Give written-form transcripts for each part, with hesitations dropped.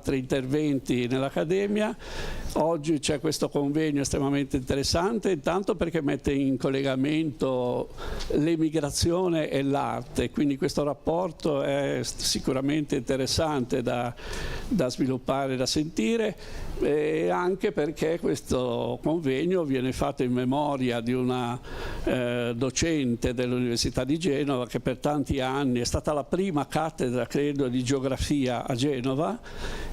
altri interventi nell'Accademia. Oggi c'è questo convegno estremamente interessante, intanto perché mette in collegamento l'emigrazione e l'arte, quindi questo rapporto è sicuramente interessante da sviluppare, da sentire, e anche perché questo convegno viene fatto in memoria di una docente dell'Università di Genova che per tanti anni è stata la prima cattedra, credo, di geografia a Genova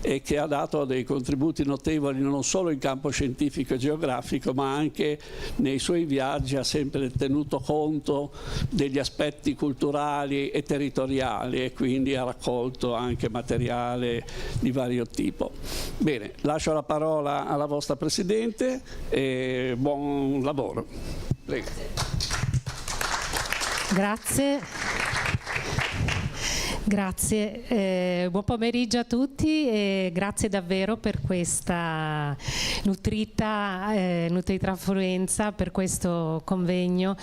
e che ha dato dei contributi notevoli non solo in campo scientifico e geografico, ma anche nei suoi viaggi ha sempre tenuto conto degli aspetti culturali e territoriali e quindi ha raccolto anche materiale di vario tipo. Bene, lascio la parola alla vostra Presidente e buon lavoro. Prego. Grazie. Grazie, buon pomeriggio a tutti e grazie davvero per questa nutrita affluenza, per questo convegno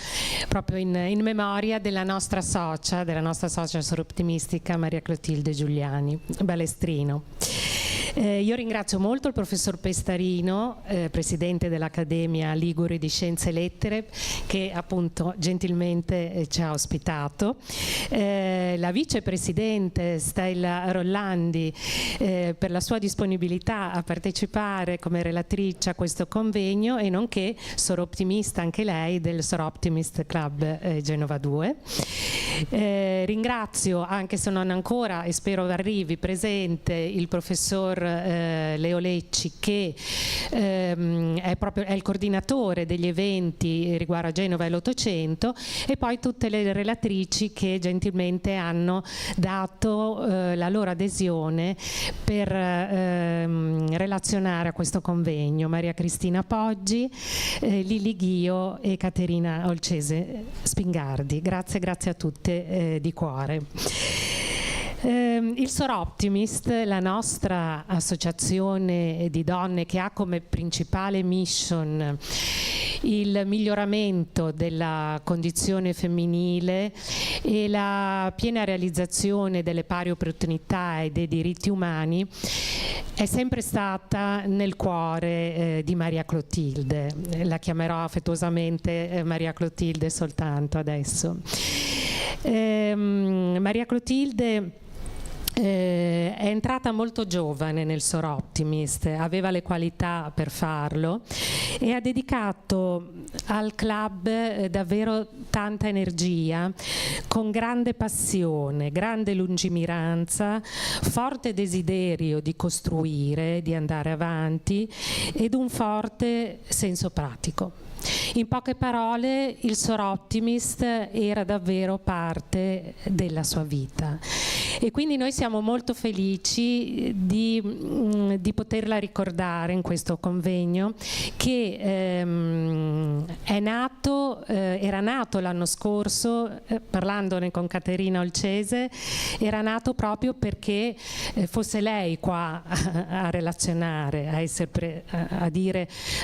proprio in memoria della nostra socia soroptimistica Maria Clotilde Giuliani Balestrino. Io ringrazio molto il professor Pestarino, presidente dell'Accademia Ligure di Scienze e Lettere, che appunto gentilmente ci ha ospitato, la vicepresidente Stella Rollandi per la sua disponibilità a partecipare come relatrice a questo convegno e nonché soroptimista anche lei del Soroptimist Club Genova 2. Ringrazio, anche se non ancora e spero arrivi presente, il professor Leo Lecci, che è il coordinatore degli eventi riguardo a Genova e l'Ottocento, e poi tutte le relatrici che gentilmente hanno dato la loro adesione per relazionare a questo convegno: Maria Cristina Poggi, Lili Ghio e Caterina Olcese Spingardi. Grazie a tutte di cuore. Il Soroptimist, la nostra associazione di donne che ha come principale mission il miglioramento della condizione femminile e la piena realizzazione delle pari opportunità e dei diritti umani, è sempre stata nel cuore di Maria Clotilde. La chiamerò affettuosamente Maria Clotilde soltanto adesso. Maria Clotilde è entrata molto giovane nel Soroptimist, aveva le qualità per farlo e ha dedicato al club davvero tanta energia, con grande passione, grande lungimiranza, forte desiderio di costruire, di andare avanti ed un forte senso pratico. In poche parole, il Soroptimist era davvero parte della sua vita e quindi noi siamo molto felici di poterla ricordare in questo convegno, che era nato l'anno scorso, parlandone con Caterina Olcese, era nato proprio perché fosse lei qua a relazionare,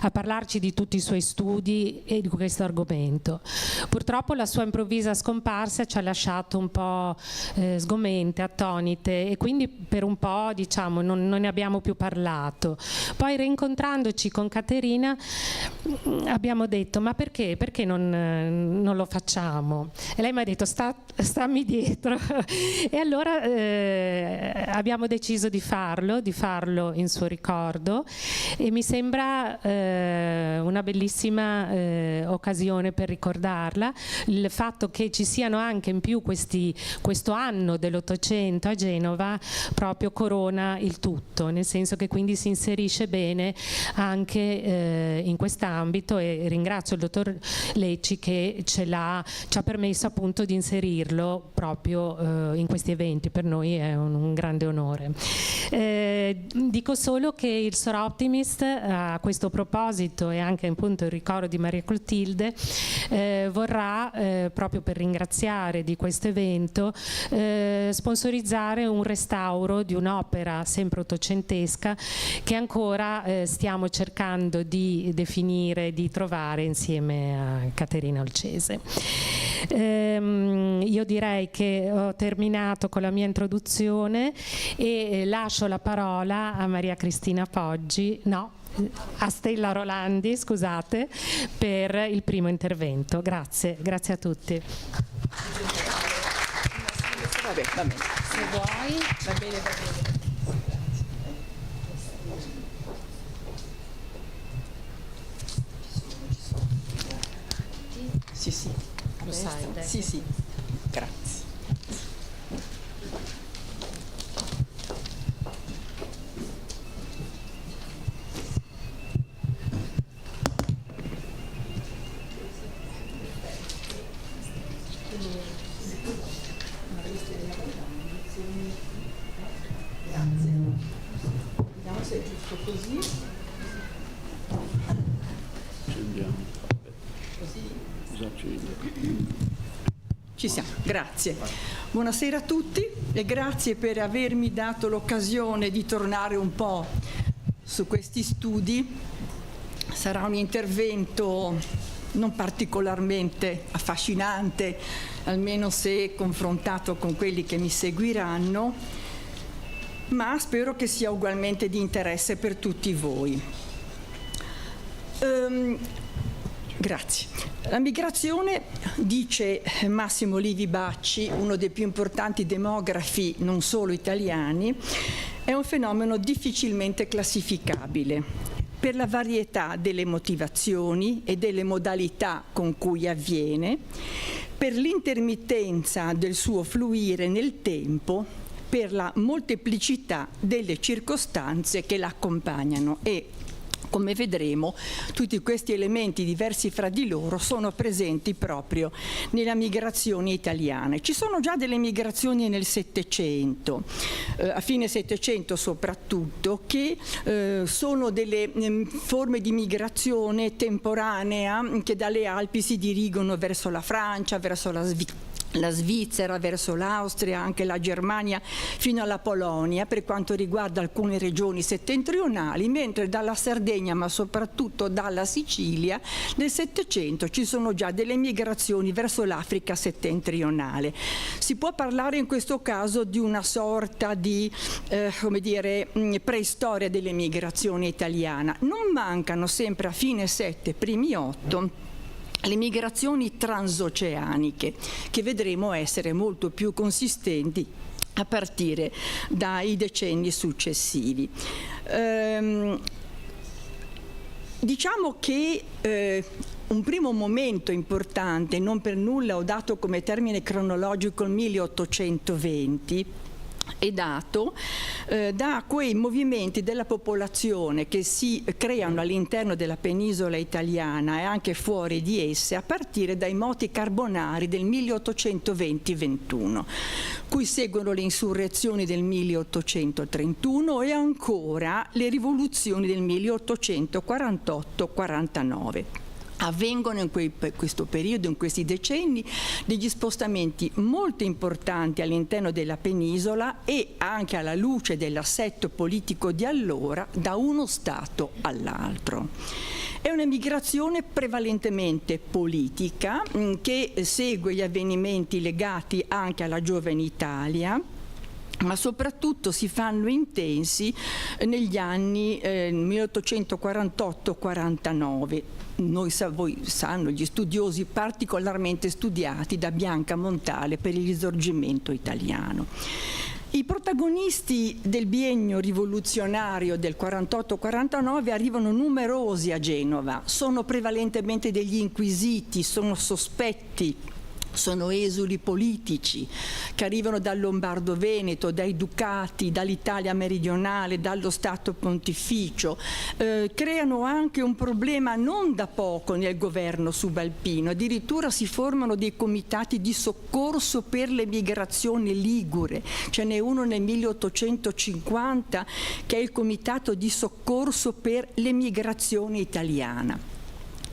a parlarci di tutti i suoi studi e di questo argomento. Purtroppo la sua improvvisa scomparsa ci ha lasciato un po' sgomente, attonite, e quindi per un po', diciamo, non ne abbiamo più parlato. Poi rincontrandoci con Caterina abbiamo detto: ma perché non lo facciamo? E lei mi ha detto: stammi dietro. E allora abbiamo deciso di farlo in suo ricordo, e mi sembra una bellissima occasione per ricordarla. Il fatto che ci siano anche in più questo anno dell'Ottocento a Genova proprio corona il tutto, nel senso che quindi si inserisce bene anche in quest'ambito, e ringrazio il dottor Lecci che ci ha permesso appunto di inserirlo proprio in questi eventi. Per noi è un grande onore. Dico solo che il Soroptimist, a questo proposito, e anche appunto il ricordo di Maria Clotilde, vorrà proprio per ringraziare di questo evento sponsorizzare un restauro di un'opera sempre ottocentesca che ancora stiamo cercando di definire, di trovare insieme a Caterina Olcese. Io direi che ho terminato con la mia introduzione e lascio la parola a Maria Cristina Poggi, a Stella Rolandi, scusate, per il primo intervento. Grazie a tutti. Va bene. Se vuoi. Va bene. Sì. Lo sai. Sì. Grazie. Vediamo se è giusto così. Accendiamo. Così. Cosa accendo? Ci siamo, grazie. Buonasera a tutti e grazie per avermi dato l'occasione di tornare un po' su questi studi. Sarà un intervento non particolarmente affascinante, almeno se confrontato con quelli che mi seguiranno, ma spero che sia ugualmente di interesse per tutti voi. Grazie. La migrazione, dice Massimo Livi Bacci, uno dei più importanti demografi non solo italiani, è un fenomeno difficilmente classificabile per la varietà delle motivazioni e delle modalità con cui avviene, per l'intermittenza del suo fluire nel tempo, per la molteplicità delle circostanze che l'accompagnano e, come vedremo, tutti questi elementi diversi fra di loro sono presenti proprio nella migrazione italiana. Ci sono già delle migrazioni nel Settecento, a fine Settecento soprattutto, che sono delle forme di migrazione temporanea che dalle Alpi si dirigono verso la Francia, verso la Svizzera, verso l'Austria, anche la Germania, fino alla Polonia per quanto riguarda alcune regioni settentrionali, mentre dalla Sardegna, ma soprattutto dalla Sicilia, nel Settecento ci sono già delle migrazioni verso l'Africa settentrionale. Si può parlare in questo caso di una sorta di preistoria dell'emigrazione italiana. Non mancano sempre a fine 7, primi 8, le migrazioni transoceaniche, che vedremo essere molto più consistenti a partire dai decenni successivi. Diciamo che un primo momento importante, non per nulla ho dato come termine cronologico il 1820, è dato da quei movimenti della popolazione che si creano all'interno della penisola italiana e anche fuori di esse a partire dai moti carbonari del 1820-21, cui seguono le insurrezioni del 1831 e ancora le rivoluzioni del 1848-49. Avvengono in questo periodo, in questi decenni, degli spostamenti molto importanti all'interno della penisola e anche alla luce dell'assetto politico di allora da uno Stato all'altro. È una migrazione prevalentemente politica che segue gli avvenimenti legati anche alla giovane Italia, ma soprattutto si fanno intensi negli anni 1848-49. Voi sanno, gli studiosi particolarmente studiati da Bianca Montale per il Risorgimento italiano. I protagonisti del biennio rivoluzionario del 48-49 arrivano numerosi a Genova, sono prevalentemente degli inquisiti, sono sospetti, sono esuli politici che arrivano dal Lombardo-Veneto, dai ducati, dall'Italia meridionale, dallo Stato Pontificio, creano anche un problema non da poco nel governo subalpino, addirittura si formano dei comitati di soccorso per l'emigrazione ligure, ce n'è uno nel 1850 che è il comitato di soccorso per l'emigrazione italiana.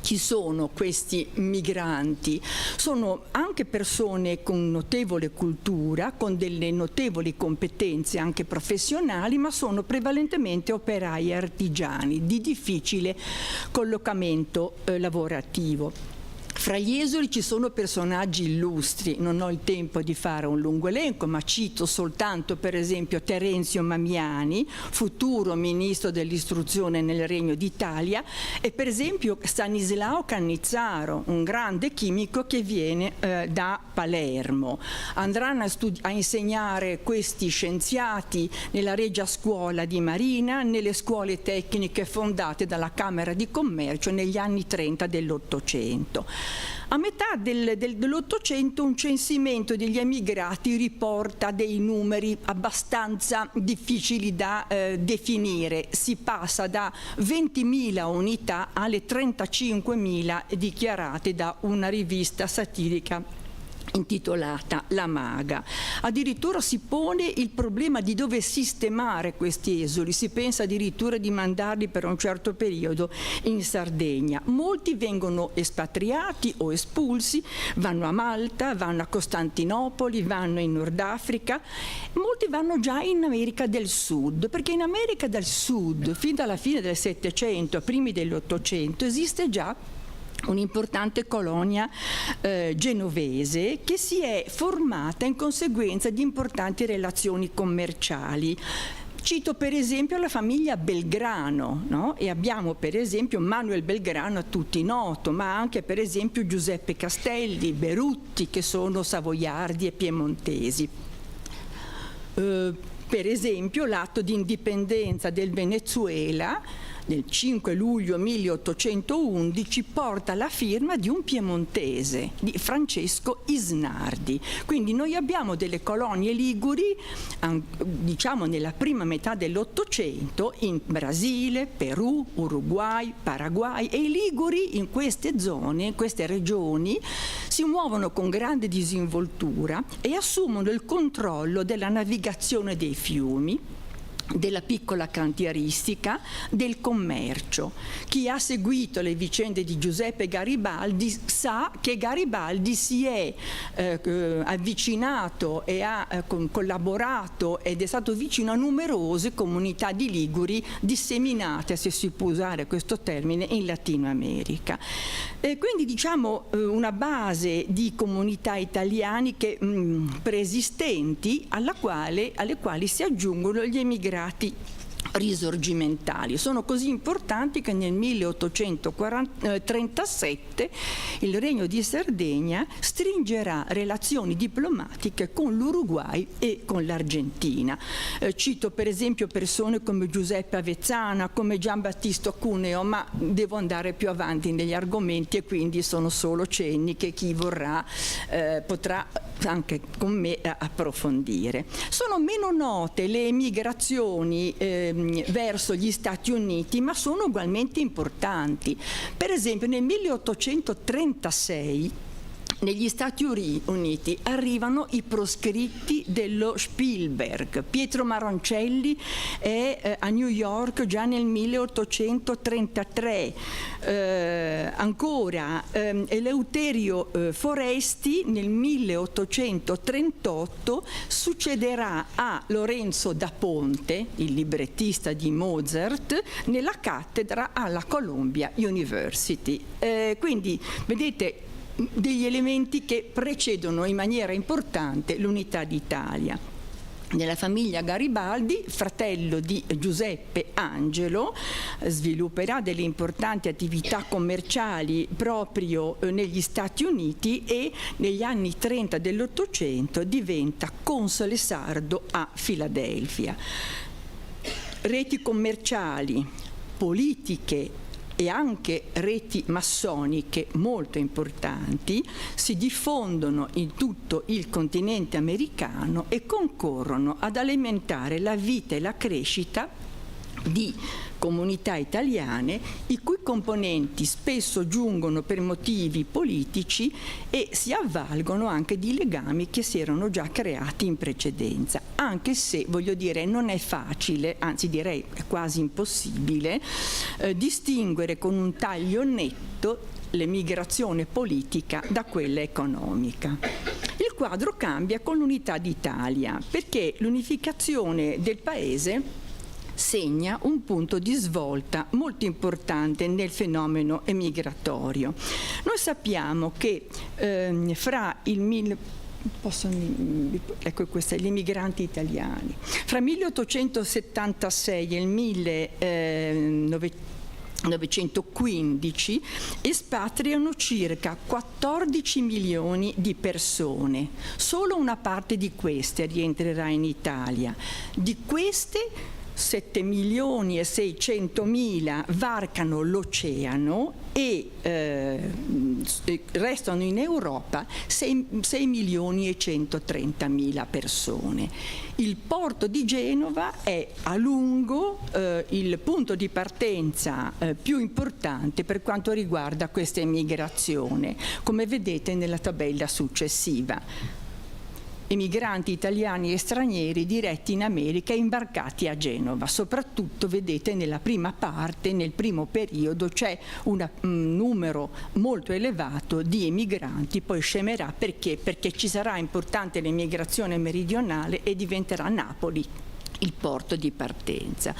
Chi sono questi migranti? Sono anche persone con notevole cultura, con delle notevoli competenze anche professionali, ma sono prevalentemente operai e artigiani di difficile collocamento lavorativo. Fra gli esuli ci sono personaggi illustri, non ho il tempo di fare un lungo elenco, ma cito soltanto per esempio Terenzio Mamiani, futuro ministro dell'istruzione nel Regno d'Italia, e per esempio Stanislao Cannizzaro, un grande chimico che viene da Palermo. Andranno a insegnare questi scienziati nella Regia Scuola di Marina, nelle scuole tecniche fondate dalla Camera di Commercio negli anni 30 dell'Ottocento. A metà dell'Ottocento un censimento degli emigrati riporta dei numeri abbastanza difficili da definire. Si passa da 20.000 unità alle 35.000 dichiarate da una rivista satirica intitolata La Maga. Addirittura si pone il problema di dove sistemare questi esuli, si pensa addirittura di mandarli per un certo periodo in Sardegna. Molti vengono espatriati o espulsi, vanno a Malta, vanno a Costantinopoli, vanno in Nord Africa, molti vanno già in America del Sud, perché in America del Sud, fin dalla fine del Settecento, primi dell'Ottocento, esiste già un'importante colonia genovese che si è formata in conseguenza di importanti relazioni commerciali. Cito per esempio la famiglia Belgrano, no? E abbiamo per esempio Manuel Belgrano, a tutti noto, ma anche per esempio Giuseppe Castelli, Berutti, che sono savoiardi e piemontesi. Per esempio l'atto di indipendenza del Venezuela nel 5 luglio 1811 porta la firma di un piemontese, di Francesco Isnardi. Quindi noi abbiamo delle colonie liguri, diciamo nella prima metà dell'Ottocento, in Brasile, Perù, Uruguay, Paraguay, e i liguri in queste zone, in queste regioni, si muovono con grande disinvoltura e assumono il controllo della navigazione dei fiumi, della piccola cantieristica, del commercio. Chi ha seguito le vicende di Giuseppe Garibaldi sa che Garibaldi si è avvicinato e ha collaborato ed è stato vicino a numerose comunità di liguri disseminate, se si può usare questo termine, in Latino America. Quindi diciamo una base di comunità italiane preesistenti alle quali si aggiungono gli emigrati risorgimentali. Sono così importanti che nel 1837 il Regno di Sardegna stringerà relazioni diplomatiche con l'Uruguay e con l'Argentina. Cito per esempio persone come Giuseppe Avezzana, come Giambattista Cuneo, ma devo andare più avanti negli argomenti e quindi sono solo cenni che chi vorrà potrà anche con me approfondire. Sono meno note le emigrazioni verso gli Stati Uniti, ma sono ugualmente importanti. Per esempio nel 1836 negli Stati Uniti arrivano i proscritti dello Spielberg. Pietro Maroncelli è a New York già nel 1833. Ancora Eleuterio Foresti nel 1838 succederà a Lorenzo da Ponte, il librettista di Mozart, nella cattedra alla Columbia University. Quindi vedete degli elementi che precedono in maniera importante l'unità d'Italia. Nella famiglia Garibaldi, fratello di Giuseppe Angelo, svilupperà delle importanti attività commerciali proprio negli Stati Uniti e negli anni 30 dell'Ottocento diventa console sardo a Filadelfia. Reti commerciali, politiche e anche reti massoniche molto importanti si diffondono in tutto il continente americano e concorrono ad alimentare la vita e la crescita di comunità italiane i cui componenti spesso giungono per motivi politici e si avvalgono anche di legami che si erano già creati in precedenza, anche se, voglio dire, non è facile, anzi direi è quasi impossibile, distinguere con un taglio netto l'emigrazione politica da quella economica. Il quadro cambia con l'unità d'Italia, perché l'unificazione del Paese segna un punto di svolta molto importante nel fenomeno emigratorio. Noi sappiamo che fra il ecco questa, gli emigranti italiani, fra 1876 e il 1915 espatriano circa 14 milioni di persone. Solo una parte di queste rientrerà in Italia. Di queste 7 milioni e 600 mila varcano l'oceano e restano in Europa 6 milioni e 130 mila persone. Il porto di Genova è a lungo il punto di partenza più importante per quanto riguarda questa emigrazione, come vedete nella tabella successiva. Emigranti italiani e stranieri diretti in America e imbarcati a Genova. Soprattutto, vedete, nella prima parte, nel primo periodo, c'è un numero molto elevato di emigranti, poi scemerà perché ci sarà importante l'emigrazione meridionale e diventerà Napoli il porto di partenza.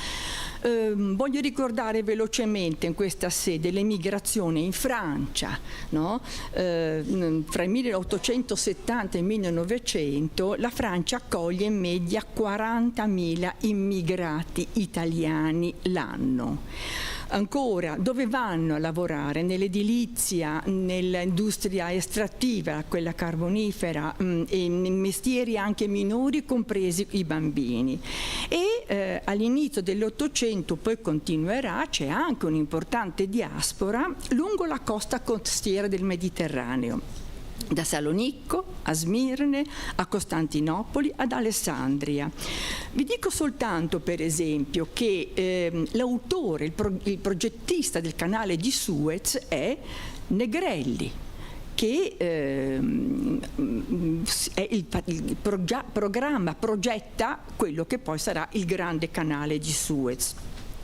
Voglio ricordare velocemente in questa sede l'emigrazione in Francia, no? Fra il 1870 e il 1900 la Francia accoglie in media 40.000 immigrati italiani l'anno. Ancora, dove vanno a lavorare? Nell'edilizia, nell'industria estrattiva, quella carbonifera, e in mestieri anche minori, compresi i bambini. E all'inizio dell'Ottocento, poi continuerà, c'è anche un'importante diaspora lungo la costa costiera del Mediterraneo, da Salonicco a Smirne, a Costantinopoli, ad Alessandria. Vi dico soltanto, per esempio, che l'autore, il progettista del canale di Suez è Negrelli, che progetta quello che poi sarà il grande canale di Suez.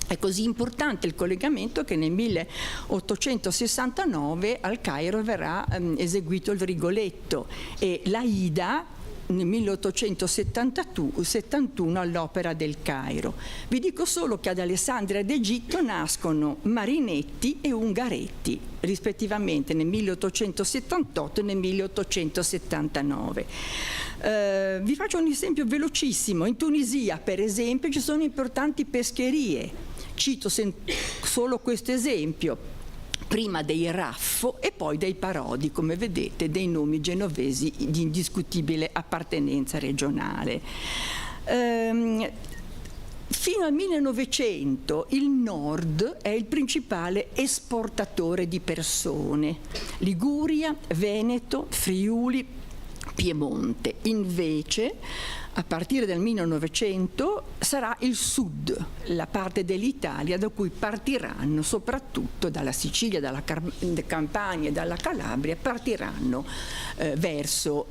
È così importante il collegamento che nel 1869 al Cairo verrà eseguito il Rigoletto e l'Aida nel 1871 all'Opera del Cairo. Vi dico solo che ad Alessandria d'Egitto nascono Marinetti e Ungaretti, rispettivamente nel 1878 e nel 1879. Vi faccio un esempio velocissimo. In Tunisia, per esempio, ci sono importanti pescherie. Cito solo questo esempio, prima dei Raffo e poi dei Parodi, come vedete, dei nomi genovesi di indiscutibile appartenenza regionale. Fino al 1900 il Nord è il principale esportatore di persone. Liguria, Veneto, Friuli, Piemonte. Invece, a partire dal 1900 sarà il Sud, la parte dell'Italia da cui partiranno, soprattutto dalla Sicilia, dalla Campania e dalla Calabria, partiranno verso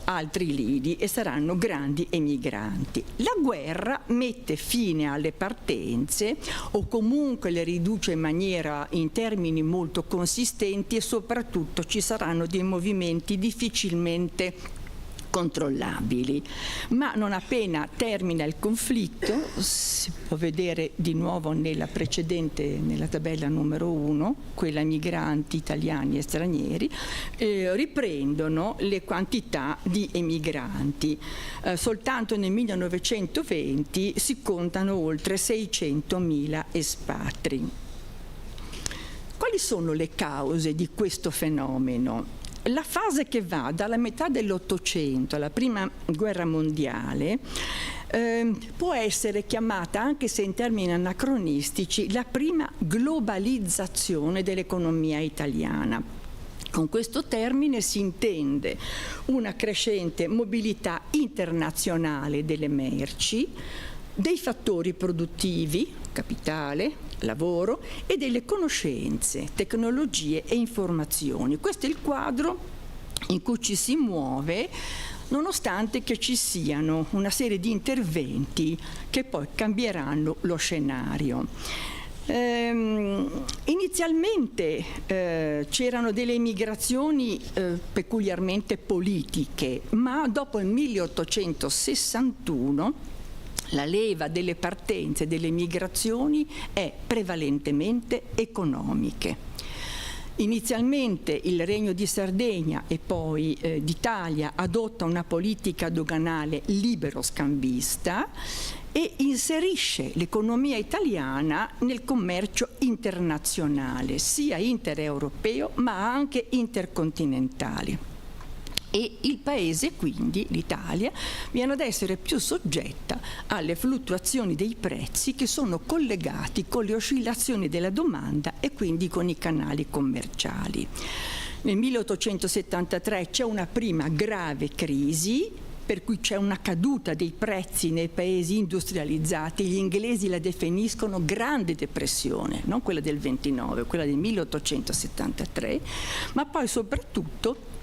altri lidi e saranno grandi emigranti. La guerra mette fine alle partenze o comunque le riduce in termini molto consistenti e soprattutto ci saranno dei movimenti difficilmente controllabili, ma non appena termina il conflitto, si può vedere di nuovo nella tabella numero 1, quella migranti italiani e stranieri, riprendono le quantità di emigranti. Soltanto nel 1920 si contano oltre 600.000 espatri. Quali sono le cause di questo fenomeno? La fase che va dalla metà dell'Ottocento alla Prima Guerra Mondiale può essere chiamata, anche se in termini anacronistici, la prima globalizzazione dell'economia italiana. Con questo termine si intende una crescente mobilità internazionale delle merci, dei fattori produttivi, capitale, lavoro e delle conoscenze, tecnologie e informazioni. Questo è il quadro in cui ci si muove, nonostante che ci siano una serie di interventi che poi cambieranno lo scenario. Inizialmente c'erano delle migrazioni peculiarmente politiche, ma dopo il 1861 la leva delle partenze, delle migrazioni è prevalentemente economiche. Inizialmente il Regno di Sardegna e poi d'Italia adotta una politica doganale libero-scambista e inserisce l'economia italiana nel commercio internazionale, sia intereuropeo ma anche intercontinentale. E il paese, quindi l'Italia, viene ad essere più soggetta alle fluttuazioni dei prezzi che sono collegati con le oscillazioni della domanda e quindi con i canali commerciali. Nel 1873 c'è una prima grave crisi, per cui c'è una caduta dei prezzi nei paesi industrializzati. Gli inglesi la definiscono grande depressione, non quella del 29, quella del 1873, ma poi soprattutto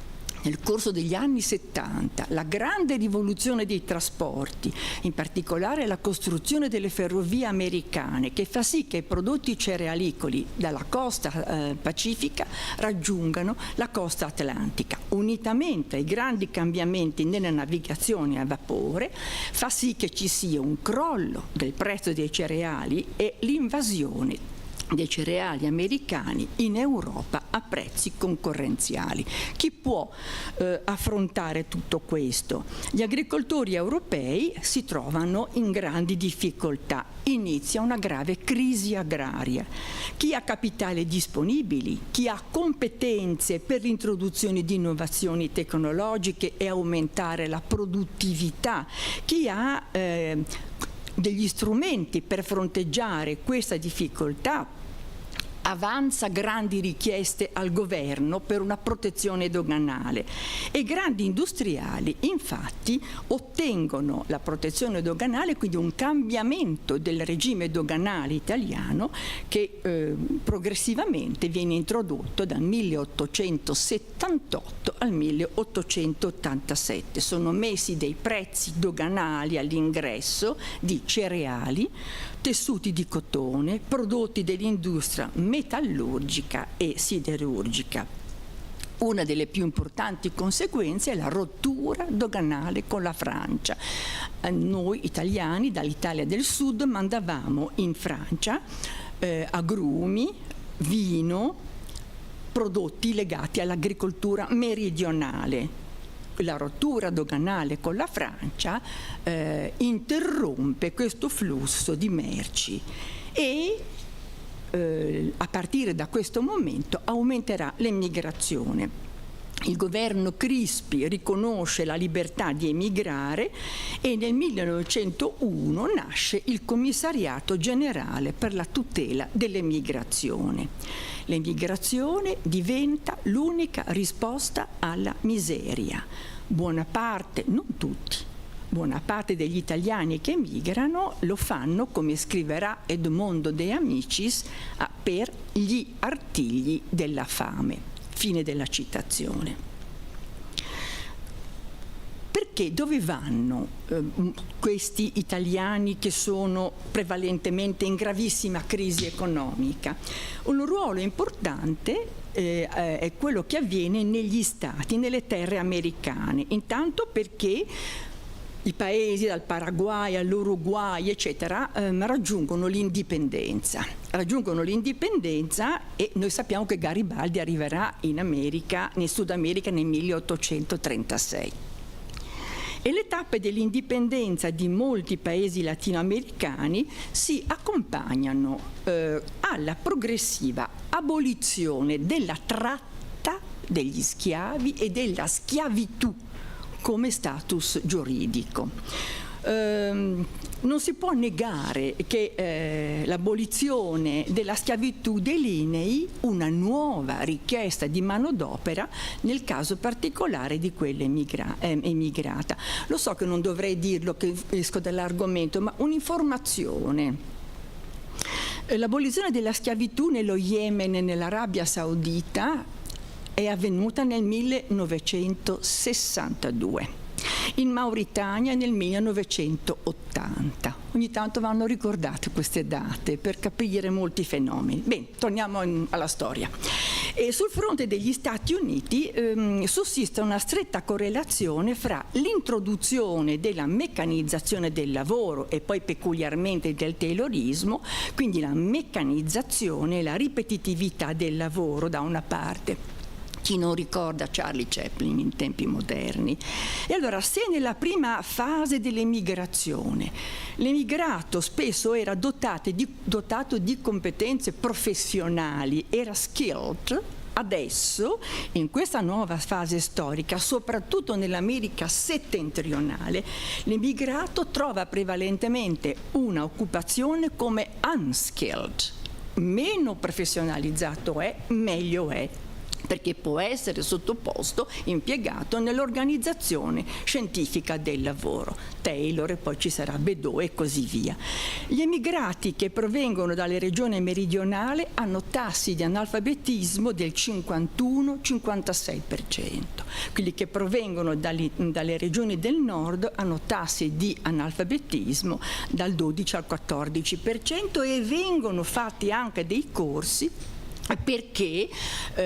nel corso degli anni 70, la grande rivoluzione dei trasporti, in particolare la costruzione delle ferrovie americane, che fa sì che i prodotti cerealicoli dalla costa pacifica raggiungano la costa atlantica, unitamente ai grandi cambiamenti nella navigazione a vapore, fa sì che ci sia un crollo del prezzo dei cereali e l'invasione dei cereali americani in Europa a prezzi concorrenziali. Chi può affrontare tutto questo? Gli agricoltori europei si trovano in grandi difficoltà. Inizia una grave crisi agraria. Chi ha capitali disponibili, chi ha competenze per l'introduzione di innovazioni tecnologiche e aumentare la produttività, chi ha degli strumenti per fronteggiare questa difficoltà, avanza grandi richieste al governo per una protezione doganale e grandi industriali infatti ottengono la protezione doganale, quindi un cambiamento del regime doganale italiano che progressivamente viene introdotto dal 1878 al 1887. Sono messi dei prezzi doganali all'ingresso di cereali, tessuti di cotone, prodotti dell'industria metallurgica e siderurgica. Una delle più importanti conseguenze è la rottura doganale con la Francia. Noi italiani dall'Italia del Sud mandavamo in Francia agrumi, vino, prodotti legati all'agricoltura meridionale. La rottura doganale con la Francia interrompe questo flusso di merci e a partire da questo momento aumenterà l'emigrazione. Il governo Crispi riconosce la libertà di emigrare e nel 1901 nasce il Commissariato Generale per la tutela dell'emigrazione. L'emigrazione diventa l'unica risposta alla miseria. Buona parte, non tutti, buona parte degli italiani che emigrano lo fanno, come scriverà Edmondo De Amicis, per gli artigli della fame. Fine della citazione. Perché dove vanno questi italiani che sono prevalentemente in gravissima crisi economica? Un ruolo importante è quello che avviene negli stati, nelle terre americane, intanto perché i paesi dal Paraguay all'Uruguay eccetera raggiungono l'indipendenza e noi sappiamo che Garibaldi arriverà in Sud America nel 1836. E le tappe dell'indipendenza di molti paesi latinoamericani si accompagnano alla progressiva abolizione della tratta degli schiavi e della schiavitù come status giuridico. Non si può negare che l'abolizione della schiavitù delinei una nuova richiesta di manodopera nel caso particolare di quella emigrata. Lo so che non dovrei dirlo, che esco dall'argomento, ma un'informazione. L'abolizione della schiavitù nello Yemen e nell'Arabia Saudita è avvenuta nel 1962. In Mauritania nel 1980. Ogni tanto vanno ricordate queste date per capire molti fenomeni. Bene, torniamo alla storia. E sul fronte degli Stati Uniti sussiste una stretta correlazione fra l'introduzione della meccanizzazione del lavoro e poi peculiarmente del taylorismo, quindi la meccanizzazione e la ripetitività del lavoro da una parte. Chi non ricorda Charlie Chaplin in tempi moderni? E allora, se nella prima fase dell'emigrazione l'emigrato spesso era dotato di competenze professionali, era skilled, adesso, in questa nuova fase storica, soprattutto nell'America settentrionale, l'emigrato trova prevalentemente una occupazione come unskilled. Meno professionalizzato è, meglio è, perché può essere sottoposto, impiegato nell'organizzazione scientifica del lavoro. Taylor, e poi ci sarà Bedeau e così via. Gli emigrati che provengono dalle regioni meridionali hanno tassi di analfabetismo del 51-56%. Quelli che provengono dalle regioni del nord hanno tassi di analfabetismo dal 12 al 14% e vengono fatti anche dei corsi perché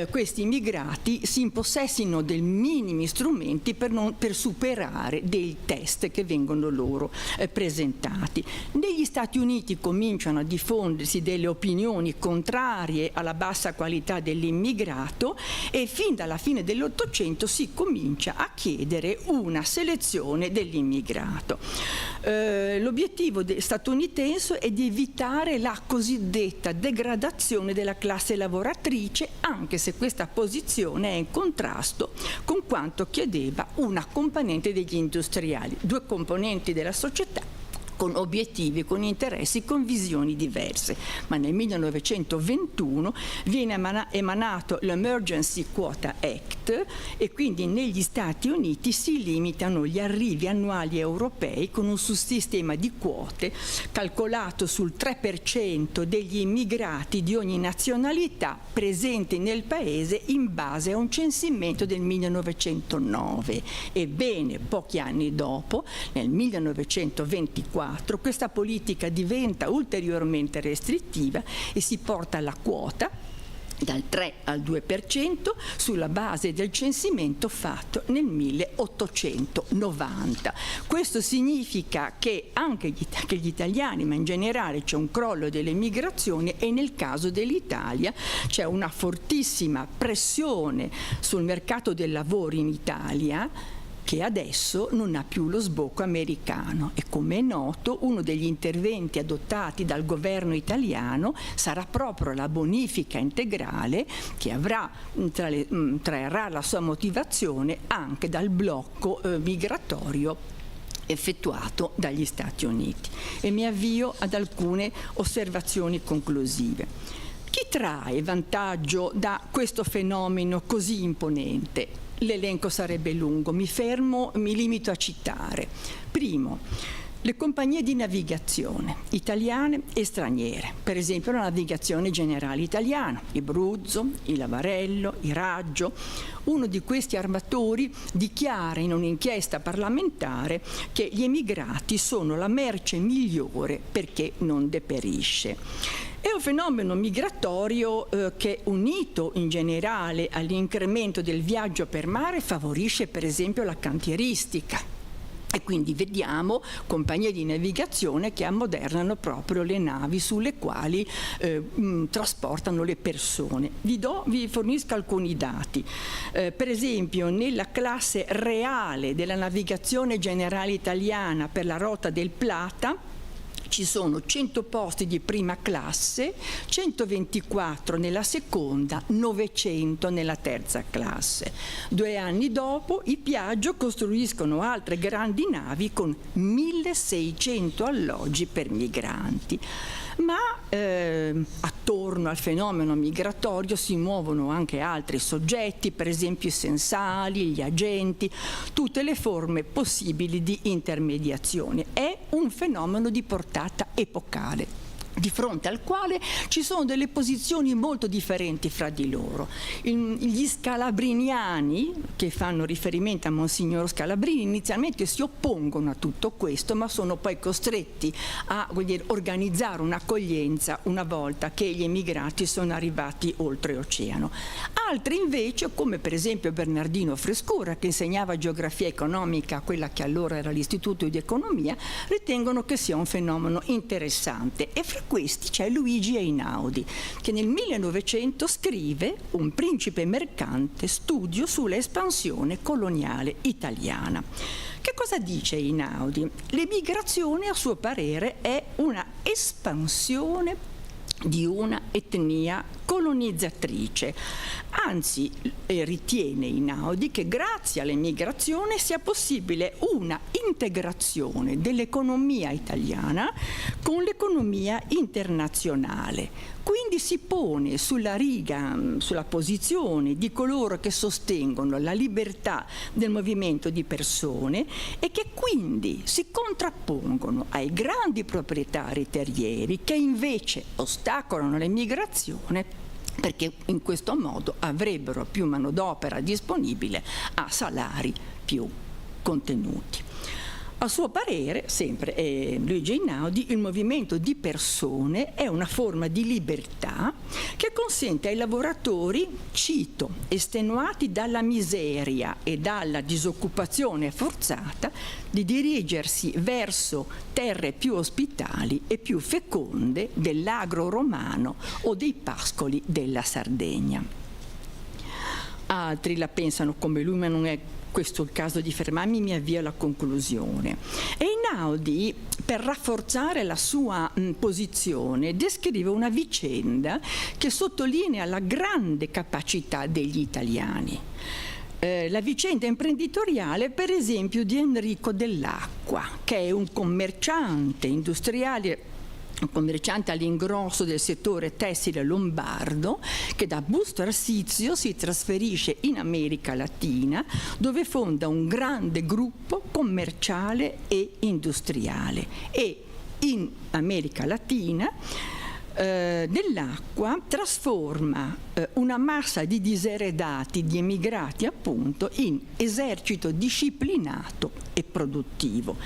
questi immigrati si impossessino dei minimi strumenti per superare dei test che vengono loro presentati. Negli Stati Uniti cominciano a diffondersi delle opinioni contrarie alla bassa qualità dell'immigrato e fin dalla fine dell'Ottocento si comincia a chiedere una selezione dell'immigrato. L'obiettivo statunitense è di evitare la cosiddetta degradazione della classe lavoratrice, anche se questa posizione è in contrasto con quanto chiedeva una componente degli industriali, due componenti della società con obiettivi, con interessi, con visioni diverse. Ma nel 1921 viene emanato l'Emergency Quota Act e quindi negli Stati Uniti si limitano gli arrivi annuali europei con un sistema di quote calcolato sul 3% degli immigrati di ogni nazionalità presenti nel paese in base a un censimento del 1909. Ebbene, pochi anni dopo, nel 1924, questa politica diventa ulteriormente restrittiva e si porta la quota dal 3 al 2% sulla base del censimento fatto nel 1890. Questo significa che anche gli italiani, ma in generale c'è un crollo delle migrazioni e nel caso dell'Italia c'è una fortissima pressione sul mercato del lavoro in Italia che adesso non ha più lo sbocco americano e, come è noto, uno degli interventi adottati dal governo italiano sarà proprio la bonifica integrale che trarrà la sua motivazione anche dal blocco migratorio effettuato dagli Stati Uniti. E mi avvio ad alcune osservazioni conclusive. Chi trae vantaggio da questo fenomeno così imponente? L'elenco sarebbe lungo, mi limito a citare. Primo, le compagnie di navigazione italiane e straniere, per esempio la Navigazione Generale Italiana, Abruzzo, il Lavarello, il Raggio. Uno di questi armatori dichiara in un'inchiesta parlamentare che gli emigrati sono la merce migliore perché non deperisce. È un fenomeno migratorio che, unito in generale all'incremento del viaggio per mare, favorisce per esempio la cantieristica. E quindi vediamo compagnie di navigazione che ammodernano proprio le navi sulle quali trasportano le persone. Vi fornisco alcuni dati. Per esempio, nella classe reale della Navigazione Generale Italiana per la Rotta del Plata ci sono 100 posti di prima classe, 124 nella seconda, 900 nella terza classe. 2 anni dopo i Piaggio costruiscono altre grandi navi con 1600 alloggi per migranti. Ma attorno al fenomeno migratorio si muovono anche altri soggetti, per esempio i sensali, gli agenti, tutte le forme possibili di intermediazione. È un fenomeno di portata epocale. di fronte al quale ci sono delle posizioni molto differenti fra di loro. Gli scalabriniani, che fanno riferimento a Monsignor Scalabrini, inizialmente si oppongono a tutto questo, ma sono poi costretti a organizzare un'accoglienza una volta che gli emigrati sono arrivati oltreoceano. Altri invece, come per esempio Bernardino Frescura, che insegnava geografia economica a quella che allora era l'Istituto di Economia, ritengono che sia un fenomeno interessante. E fra questi c'è Luigi Einaudi, che nel 1900 scrive Un principe mercante, studio sull'espansione coloniale italiana. Che cosa dice Einaudi? L'emigrazione, a suo parere, è una espansione di una etnia colonizzatrice. Anzi, ritiene Einaudi che grazie all'emigrazione sia possibile una integrazione dell'economia italiana con l'economia internazionale. Quindi si pone sulla riga, sulla posizione di coloro che sostengono la libertà del movimento di persone e che quindi si contrappongono ai grandi proprietari terrieri che invece ostacolano l'emigrazione, perché in questo modo avrebbero più manodopera disponibile a salari più contenuti. A suo parere, sempre Luigi Einaudi, il movimento di persone è una forma di libertà che consente ai lavoratori, cito, estenuati dalla miseria e dalla disoccupazione forzata, di dirigersi verso terre più ospitali e più feconde dell'agro romano o dei pascoli della Sardegna. Altri la pensano come lui, ma non è questo il caso di fermarmi, mi avvio alla conclusione. Einaudi, per rafforzare la sua posizione, descrive una vicenda che sottolinea la grande capacità degli italiani. La vicenda imprenditoriale, per esempio, di Enrico Dell'Acqua, che è un commerciante industriale, un commerciante all'ingrosso del settore tessile lombardo, che da Busto Arsizio si trasferisce in America Latina, dove fonda un grande gruppo commerciale e industriale. E in America Latina Dell'Acqua trasforma una massa di diseredati, di emigrati appunto, in esercito disciplinato e produttivo.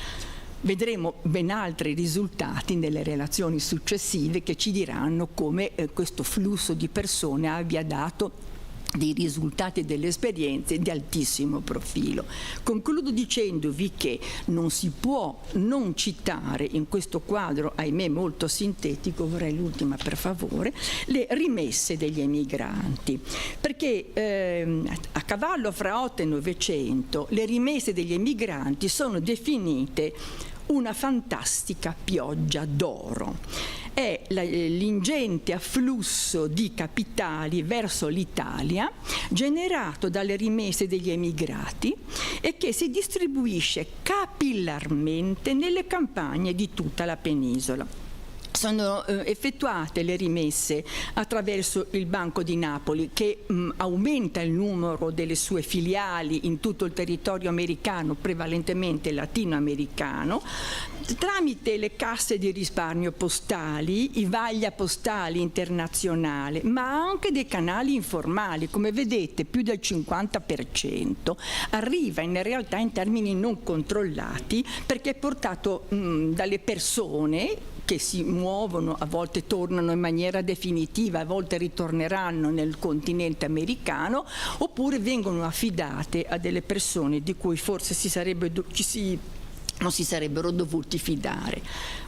Vedremo ben altri risultati nelle relazioni successive che ci diranno come questo flusso di persone abbia dato dei risultati e delle esperienze di altissimo profilo. Concludo dicendovi che non si può non citare in questo quadro, ahimè molto sintetico, vorrei l'ultima per favore, le rimesse degli emigranti, perché a cavallo fra 8 e 900 le rimesse degli emigranti sono definite una fantastica pioggia d'oro. È l'ingente afflusso di capitali verso l'Italia generato dalle rimesse degli emigrati e che si distribuisce capillarmente nelle campagne di tutta la penisola. Sono effettuate le rimesse attraverso il Banco di Napoli, che aumenta il numero delle sue filiali in tutto il territorio americano, prevalentemente latinoamericano, tramite le casse di risparmio postali, i vaglia postali internazionali, ma anche dei canali informali. Come vedete, più del 50% arriva in realtà in termini non controllati, perché è portato dalle persone che si muovono, a volte tornano in maniera definitiva, a volte ritorneranno nel continente americano, oppure vengono affidate a delle persone di cui forse non si sarebbero dovuti fidare.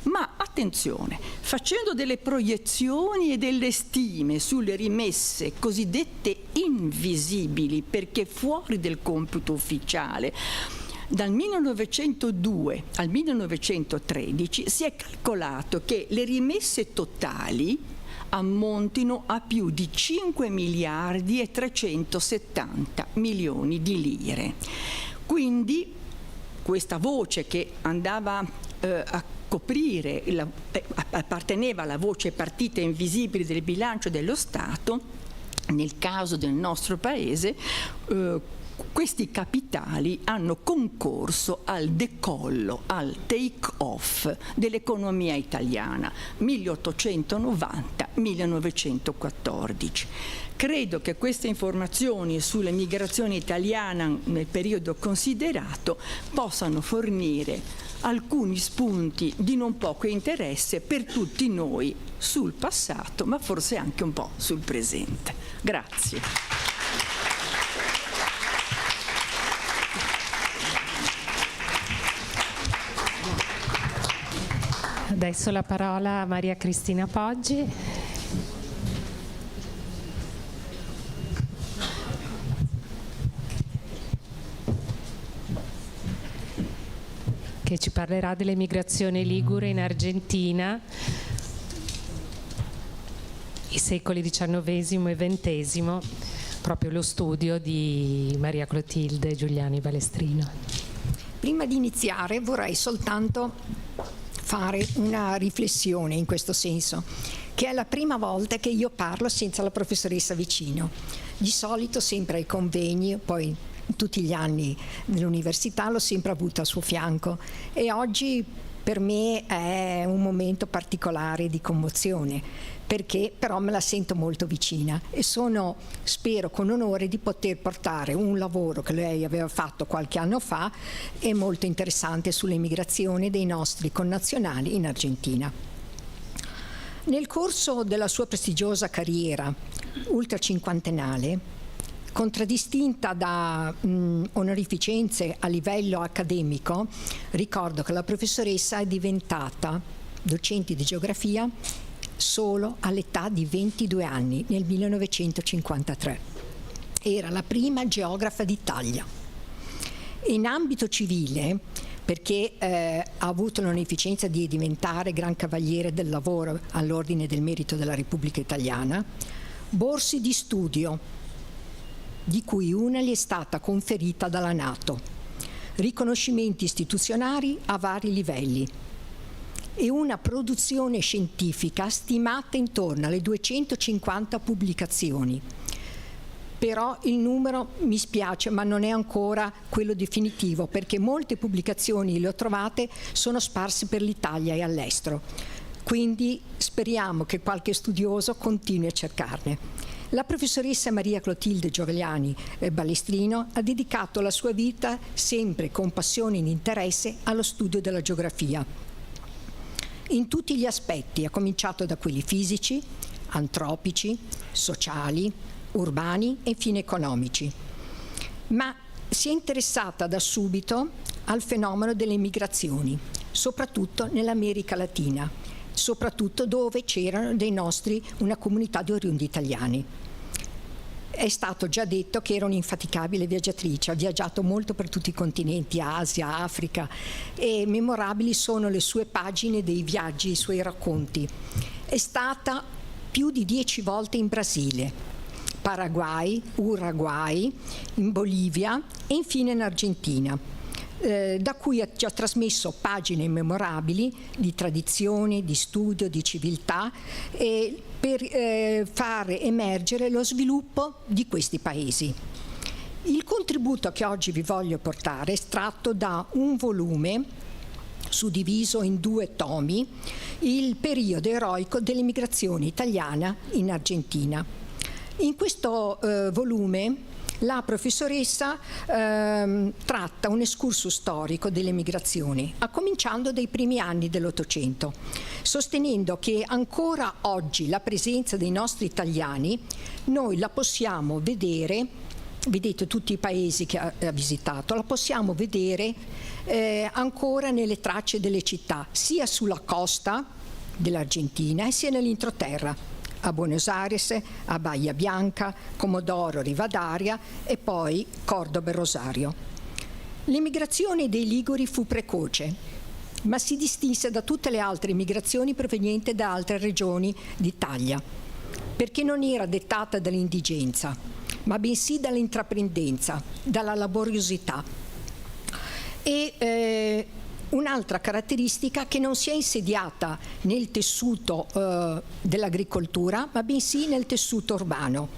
Ma attenzione, facendo delle proiezioni e delle stime sulle rimesse cosiddette invisibili, perché fuori del computo ufficiale, dal 1902 al 1913 si è calcolato che le rimesse totali ammontino a più di 5 miliardi e 370 milioni di lire. Quindi questa voce che andava a coprire, apparteneva alla voce partite invisibili del bilancio dello Stato, nel caso del nostro Paese questi capitali hanno concorso al decollo, al take-off dell'economia italiana 1890-1914. Credo che queste informazioni sull'emigrazione italiana nel periodo considerato possano fornire alcuni spunti di non poco interesse per tutti noi sul passato, ma forse anche un po' sul presente. Grazie. Adesso la parola a Maria Cristina Poggi. Che ci parlerà dell'emigrazione ligure in Argentina, i secoli XIX e XX, proprio lo studio di Maria Clotilde Giuliani Balestrino. Prima di iniziare vorrei soltanto fare una riflessione in questo senso, che è la prima volta che io parlo senza la professoressa vicino. Di solito sempre ai convegni, poi tutti gli anni dell'università l'ho sempre avuta al suo fianco, e oggi per me è un momento particolare di commozione, perché però me la sento molto vicina e spero con onore di poter portare un lavoro che lei aveva fatto qualche anno fa e molto interessante sull'emigrazione dei nostri connazionali in Argentina. Nel corso della sua prestigiosa carriera ultracinquantennale, contraddistinta da onorificenze a livello accademico, ricordo che la professoressa è diventata docente di geografia solo all'età di 22 anni, nel 1953. Era la prima geografa d'Italia. In ambito civile, perché ha avuto l'onorificenza di diventare Gran Cavaliere del Lavoro all'Ordine del Merito della Repubblica Italiana, borse di studio, di cui una gli è stata conferita dalla NATO, riconoscimenti istituzionali a vari livelli e una produzione scientifica stimata intorno alle 250 pubblicazioni. Però il numero, mi spiace, ma non è ancora quello definitivo, perché molte pubblicazioni, le ho trovate, sono sparse per l'Italia e all'estero. Quindi speriamo che qualche studioso continui a cercarne. La professoressa Maria Clotilde Giuliani Balestrino ha dedicato la sua vita, sempre con passione e interesse, allo studio della geografia, in tutti gli aspetti, a cominciato da quelli fisici, antropici, sociali, urbani e infine economici. Ma si è interessata da subito al fenomeno delle migrazioni, soprattutto nell'America Latina, soprattutto dove c'erano una comunità di oriundi italiani. È stato già detto che era un'infaticabile viaggiatrice, ha viaggiato molto per tutti i continenti, Asia, Africa, e memorabili sono le sue pagine dei viaggi, i suoi racconti. È stata più di 10 volte in Brasile, Paraguay, Uruguay, in Bolivia e infine in Argentina, da cui ha già trasmesso pagine memorabili di tradizione, di studio, di civiltà, per fare emergere lo sviluppo di questi paesi. Il contributo che oggi vi voglio portare è estratto da un volume suddiviso in 2 tomi, il periodo eroico dell'emigrazione italiana in Argentina. In questo volume la professoressa tratta un excursus storico delle migrazioni, a cominciando dai primi anni dell'Ottocento, sostenendo che ancora oggi la presenza dei nostri italiani noi la possiamo vedere, vedete tutti i paesi che ha visitato, la possiamo vedere ancora nelle tracce delle città, sia sulla costa dell'Argentina sia nell'entroterra, a Buenos Aires, a Bahia Bianca, Comodoro Rivadavia e poi Cordoba e Rosario. L'emigrazione dei Liguri fu precoce, ma si distinse da tutte le altre migrazioni provenienti da altre regioni d'Italia, perché non era dettata dall'indigenza, ma bensì dall'intraprendenza, dalla laboriosità. E un'altra caratteristica che non si è insediata nel tessuto dell'agricoltura, ma bensì nel tessuto urbano,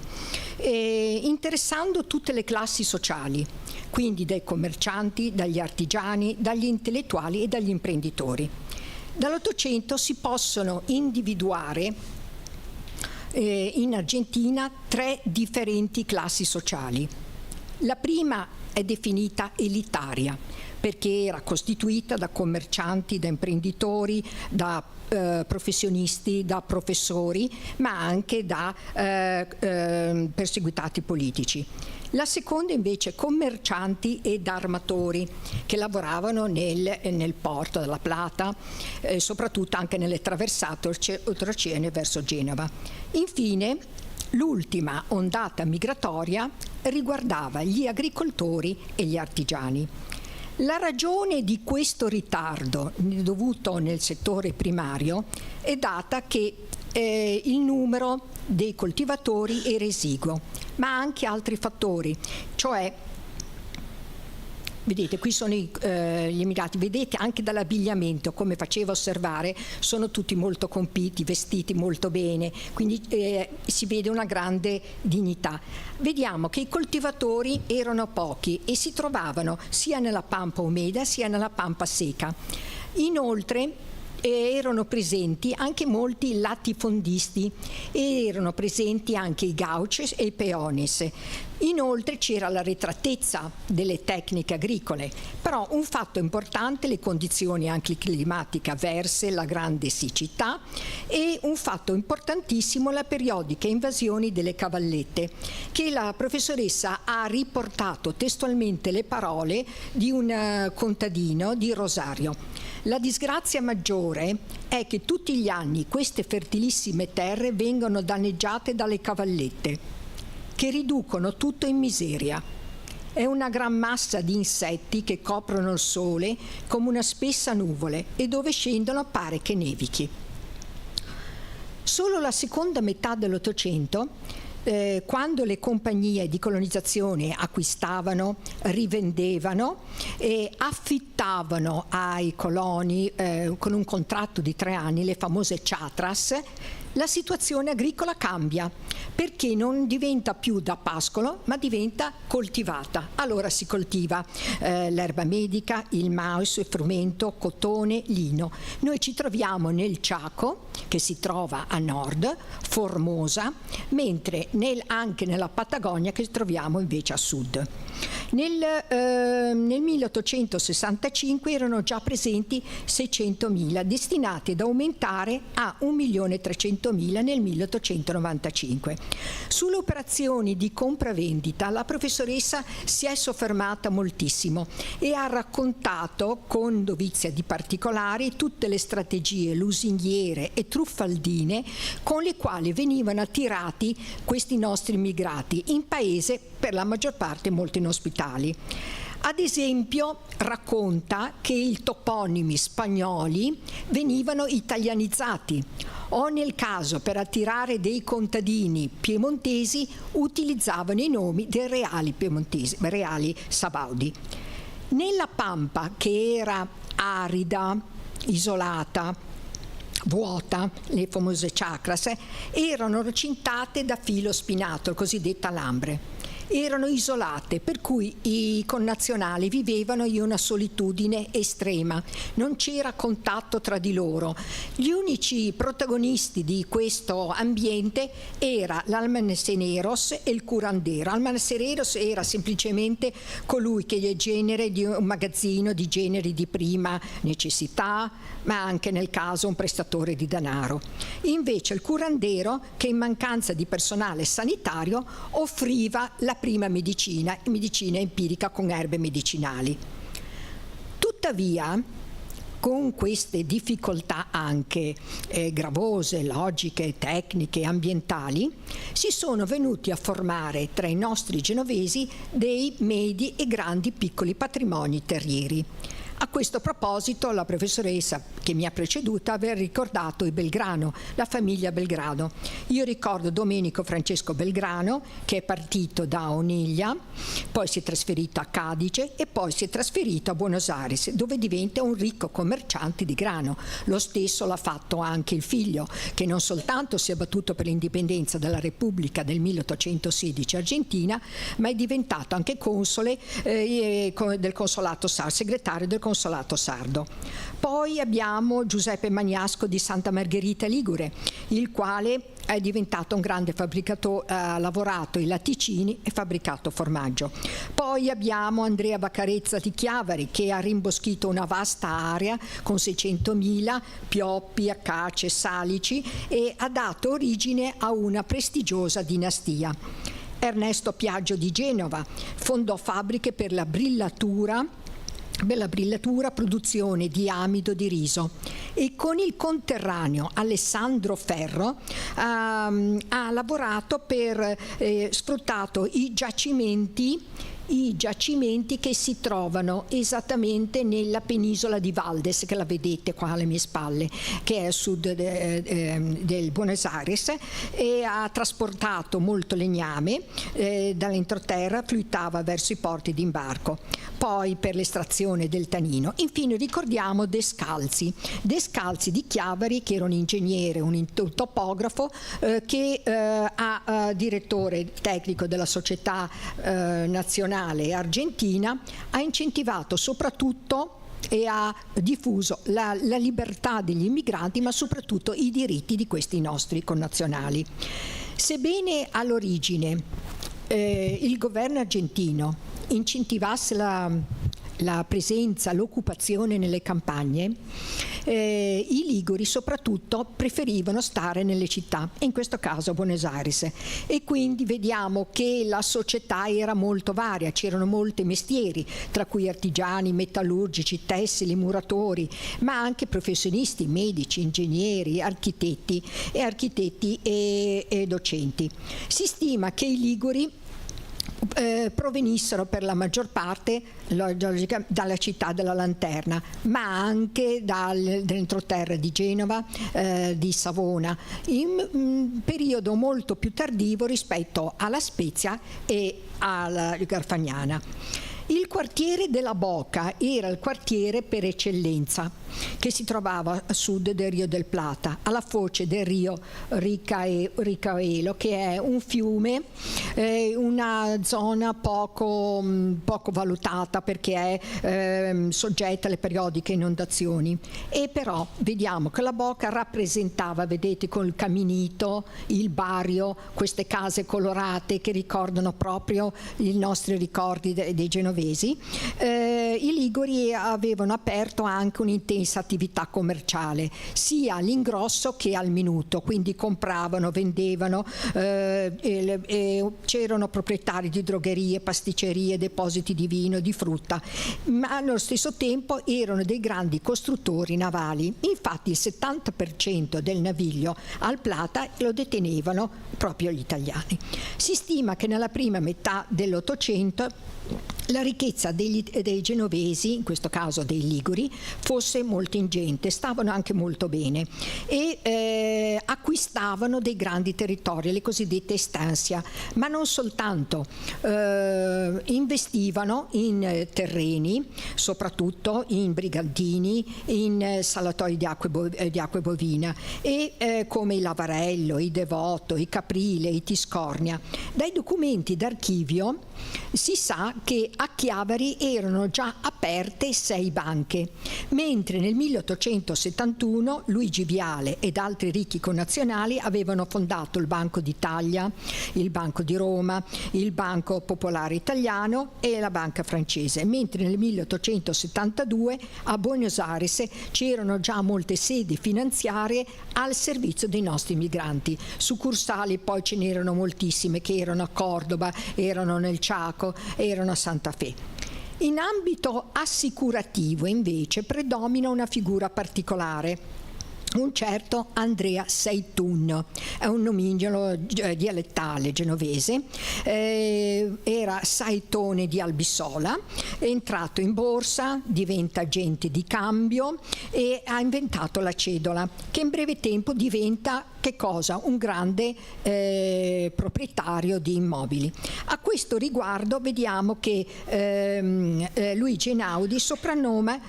interessando tutte le classi sociali, quindi dai commercianti, dagli artigiani, dagli intellettuali e dagli imprenditori. Dall'Ottocento si possono individuare in Argentina 3 differenti classi sociali. La prima è definita elitaria, perché era costituita da commercianti, da imprenditori, da professionisti, da professori, ma anche da perseguitati politici. La seconda invece commercianti ed armatori che lavoravano nel porto della Plata, soprattutto anche nelle traversate oltreoceane verso Genova. Infine, l'ultima ondata migratoria riguardava gli agricoltori e gli artigiani. La ragione di questo ritardo dovuto nel settore primario è data che il numero dei coltivatori è resiguo, ma anche altri fattori, cioè vedete qui sono gli emigrati, vedete anche dall'abbigliamento, come faceva osservare, sono tutti molto compiti, vestiti molto bene, quindi si vede una grande dignità. Vediamo che i coltivatori erano pochi e si trovavano sia nella pampa umida sia nella pampa secca. Inoltre erano presenti anche molti latifondisti e erano presenti anche i gauchos e i peones. Inoltre c'era la retratezza delle tecniche agricole, però un fatto importante, le condizioni anche climatiche avverse, la grande siccità, e un fatto importantissimo, la periodica invasione delle cavallette, che la professoressa ha riportato testualmente le parole di un contadino di Rosario. La disgrazia maggiore è che tutti gli anni queste fertilissime terre vengono danneggiate dalle cavallette, che riducono tutto in miseria. È una gran massa di insetti che coprono il sole come una spessa nuvole e dove scendono pare che nevichi. Solo la seconda metà dell'Ottocento, quando le compagnie di colonizzazione acquistavano, rivendevano e affittavano ai coloni con un contratto di 3 anni, le famose chatras, la situazione agricola cambia, perché non diventa più da pascolo ma diventa coltivata. Allora si coltiva l'erba medica, il mais, il frumento, cotone, lino. Noi ci troviamo nel Chaco, che si trova a nord, Formosa, mentre anche nella Patagonia, che troviamo invece a sud. Nel 1865 erano già presenti 600.000, destinati ad aumentare a 1.300.000 nel 1895. Sulle operazioni di compravendita la professoressa si è soffermata moltissimo e ha raccontato con dovizia di particolari tutte le strategie lusinghiere e truffaldine con le quali venivano attirati questi nostri immigrati in paese per la maggior parte molto inospitali. Ad esempio racconta che i toponimi spagnoli venivano italianizzati, o nel caso per attirare dei contadini piemontesi utilizzavano i nomi dei reali piemontesi, reali sabaudi. Nella pampa, che era arida, isolata, vuota, le famose chacras, erano recintate da filo spinato, il cosiddetta alambre. Erano isolate, per cui i connazionali vivevano in una solitudine estrema, non c'era contatto tra di loro. Gli unici protagonisti di questo ambiente era l'almaceneros e il curandero. Almaceneros era semplicemente colui che è genere di un magazzino di generi di prima necessità, ma anche nel caso un prestatore di denaro. Invece il curandero, che in mancanza di personale sanitario offriva la prima medicina empirica con erbe medicinali. Tuttavia, con queste difficoltà anche gravose, logiche, tecniche, ambientali, si sono venuti a formare tra i nostri genovesi dei medi e grandi piccoli patrimoni terrieri. A questo proposito la professoressa che mi ha preceduta aveva ricordato i Belgrano, la famiglia Belgrano. Io ricordo Domenico Francesco Belgrano, che è partito da Oneglia, poi si è trasferito a Cadice e poi si è trasferito a Buenos Aires, dove diventa un ricco commerciante di grano. Lo stesso l'ha fatto anche il figlio, che non soltanto si è battuto per l'indipendenza della Repubblica del 1816 argentina, ma è diventato anche console del consolato sardo, segretario del consolato sardo. Poi abbiamo Giuseppe Magnasco di Santa Margherita Ligure, il quale è diventato un grande fabbricatore, ha lavorato i latticini e fabbricato formaggio. Poi abbiamo Andrea Vaccarezza di Chiavari, che ha rimboschito una vasta area con 600.000 pioppi, acacie, salici, e ha dato origine a una prestigiosa dinastia. Ernesto Piaggio di Genova fondò fabbriche per la brillatura, produzione di amido di riso, e con il conterraneo Alessandro Ferro ha lavorato per sfruttato i giacimenti che si trovano esattamente nella penisola di Valdes, che la vedete qua alle mie spalle, che è a sud del Buenos Aires, e ha trasportato molto legname dall'entroterra, fluitava verso i porti d'imbarco. Poi per l'estrazione del tanino. Infine ricordiamo Descalzi di Chiavari, che era un ingegnere, un topografo, che direttore tecnico della Società Nazionale Argentina, ha incentivato soprattutto e ha diffuso la libertà degli immigranti, ma soprattutto i diritti di questi nostri connazionali. Sebbene all'origine il governo argentino incentivasse la presenza, l'occupazione nelle campagne, i liguri soprattutto preferivano stare nelle città, e in questo caso a Buenos Aires, e quindi vediamo che la società era molto varia, c'erano molti mestieri, tra cui artigiani, metallurgici, tessili, muratori, ma anche professionisti, medici, ingegneri, architetti e docenti. Si stima che i liguri provenissero per la maggior parte dalla città della Lanterna, ma anche dall'entroterra di Genova, di Savona, in un periodo molto più tardivo rispetto alla Spezia e alla Garfagnana. Il quartiere della Boca era il quartiere per eccellenza, che si trovava a sud del Rio del Plata, alla foce del Rio Ricaelo, che è un fiume, una zona poco valutata perché è soggetta alle periodiche inondazioni. E però vediamo che la Boca rappresentava, vedete, col caminito, il barrio, queste case colorate che ricordano proprio i nostri ricordi dei genovesi. I liguri avevano aperto anche un'intensa attività commerciale, sia all'ingrosso che al minuto, quindi compravano, vendevano, c'erano proprietari di drogherie, pasticcerie, depositi di vino, di frutta, ma allo stesso tempo erano dei grandi costruttori navali. Infatti il 70% del naviglio al Plata lo detenevano proprio gli italiani. Si stima che nella prima metà dell'Ottocento la ricchezza dei genovesi, in questo caso dei liguri, fosse molto ingente, stavano anche molto bene e acquistavano dei grandi territori, le cosiddette estancia, ma non soltanto, investivano in terreni, soprattutto in brigantini, in salatori di acque bovina, e come i Lavarello, i Devoto, i Caprile, i Tiscornia. Dai documenti d'archivio si sa che a Chiavari erano già aperte 6 banche, mentre nel 1871 Luigi Viale ed altri ricchi connazionali avevano fondato il Banco d'Italia, il Banco di Roma, il Banco Popolare Italiano e la Banca Francese, mentre nel 1872 a Buenos Aires c'erano già molte sedi finanziarie al servizio dei nostri migranti. Succursali poi ce n'erano moltissime, che erano a Cordoba, erano nel Chaco, erano a Santa Fe. In ambito assicurativo invece predomina una figura particolare, un certo Andrea Seitun, è un nomignolo dialettale genovese, era saitone di Albissola, è entrato in borsa, diventa agente di cambio e ha inventato la cedola, che in breve tempo diventa che cosa? Un grande proprietario di immobili. A questo riguardo vediamo che Luigi Einaudi soprannome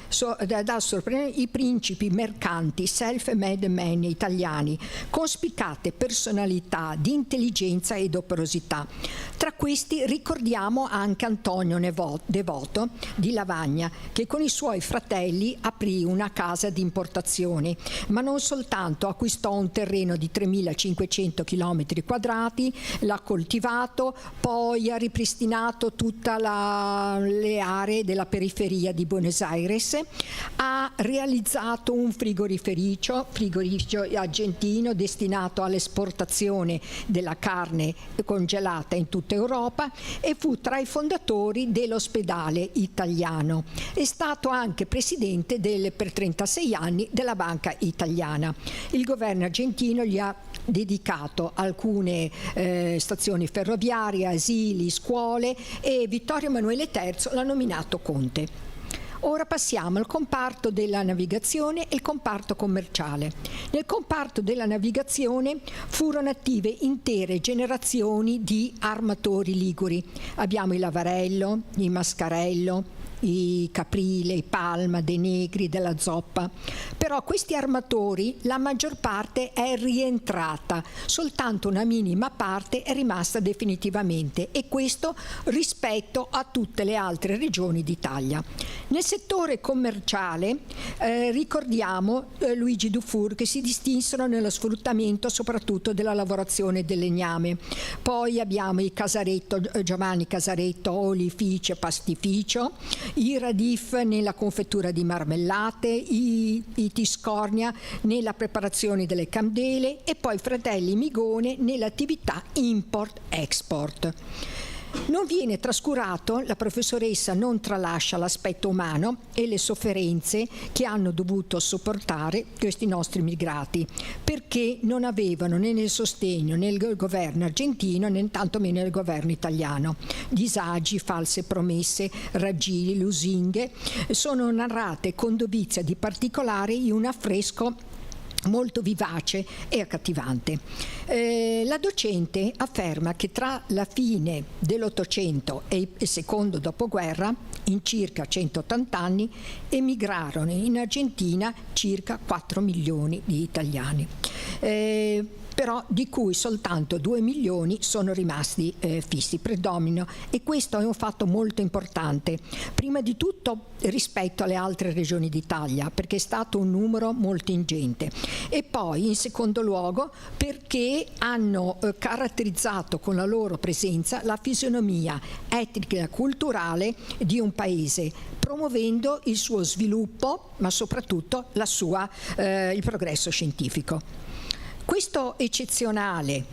i principi mercanti self-made men italiani con spiccate personalità di intelligenza ed operosità. Tra questi ricordiamo anche Antonio Devoto di Lavagna, che con i suoi fratelli aprì una casa di importazione, ma non soltanto acquistò un terreno di 3.500 km quadrati, l'ha coltivato, poi ha ripristinato tutte le aree della periferia di Buenos Aires, ha realizzato un frigorificio argentino destinato all'esportazione della carne congelata in tutta Europa e fu tra i fondatori dell'ospedale italiano. È stato anche presidente per 36 anni della Banca Italiana. Il governo argentino gli ha dedicato alcune stazioni ferroviarie, asili, scuole e Vittorio Emanuele III l'ha nominato conte. Ora passiamo al comparto della navigazione e il comparto commerciale. Nel comparto della navigazione furono attive intere generazioni di armatori liguri. Abbiamo il Lavarello, il Mascarello, i Caprile, i Palma, De Negri, della Zoppa. Però questi armatori, la maggior parte è rientrata, soltanto una minima parte è rimasta definitivamente, e questo rispetto a tutte le altre regioni d'Italia. Nel settore commerciale ricordiamo Luigi Dufour, che si distinsero nello sfruttamento soprattutto della lavorazione del legname. Poi abbiamo i Casaretto, Giovanni Casaretto, olificio e pastificio, i Radif nella confettura di marmellate, i Tiscornia nella preparazione delle candele e poi fratelli Migone nell'attività import-export. Non viene trascurato, la professoressa non tralascia l'aspetto umano e le sofferenze che hanno dovuto sopportare questi nostri immigrati, perché non avevano né nel sostegno né il governo argentino né tantomeno il governo italiano. Disagi, false promesse, raggiri, lusinghe sono narrate con dovizia di particolari in un affresco molto vivace e accattivante. La docente afferma che tra la fine dell'Ottocento e il secondo dopoguerra, in circa 180 anni, emigrarono in Argentina circa 4 milioni di italiani. Però di cui soltanto 2 milioni sono rimasti fissi, predominio, e questo è un fatto molto importante, prima di tutto rispetto alle altre regioni d'Italia, perché è stato un numero molto ingente, e poi in secondo luogo perché hanno caratterizzato con la loro presenza la fisionomia etnica e culturale di un paese, promuovendo il suo sviluppo, ma soprattutto il progresso scientifico. Questo eccezionale,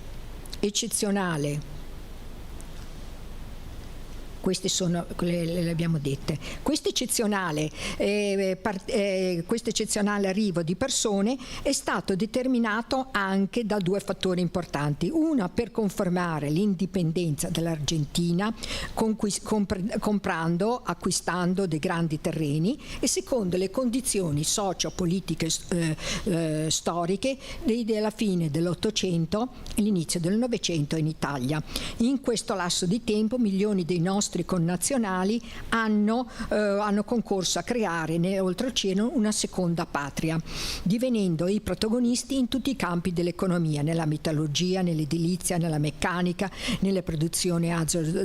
queste sono, le abbiamo dette, questo eccezionale arrivo di persone è stato determinato anche da 2 fattori importanti. Una, per confermare l'indipendenza dell'Argentina acquistando dei grandi terreni, e secondo, le condizioni socio-politiche storiche della fine dell'Ottocento e l'inizio del Novecento in Italia. In questo lasso di tempo milioni dei nostri connazionali hanno concorso a creare nell'oltreoceano una seconda patria, divenendo i protagonisti in tutti i campi dell'economia, nella metallurgia, nell'edilizia, nella meccanica, nelle produzioni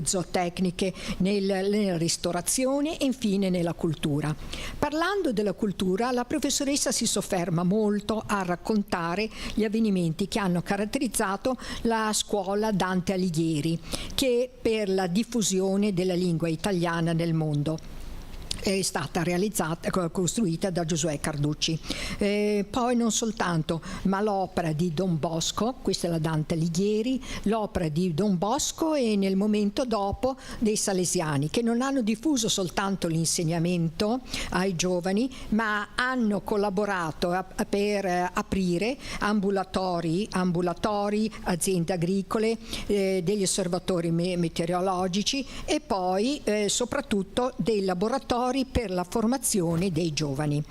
zootecniche, nella ristorazione e infine nella cultura. Parlando della cultura, la professoressa si sofferma molto a raccontare gli avvenimenti che hanno caratterizzato la scuola Dante Alighieri, che per la diffusione della lingua italiana nel mondo. è stata costruita da Giosuè Carducci. Poi non soltanto, ma l'opera di Don Bosco, questa è la Dante Alighieri, l'opera di Don Bosco e nel momento dopo dei Salesiani, che non hanno diffuso soltanto l'insegnamento ai giovani, ma hanno collaborato per aprire ambulatori, aziende agricole, degli osservatori meteorologici e poi soprattutto dei laboratori per la formazione dei giovani.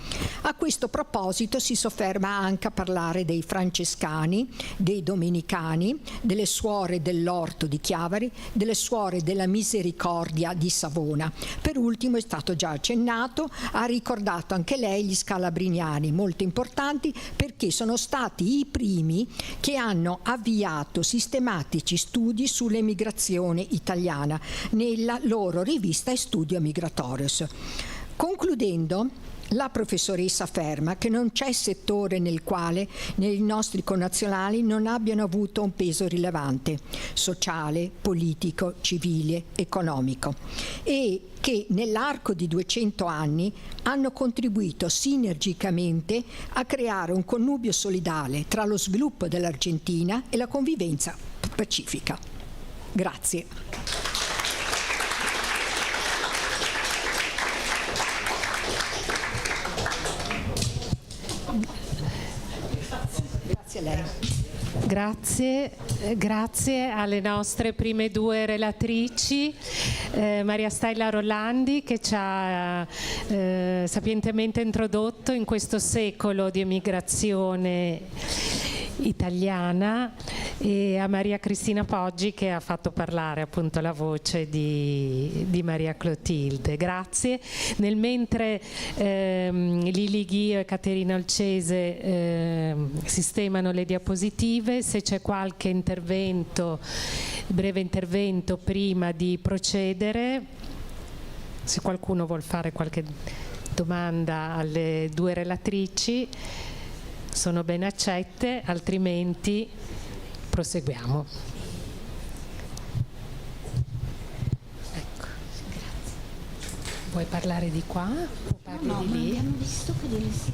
A questo proposito si sofferma anche a parlare dei francescani, dei domenicani, delle suore dell'Orto di Chiavari, delle suore della Misericordia di Savona. Per ultimo è stato già accennato, ha ricordato anche lei gli scalabriniani, molto importanti perché sono stati i primi che hanno avviato sistematici studi sull'emigrazione italiana nella loro rivista Studio Migratorius. Concludendo, la professoressa afferma che non c'è settore nel quale i nostri connazionali non abbiano avuto un peso rilevante, sociale, politico, civile, economico, e che nell'arco di 200 anni hanno contribuito sinergicamente a creare un connubio solidale tra lo sviluppo dell'Argentina e la convivenza pacifica. Grazie. Grazie a lei. Grazie alle nostre prime due relatrici, Maria Stella Rolandi che ci ha sapientemente introdotto in questo secolo di emigrazione italiana, e a Maria Cristina Poggi che ha fatto parlare appunto la voce di Maria Clotilde. Grazie. Nel mentre Lili Ghio e Caterina Olcese sistemano le diapositive, se c'è qualche breve intervento prima di procedere, se qualcuno vuol fare qualche domanda alle due relatrici sono ben accette, altrimenti proseguiamo. Ecco. Vuoi parlare di qua o parli no, di lì? Abbiamo visto che delle si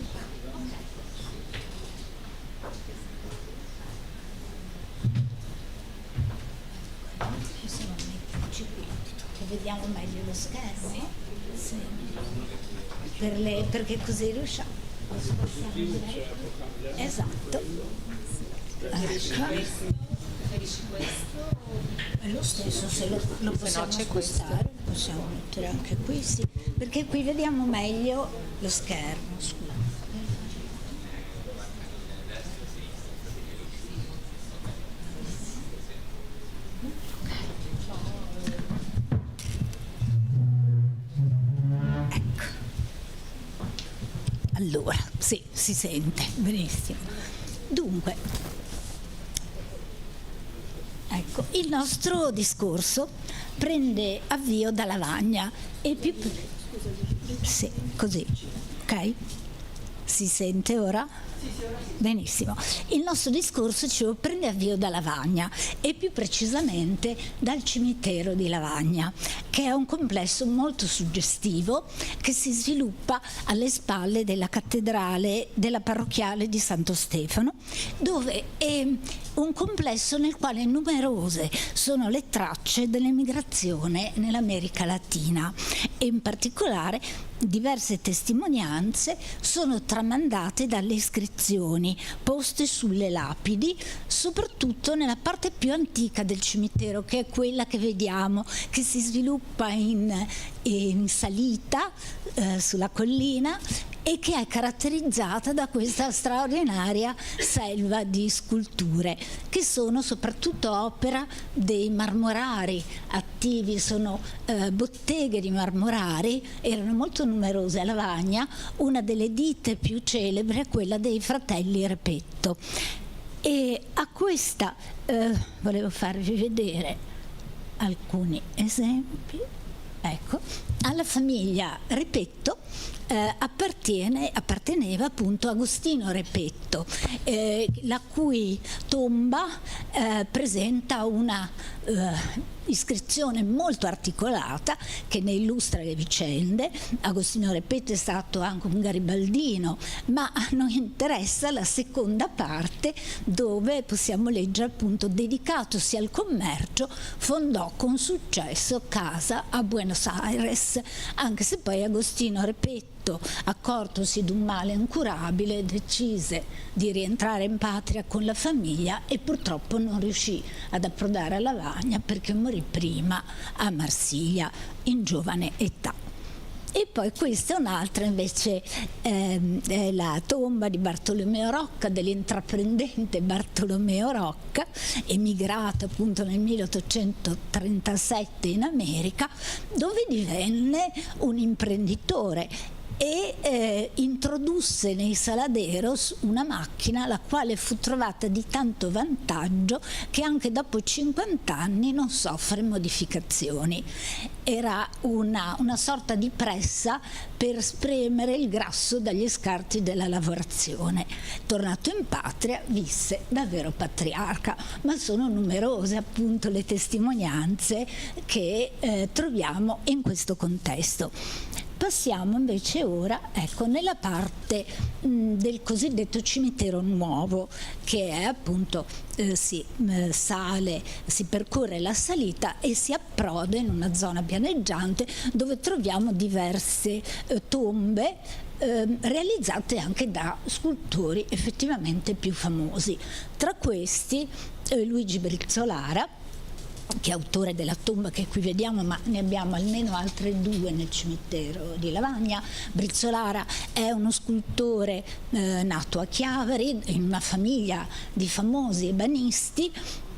possiamo metterci qui che vediamo meglio lo schermo. Sì. Perché così riusciamo. Esatto. Preferisci questo? È lo stesso, se lo possiamo spostare, possiamo mettere anche qui, sì, perché qui vediamo meglio lo schermo, scusa. Ecco. Allora, sì, si sente benissimo. Dunque, ecco, il nostro discorso prende avvio da Lavagna e più... Sì, così, ok? Si sente ora? Benissimo. Il nostro discorso prende avvio da Lavagna e più precisamente dal cimitero di Lavagna, che è un complesso molto suggestivo che si sviluppa alle spalle della cattedrale della parrocchiale di Santo Stefano, dove è un complesso nel quale numerose sono le tracce dell'emigrazione nell'America Latina e in particolare diverse testimonianze sono tramandate dalle iscrizioni poste sulle lapidi, soprattutto nella parte più antica del cimitero, che è quella che vediamo che si sviluppa in salita sulla collina e che è caratterizzata da questa straordinaria selva di sculture che sono soprattutto opera dei marmorari attivi, sono botteghe di marmorari, erano molto numerose a Lavagna. Una delle ditte più celebri è quella dei fratelli Repetto, e a questa volevo farvi vedere alcuni esempi. Ecco, alla famiglia Repetto apparteneva appunto Agostino Repetto, la cui tomba presenta una iscrizione molto articolata che ne illustra le vicende. Agostino Repetto è stato anche un garibaldino, ma a noi interessa la seconda parte, dove possiamo leggere appunto: dedicatosi al commercio, fondò con successo casa a Buenos Aires, anche se poi Agostino Repetto, accortosi d'un male incurabile, decise di rientrare in patria con la famiglia e purtroppo non riuscì ad approdare a Lavagna perché morì prima a Marsiglia in giovane età. E poi questa è un'altra invece, è la tomba di Bartolomeo Rocca, dell'intraprendente Bartolomeo Rocca, emigrato appunto nel 1837 in America, dove divenne un imprenditore e introdusse nei Saladeros una macchina la quale fu trovata di tanto vantaggio che anche dopo 50 anni non soffre modificazioni. Era una sorta di pressa per spremere il grasso dagli scarti della lavorazione. Tornato in patria visse davvero patriarca, ma sono numerose appunto le testimonianze che troviamo in questo contesto. Passiamo invece ora, ecco, nella parte del cosiddetto cimitero nuovo, che è appunto si percorre la salita e si approda in una zona pianeggiante dove troviamo diverse tombe realizzate anche da scultori effettivamente più famosi. Tra questi Luigi Brizzolara, che è autore della tomba che qui vediamo, ma ne abbiamo almeno altre due nel cimitero di Lavagna. Brizzolara è uno scultore nato a Chiavari in una famiglia di famosi ebanisti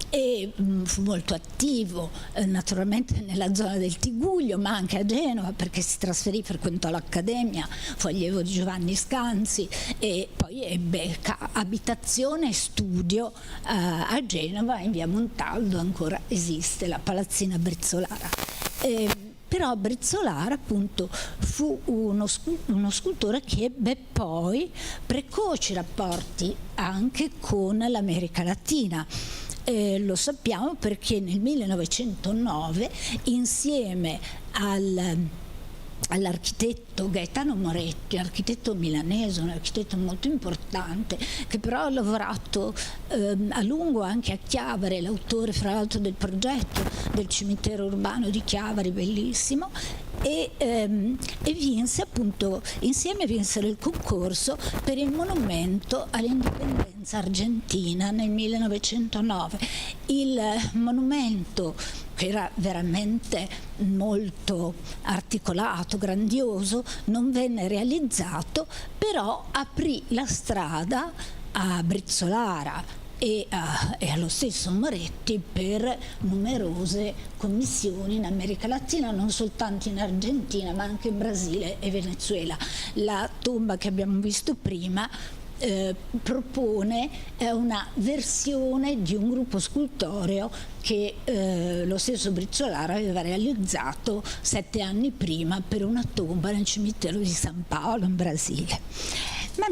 e fu molto attivo naturalmente nella zona del Tiguglio, ma anche a Genova, perché si trasferì, frequentò l'Accademia, fu allievo di Giovanni Scanzi e poi ebbe abitazione e studio a Genova, in via Montaldo ancora esiste la palazzina Brizzolara. Però Brizzolara appunto fu uno scultore che ebbe poi precoci rapporti anche con l'America Latina. Lo sappiamo perché nel 1909, insieme all'architetto Gaetano Moretti, architetto milanese, un architetto molto importante, che però ha lavorato a lungo anche a Chiavari, l'autore fra l'altro del progetto del cimitero urbano di Chiavari, bellissimo, e vinse appunto, insieme vinsero il concorso per il monumento all'indipendenza argentina nel 1909. Il monumento, che era veramente molto articolato, grandioso, non venne realizzato, però aprì la strada a Brizzolara e allo stesso Moretti per numerose commissioni in America Latina, non soltanto in Argentina ma anche in Brasile e Venezuela. La tomba che abbiamo visto prima propone una versione di un gruppo scultoreo che lo stesso Brizzolara aveva realizzato 7 anni prima per una tomba nel cimitero di San Paolo in Brasile. Ma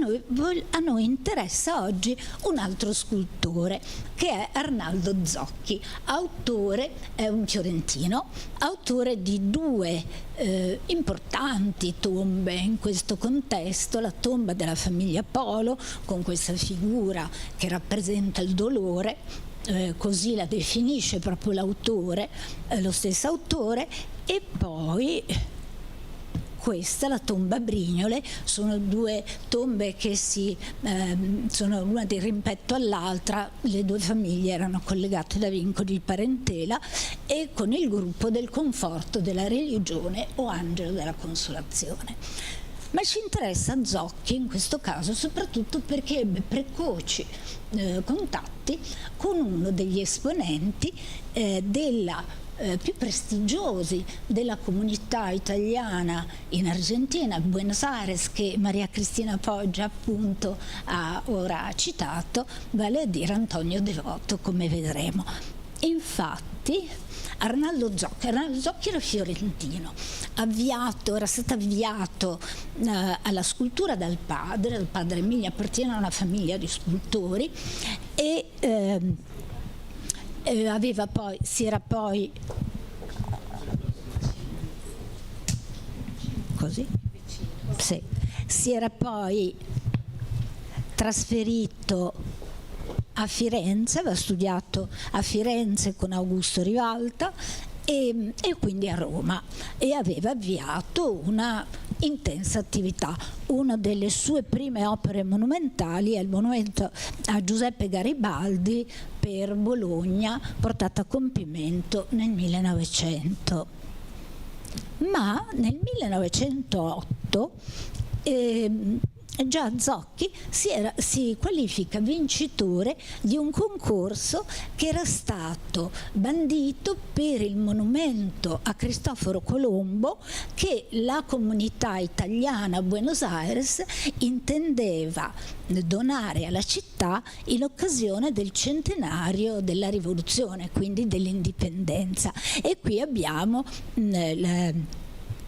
a noi interessa oggi un altro scultore, che è Arnaldo Zocchi, è un fiorentino, autore di 2 importanti tombe in questo contesto: la tomba della famiglia Polo, con questa figura che rappresenta il dolore, così la definisce proprio l'autore, lo stesso autore, e poi questa, la tomba Brignole. Sono 2 tombe che sono una di rimpetto all'altra, le 2 famiglie erano collegate da vincoli di parentela, e con il gruppo del Conforto della Religione o Angelo della Consolazione. Ma ci interessa Zocchi in questo caso soprattutto perché ebbe precoci contatti con uno degli esponenti più prestigiosi della comunità italiana in Argentina, Buenos Aires, che Maria Cristina Poggia appunto ha ora citato, vale a dire Antonio Devoto, come vedremo. Infatti Arnaldo Zocchi era fiorentino, era stato avviato alla scultura dal padre Emilio, appartiene a una famiglia di scultori, e si era poi così. Sì. Si era poi trasferito a Firenze, aveva studiato a Firenze con Augusto Rivalta e quindi a Roma, e aveva avviato una intensa attività. Una delle sue prime opere monumentali è il monumento a Giuseppe Garibaldi per Bologna, portato a compimento nel 1900. Ma nel 1908 già Zocchi si qualifica vincitore di un concorso che era stato bandito per il monumento a Cristoforo Colombo, che la comunità italiana a Buenos Aires intendeva donare alla città in occasione del centenario della rivoluzione, quindi dell'indipendenza. E qui abbiamo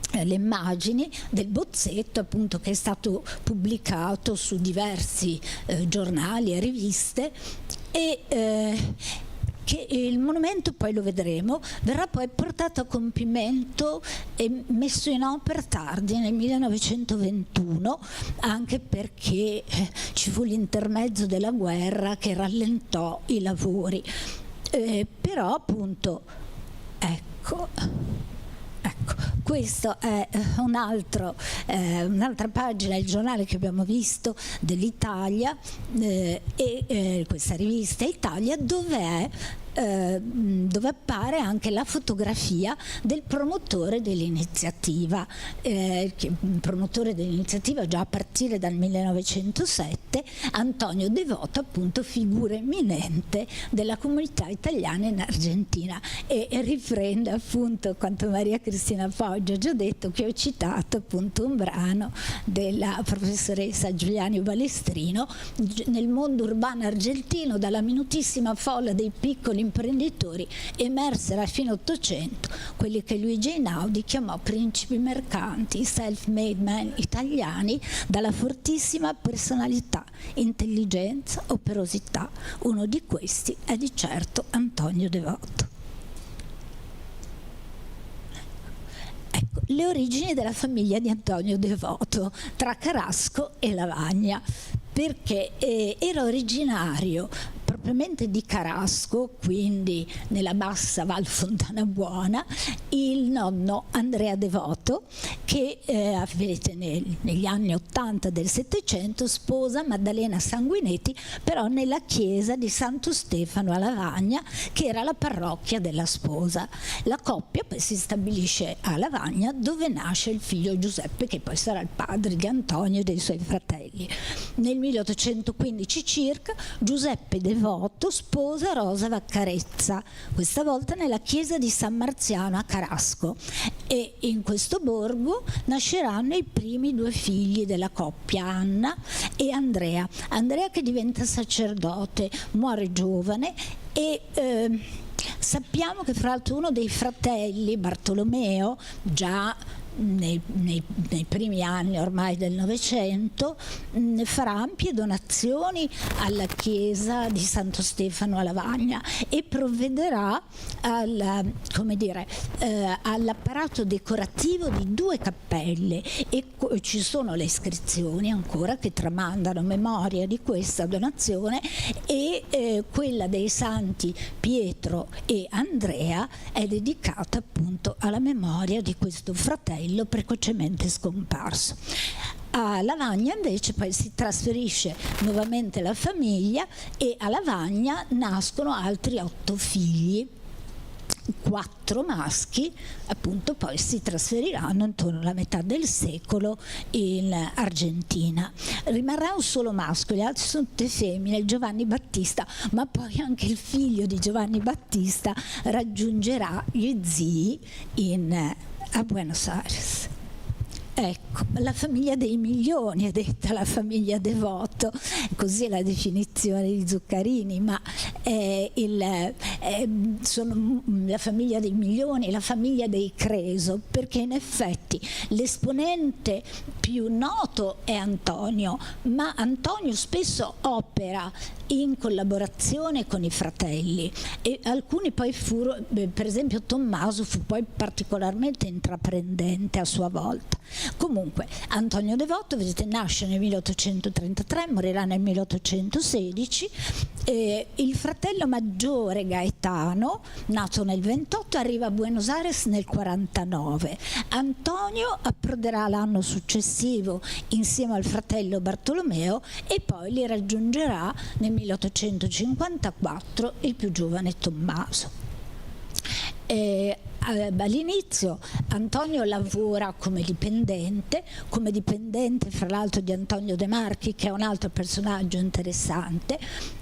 le immagini del bozzetto, appunto, che è stato pubblicato su diversi giornali e riviste, e che il monumento, poi lo vedremo, verrà poi portato a compimento e messo in opera tardi, nel 1921, anche perché ci fu l'intermezzo della guerra che rallentò i lavori. Però appunto, ecco, questo è un'altra pagina del giornale che abbiamo visto dell'Italia, questa rivista Italia, dove appare anche la fotografia del promotore dell'iniziativa, già a partire dal 1907, Antonio Devoto, appunto figura eminente della comunità italiana in Argentina, e riprende appunto quanto Maria Cristina Poggio ha già detto, che ho citato appunto un brano della professoressa Giuliani Balestrino: nel mondo urbano argentino, dalla minutissima folla dei piccoli imprenditori emersero a fine Ottocento quelli che Luigi Einaudi chiamò principi mercanti, self-made men italiani dalla fortissima personalità, intelligenza, operosità. Uno di questi è di certo Antonio Devoto. Ecco, le origini della famiglia di Antonio Devoto tra Carasco e Lavagna, perché era originario propriamente di Carasco, quindi nella bassa Val Fontana Buona, il nonno Andrea Devoto, che negli anni 80 del Settecento sposa Maddalena Sanguinetti, però nella chiesa di Santo Stefano a Lavagna, che era la parrocchia della sposa. La coppia poi si stabilisce a Lavagna, dove nasce il figlio Giuseppe, che poi sarà il padre di Antonio e dei suoi fratelli. Nel 1815 circa Giuseppe Devoto sposa Rosa Vaccarezza, questa volta nella chiesa di San Marziano a Carasco, e in questo borgo nasceranno i primi due figli della coppia, Anna e Andrea. Andrea, che diventa sacerdote, muore giovane, e sappiamo che fra l'altro uno dei fratelli, Bartolomeo, già nei primi anni ormai del Novecento, farà ampie donazioni alla chiesa di Santo Stefano a Lavagna e provvederà all'apparato decorativo di due cappelle, e ci sono le iscrizioni ancora che tramandano memoria di questa donazione, e quella dei santi Pietro e Andrea è dedicata appunto alla memoria di questo fratello precocemente scomparso. A Lavagna invece poi si trasferisce nuovamente la famiglia, e a Lavagna nascono altri 8 figli. 4 maschi, appunto, poi si trasferiranno intorno alla metà del secolo in Argentina. Rimarrà un solo maschio, gli altri sono tutte femmine, Giovanni Battista, ma poi anche il figlio di Giovanni Battista raggiungerà gli zii a Buenos Aires. Ecco, la famiglia dei milioni è detta la famiglia Devoto, così è la definizione di Zuccarini, ma sono la famiglia dei Milioni, la famiglia dei Creso, perché in effetti l'esponente più noto è Antonio, ma Antonio spesso opera in collaborazione con i fratelli, e alcuni poi per esempio Tommaso fu poi particolarmente intraprendente a sua volta. Comunque Antonio Devoto, vedete, nasce nel 1833, morirà nel 1816. Il fratello maggiore Gaetano, nato nel 28, arriva a Buenos Aires nel 49. Antonio approderà l'anno successivo insieme al fratello Bartolomeo e poi li raggiungerà nel 1854 il più giovane Tommaso. All'inizio Antonio lavora come dipendente fra l'altro di Antonio De Marchi, che è un altro personaggio interessante,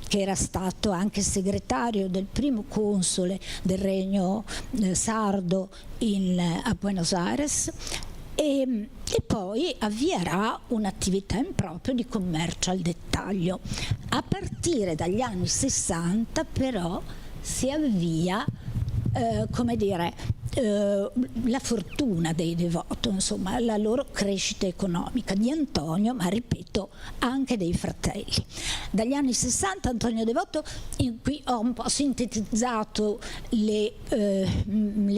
che era stato anche segretario del primo console del regno sardo a Buenos Aires, e poi avvierà un'attività in proprio di commercio al dettaglio. A partire dagli anni 60 però si avvia la fortuna dei Devoto, insomma la loro crescita economica di Antonio, ma ripeto anche dei fratelli. Dagli anni 60 Antonio Devoto, qui ho un po' sintetizzato le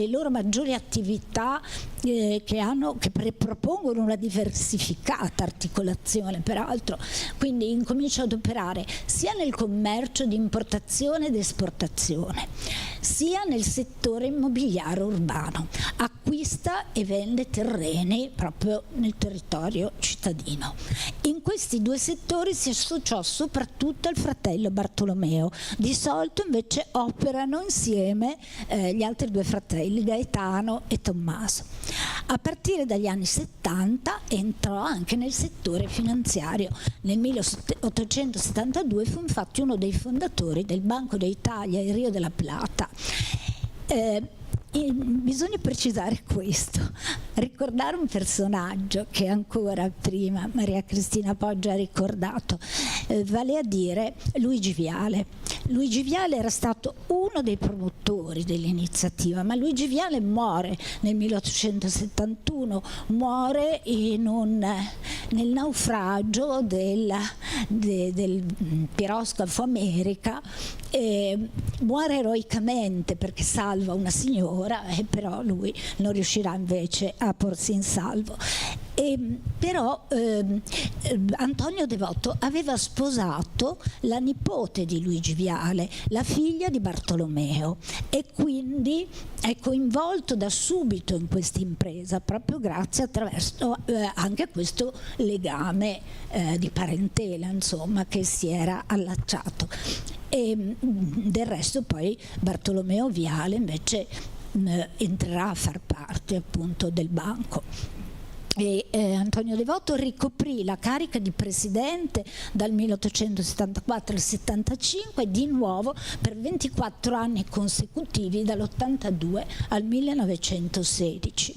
loro maggiori attività che propongono una diversificata articolazione, peraltro, quindi incomincia ad operare sia nel commercio di importazione ed esportazione, sia nel settore immobiliare urbano. Acquista e vende terreni proprio nel territorio cittadino. In questi due settori si associò soprattutto al fratello Bartolomeo. Di solito invece operano insieme gli altri due fratelli, Gaetano e Tommaso. A partire dagli anni 70 entrò anche nel settore finanziario. Nel 1872 fu infatti uno dei fondatori del Banco d'Italia e Rio della Plata. Bisogna precisare questo, ricordare un personaggio che ancora prima Maria Cristina Poggia ha ricordato, vale a dire Luigi Viale. Luigi Viale era stato uno dei promotori dell'iniziativa, ma Luigi Viale muore nel 1871, muore nel naufragio del piroscafo America, muore eroicamente perché salva una signora, però lui non riuscirà invece a porsi in salvo. Però Antonio Devoto aveva sposato la nipote di Luigi Viale, la figlia di Bartolomeo, e quindi è coinvolto da subito in questa impresa proprio grazie attraverso anche a questo legame di parentela, insomma, che si era allacciato. E del resto poi Bartolomeo Viale invece entrerà a far parte appunto del banco. Antonio Devoto ricoprì la carica di presidente dal 1874 al 75 e di nuovo per 24 anni consecutivi dall'82 al 1916.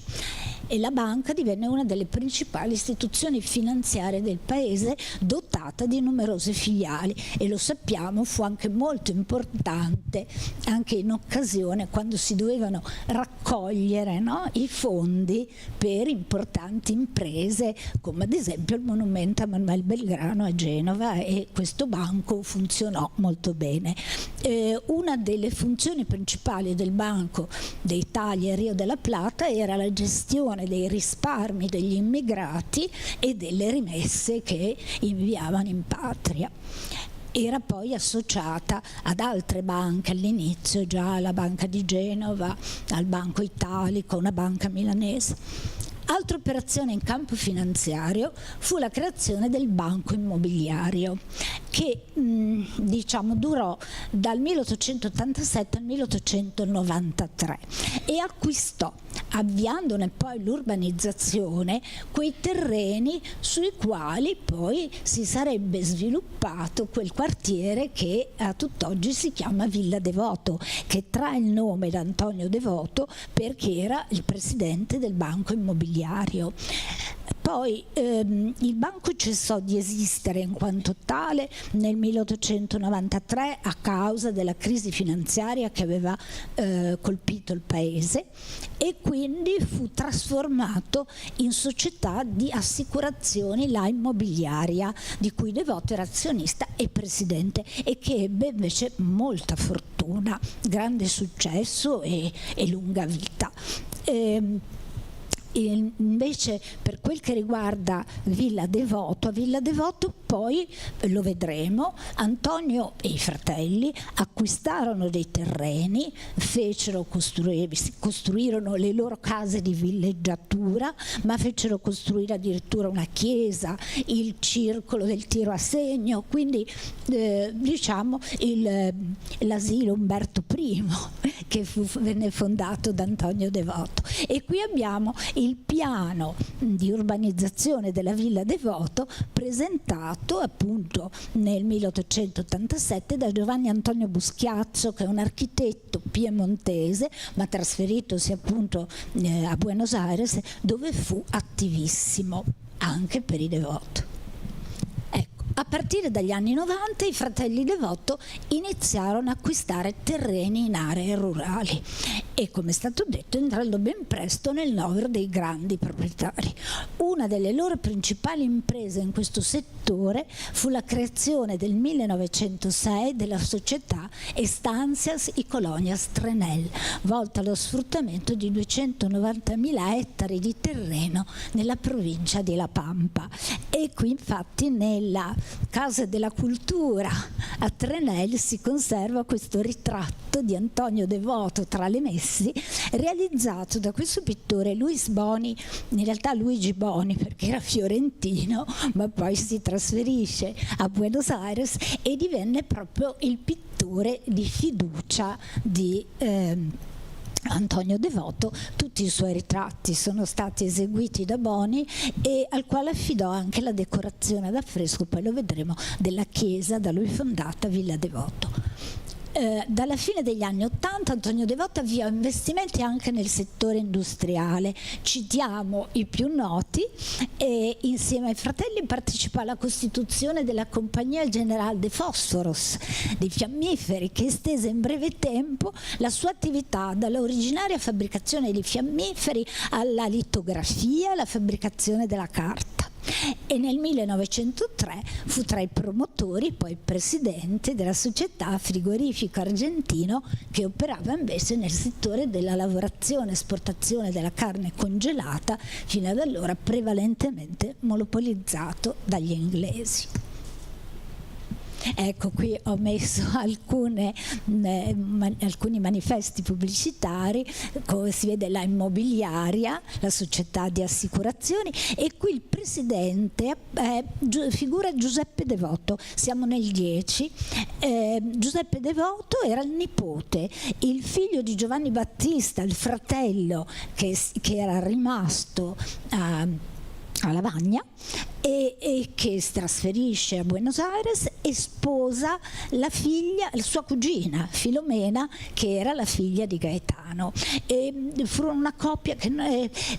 E la banca divenne una delle principali istituzioni finanziarie del paese, dotata di numerose filiali, e lo sappiamo, fu anche molto importante anche in occasione quando si dovevano raccogliere, no, i fondi per importanti imprese, come ad esempio il monumento a Manuel Belgrano a Genova, e questo banco funzionò molto bene. Una delle funzioni principali del Banco d'Italia e Rio della Plata era la gestione dei risparmi degli immigrati e delle rimesse che inviavano in patria. Era poi associata ad altre banche all'inizio, già alla Banca di Genova, al Banco Italico, una banca milanese. Altra operazione in campo finanziario fu la creazione del Banco Immobiliario, che durò dal 1887 al 1893 e acquistò, avviandone poi l'urbanizzazione, quei terreni sui quali poi si sarebbe sviluppato quel quartiere che a tutt'oggi si chiama Villa Devoto, che trae il nome da Antonio Devoto perché era il presidente del Banco Immobiliario. Poi il banco cessò di esistere in quanto tale nel 1893 a causa della crisi finanziaria che aveva colpito il paese, e quindi fu trasformato in società di assicurazioni, la Immobiliaria, di cui Devoto era azionista e presidente, e che ebbe invece molta fortuna, grande successo e lunga vita. Invece per quel che riguarda Villa Devoto, a Villa Devoto poi, lo vedremo, Antonio e i fratelli acquistarono dei terreni, costruirono le loro case di villeggiatura, ma fecero costruire addirittura una chiesa, il circolo del tiro a segno, quindi diciamo l'asilo Umberto I che venne fondato da Antonio Devoto. E qui abbiamo il piano di urbanizzazione della Villa Devoto presentato appunto nel 1887 da Giovanni Antonio Buschiazzo, che è un architetto piemontese ma trasferitosi appunto a Buenos Aires, dove fu attivissimo anche per i Devoto. A partire dagli anni 90 i fratelli Devoto iniziarono a acquistare terreni in aree rurali e, come è stato detto, entrando ben presto nel novero dei grandi proprietari. Una delle loro principali imprese in questo settore fu la creazione del 1906 della società Estancias y Colonias Trenel, volta allo sfruttamento di 290.000 ettari di terreno nella provincia di La Pampa. E qui infatti nella Casa della Cultura a Trenel si conserva questo ritratto di Antonio Devoto tra le messi, realizzato da questo pittore Luis Boni, in realtà Luigi Boni perché era fiorentino, ma poi si trasferisce a Buenos Aires e divenne proprio il pittore di fiducia di Antonio Devoto. Tutti i suoi ritratti sono stati eseguiti da Boni, e al quale affidò anche la decorazione ad affresco, poi lo vedremo, della chiesa da lui fondata, Villa Devoto. Dalla fine degli anni '80 Antonio Devoto avviò investimenti anche nel settore industriale. Citiamo i più noti, e insieme ai fratelli partecipò alla costituzione della Compagnia General de Fósforos, dei fiammiferi, che estese in breve tempo la sua attività dalla originaria fabbricazione di fiammiferi alla litografia, alla fabbricazione della carta. E nel 1903 fu tra i promotori, poi presidente della società Frigorifico Argentino, che operava invece nel settore della lavorazione e esportazione della carne congelata, fino ad allora prevalentemente monopolizzato dagli inglesi. Ecco, qui ho messo alcuni manifesti pubblicitari, come si vede la Immobiliaria, la società di assicurazioni, e qui il presidente figura Giuseppe Devoto, siamo nel 10. Giuseppe Devoto era il nipote, il figlio di Giovanni Battista, il fratello che era rimasto a Lavagna, e che si trasferisce a Buenos Aires e sposa la sua cugina Filomena, che era la figlia di Gaetano, e furono una coppia che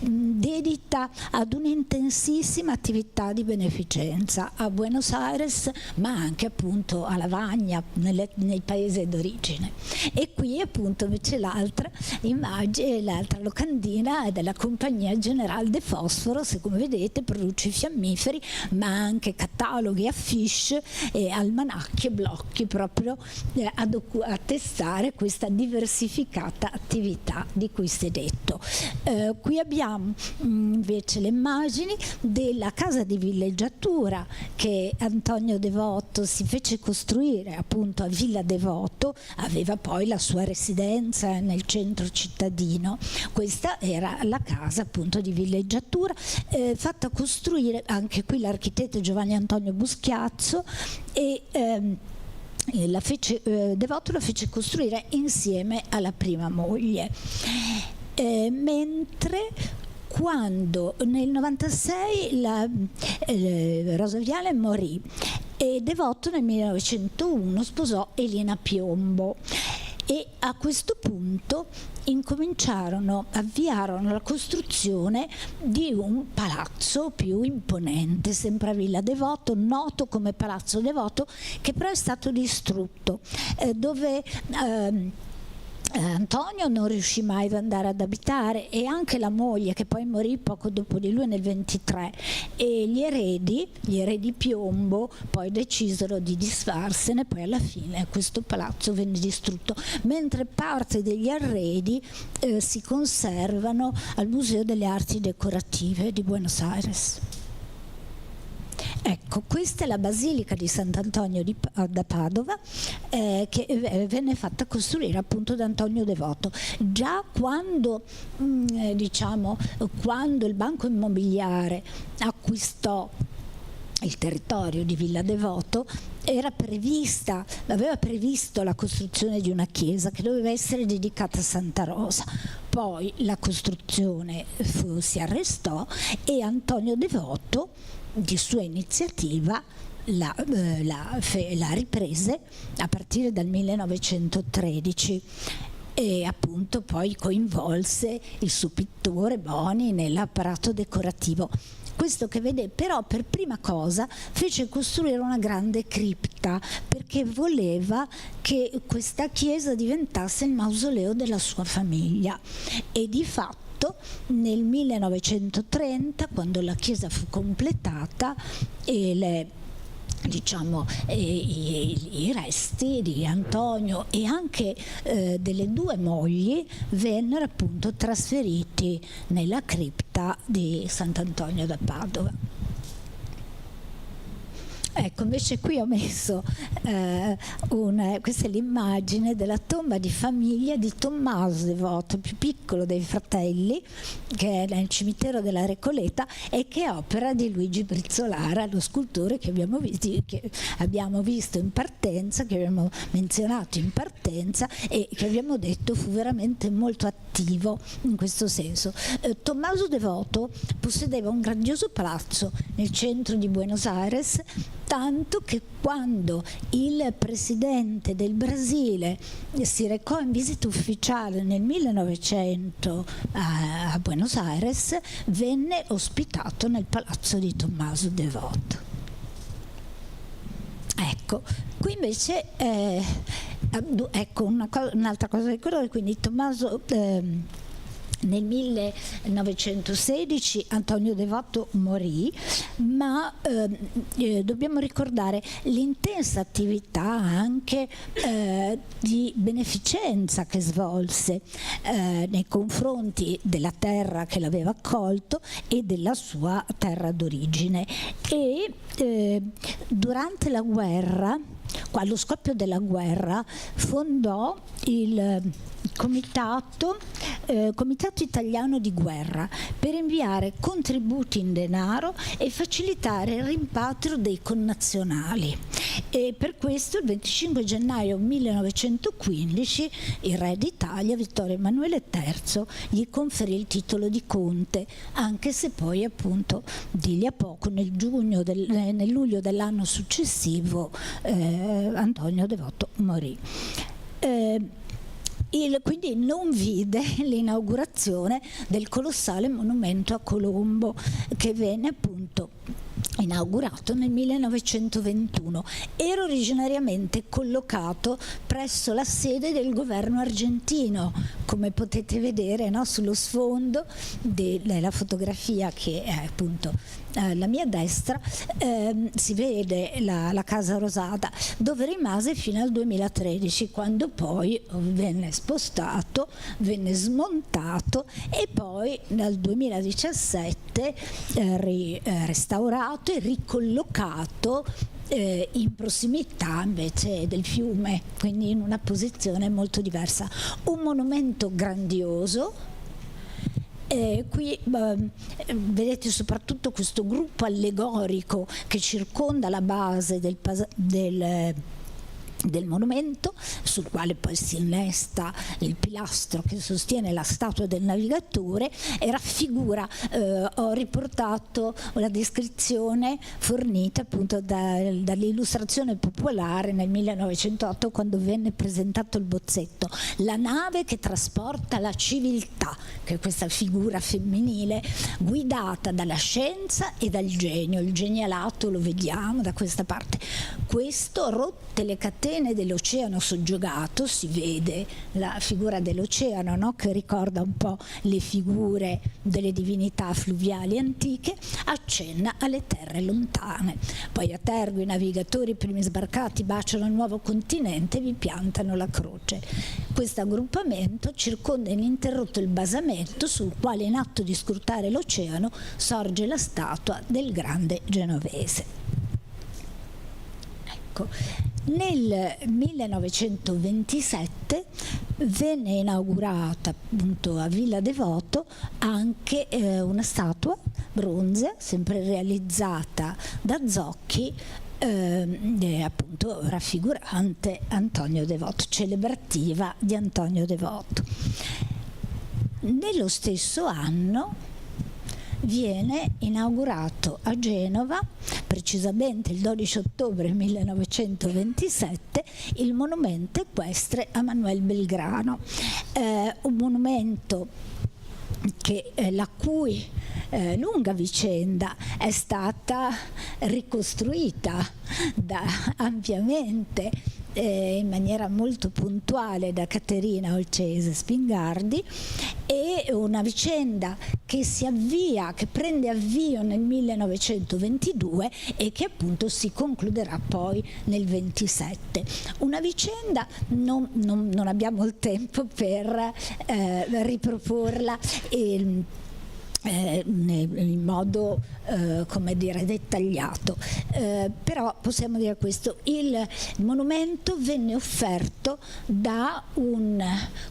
dedita ad un'intensissima attività di beneficenza a Buenos Aires, ma anche appunto a Lavagna, nel paese d'origine. E qui appunto invece l'altra immagine, l'altra locandina è della Compagnia General de Fósforos, come vedete produce fiammiferi, ma anche cataloghi, affiche e almanacchi e blocchi, proprio a testare questa diversificata attività di cui si è detto. Qui abbiamo invece le immagini della casa di villeggiatura che Antonio Devoto si fece costruire appunto a Villa Devoto, aveva poi la sua residenza nel centro cittadino. Questa era la casa appunto di villeggiatura, fatta costruire anche qui l'architetto Giovanni Antonio Buschiazzo, e Devoto la fece costruire insieme alla prima moglie. Mentre quando nel 96 Rosa Viale morì, e Devoto nel 1901 sposò Elena Piombo, e a questo punto avviarono la costruzione di un palazzo più imponente, sempre a Villa Devoto, noto come Palazzo Devoto, che però è stato distrutto, dove Antonio non riuscì mai ad andare ad abitare, e anche la moglie, che poi morì poco dopo di lui nel 23, e gli eredi Piombo poi decisero di disfarsene. Poi alla fine questo palazzo venne distrutto, mentre parte degli arredi si conservano al Museo delle Arti Decorative di Buenos Aires. Ecco, questa è la Basilica di Sant'Antonio da Padova, che venne fatta costruire appunto da Antonio Devoto. Già quando il Banco Immobiliare acquistò il territorio di Villa Devoto, aveva previsto la costruzione di una chiesa che doveva essere dedicata a Santa Rosa. Poi la costruzione si arrestò e Antonio Devoto, di sua iniziativa, la riprese a partire dal 1913 e appunto poi coinvolse il suo pittore Boni nell'apparato decorativo. Questo che vede, però per prima cosa fece costruire una grande cripta, perché voleva che questa chiesa diventasse il mausoleo della sua famiglia, e di fatto nel 1930, quando la chiesa fu completata e i resti di Antonio e anche delle due mogli vennero appunto trasferiti nella cripta di Sant'Antonio da Padova. Ecco, invece qui ho messo questa è l'immagine della tomba di famiglia di Tommaso Devoto, più piccolo dei fratelli, che è nel cimitero della Recoleta e che è opera di Luigi Brizzolara, lo scultore che abbiamo visto in partenza, che abbiamo menzionato in partenza e che abbiamo detto fu veramente molto attivo in questo senso. Tommaso Devoto possedeva un grandioso palazzo nel centro di Buenos Aires, tanto che quando il presidente del Brasile si recò in visita ufficiale nel 1900 a Buenos Aires, venne ospitato nel palazzo di Tommaso Devoto. Ecco, qui invece ecco un'altra cosa da ricordare, quindi Tommaso nel 1916 Antonio Devoto morì, ma dobbiamo ricordare l'intensa attività anche di beneficenza che svolse nei confronti della terra che l'aveva accolto e della sua terra d'origine. E durante la guerra, allo scoppio della guerra, fondò il Comitato Italiano di Guerra per inviare contributi in denaro e facilitare il rimpatrio dei connazionali, e per questo il 25 gennaio 1915 il re d'Italia Vittorio Emanuele III gli conferì il titolo di conte, anche se poi appunto di lì a poco nel luglio dell'anno successivo Antonio Devoto morì. Quindi non vide l'inaugurazione del colossale monumento a Colombo, che venne appunto inaugurato nel 1921. Era originariamente collocato presso la sede del governo argentino, come potete vedere, no? Sullo sfondo della fotografia che è appunto alla mia destra si vede la Casa Rosada, dove rimase fino al 2013, quando poi venne spostato, venne smontato e poi nel 2017 restaurato e ricollocato in prossimità invece del fiume, quindi in una posizione molto diversa. Un monumento grandioso. Qui vedete soprattutto questo gruppo allegorico che circonda la base del del monumento, sul quale poi si innesta il pilastro che sostiene la statua del navigatore, e raffigura, ho riportato la descrizione fornita appunto dall'illustrazione popolare nel 1908, quando venne presentato il bozzetto, la nave che trasporta la civiltà, che è questa figura femminile guidata dalla scienza e dal genio. Il genialato lo vediamo da questa parte. Questo, rotte le catene dell'oceano soggiogato, si vede la figura dell'oceano, no? Che ricorda un po' le figure delle divinità fluviali antiche, accenna alle terre lontane. Poi a tergo i navigatori, i primi sbarcati, baciano il nuovo continente e vi piantano la croce. Questo aggruppamento circonda ininterrotto il basamento sul quale, in atto di scrutare l'oceano, sorge la statua del grande genovese. Nel 1927 venne inaugurata appunto a Villa Devoto anche una statua bronzea, sempre realizzata da Zocchi, appunto raffigurante Antonio Devoto, celebrativa di Antonio Devoto. Nello stesso anno viene inaugurato a Genova, precisamente il 12 ottobre 1927, il monumento equestre a Manuel Belgrano, un monumento che la cui lunga vicenda è stata ricostruita ampiamente in maniera molto puntuale da Caterina Olcese Spingardi, e una vicenda che che prende avvio nel 1922 e che appunto si concluderà poi nel 27. Una vicenda, non abbiamo il tempo per riproporla in modo come dire dettagliato, però possiamo dire questo: il monumento venne offerto da un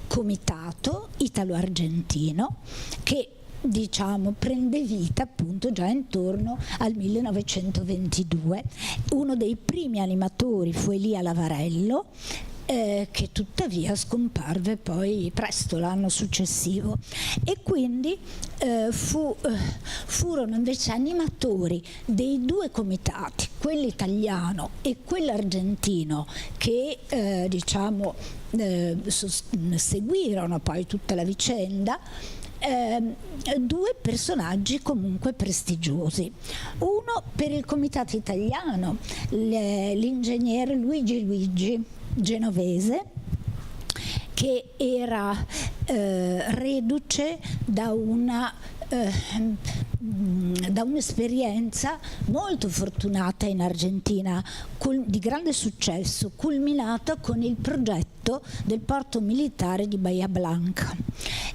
comitato italo-argentino che prende vita appunto già intorno al 1922. Uno dei primi animatori fu Elia Lavarello, che tuttavia scomparve poi presto l'anno successivo, e quindi furono invece animatori dei due comitati, quello italiano e quello argentino, che seguirono poi tutta la vicenda, due personaggi comunque prestigiosi. Uno per il comitato italiano, l'ingegnere Luigi Genovese, che era reduce da un'esperienza molto fortunata in Argentina, di grande successo, culminata con il progetto del porto militare di Bahia Blanca.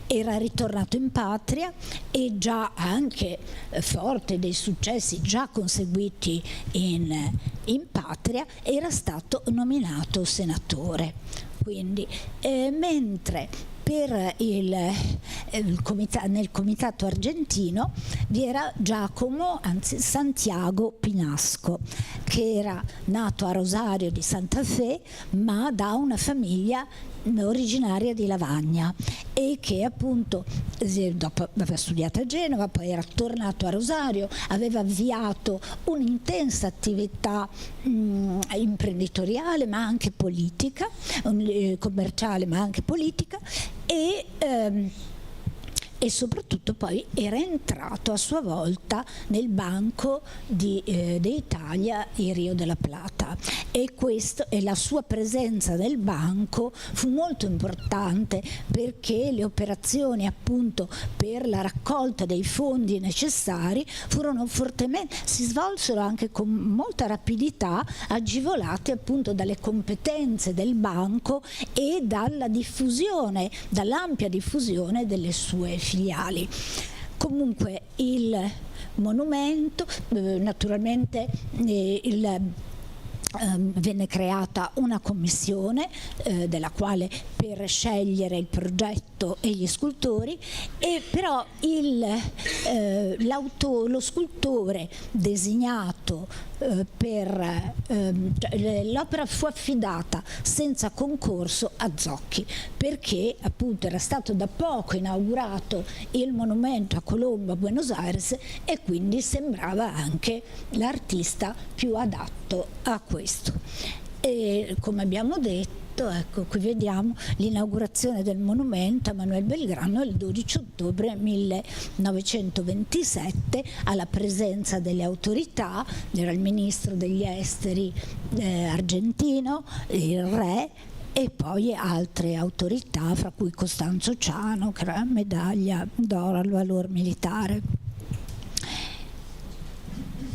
Era ritornato in patria e già anche forte dei successi già conseguiti in patria, era stato nominato senatore. Quindi, mentre nel comitato argentino vi era Santiago Pinasco, che era nato a Rosario di Santa Fe, ma da una famiglia originaria di Lavagna, e che appunto dopo aveva studiato a Genova, poi era tornato a Rosario, aveva avviato un'intensa attività imprenditoriale ma anche politica, commerciale ma anche politica, e soprattutto poi era entrato a sua volta nel Banco d'Italia e Rio della Plata, e la sua presenza nel banco fu molto importante, perché le operazioni appunto per la raccolta dei fondi necessari si svolsero anche con molta rapidità, agevolate appunto dalle competenze del banco e dall'ampia diffusione delle sue filiali. Comunque il monumento, naturalmente venne creata una commissione della quale per scegliere il progetto e gli scultori, e però lo scultore designato l'opera fu affidata senza concorso a Zocchi, perché appunto era stato da poco inaugurato il monumento a Colombo a Buenos Aires e quindi sembrava anche l'artista più adatto a questo. E come abbiamo detto, ecco, qui vediamo l'inaugurazione del monumento a Manuel Belgrano il 12 ottobre 1927 alla presenza delle autorità, era il ministro degli esteri argentino, il re e poi altre autorità, fra cui Costanzo Ciano, che era medaglia d'oro al valor militare.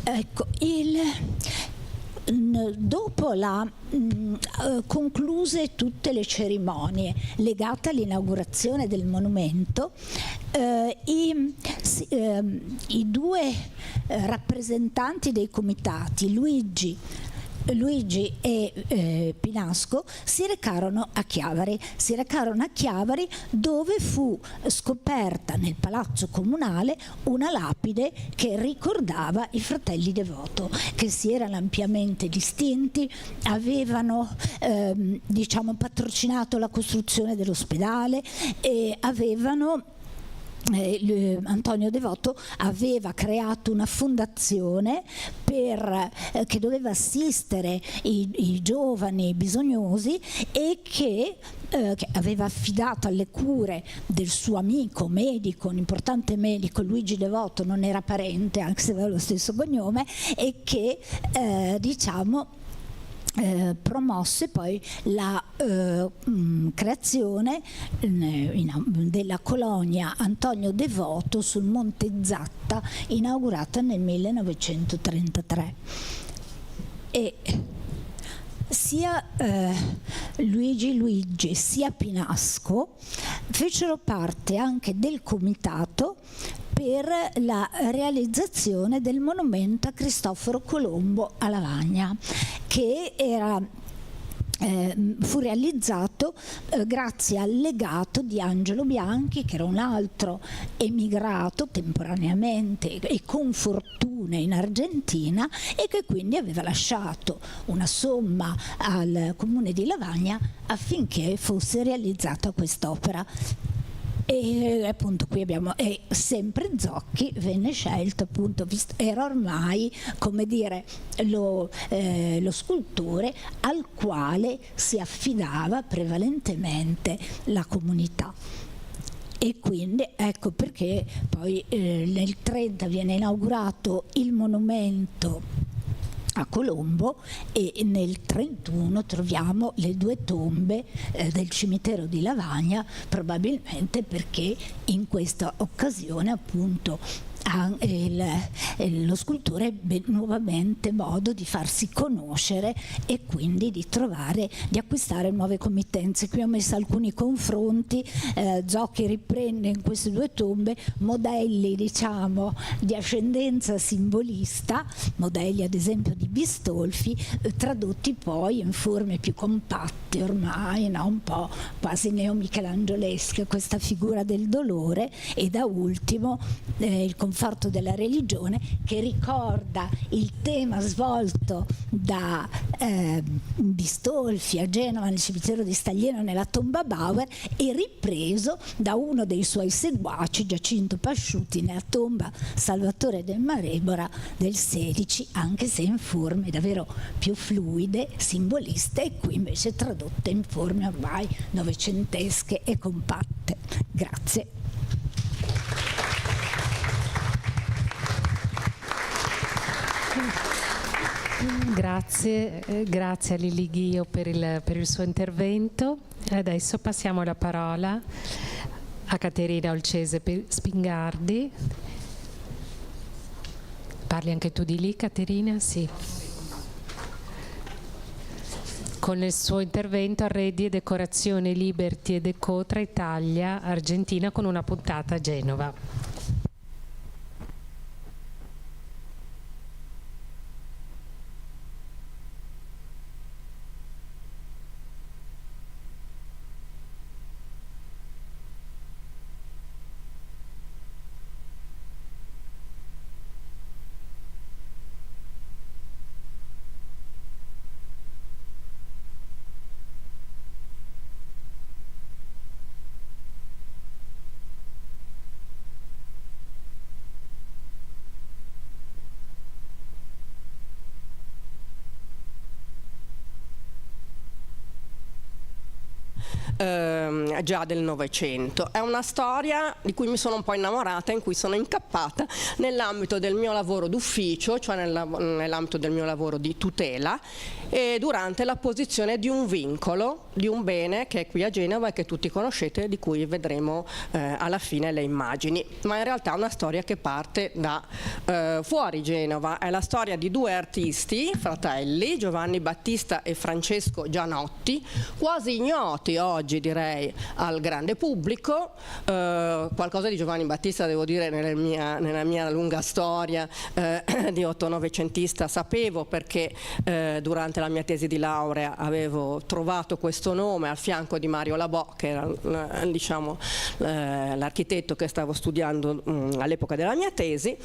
Ecco, dopo concluse tutte le cerimonie legate all'inaugurazione del monumento, i due rappresentanti dei comitati, Luigi e Pinasco, si recarono a Chiavari dove fu scoperta nel palazzo comunale una lapide che ricordava i fratelli Devoto, che si erano ampiamente distinti, avevano patrocinato la costruzione dell'ospedale e avevano Antonio Devoto aveva creato una fondazione che doveva assistere i giovani bisognosi e che aveva affidato alle cure del suo amico medico, un importante medico, Luigi Devoto, non era parente anche se aveva lo stesso cognome, e che promosse poi la creazione della colonia Antonio Devoto sul Monte Zatta, inaugurata nel 1933. E sia Luigi sia Pinasco fecero parte anche del comitato per la realizzazione del monumento a Cristoforo Colombo a Lavagna, che fu realizzato grazie al legato di Angelo Bianchi, che era un altro emigrato temporaneamente e con fortuna in Argentina, e che quindi aveva lasciato una somma al comune di Lavagna affinché fosse realizzata quest'opera. E appunto qui abbiamo, e sempre Zocchi venne scelto, appunto, era ormai, come dire, lo scultore al quale si affidava prevalentemente la comunità. E quindi ecco perché poi nel 30 viene inaugurato il monumento a Colombo, e nel 31 troviamo le due tombe del cimitero di Lavagna, probabilmente perché in questa occasione appunto lo scultore ebbe nuovamente modo di farsi conoscere e quindi di acquistare nuove committenze. Qui ho messo alcuni confronti. Zocchi riprende in queste due tombe modelli, diciamo, di ascendenza simbolista, modelli ad esempio di Bistolfi, tradotti poi in forme più compatte ormai, no? Un po' quasi neomichelangiolesche, questa figura del dolore, e da ultimo il conforto della religione, che ricorda il tema svolto da Bistolfi a Genova nel cimitero di Staglieno nella tomba Bauer, e ripreso da uno dei suoi seguaci, Giacinto Pasciuti, nella tomba Salvatore del Marebora del 16, anche se in forme davvero più fluide, simboliste, e qui invece tradotte in forme ormai novecentesche e compatte. Grazie. Grazie a Lili Ghio per il suo intervento. Adesso passiamo la parola a Caterina Olcese Spingardi. Parli anche tu di lì, Caterina? Sì. Con il suo intervento Arredi e decorazione Liberty e Deco tra Italia, Argentina, con una puntata a Genova. già del Novecento. È una storia di cui mi sono un po' innamorata, in cui sono incappata nell'ambito del mio lavoro d'ufficio, cioè nell'ambito del mio lavoro di tutela, e durante la posizione di un vincolo di un bene che è qui a Genova e che tutti conoscete, di cui vedremo alla fine le immagini. Ma in realtà è una storia che parte da fuori Genova. È la storia di due artisti, fratelli, Giovanni Battista e Francesco Gianotti, quasi ignoti oggi, direi, al grande pubblico. Qualcosa di Giovanni Battista, devo dire, nella mia lunga storia di otto-novecentista sapevo, perché durante la mia tesi di laurea avevo trovato questo nome al fianco di Mario Labò, che era, diciamo, l'architetto che stavo studiando all'epoca della mia tesi.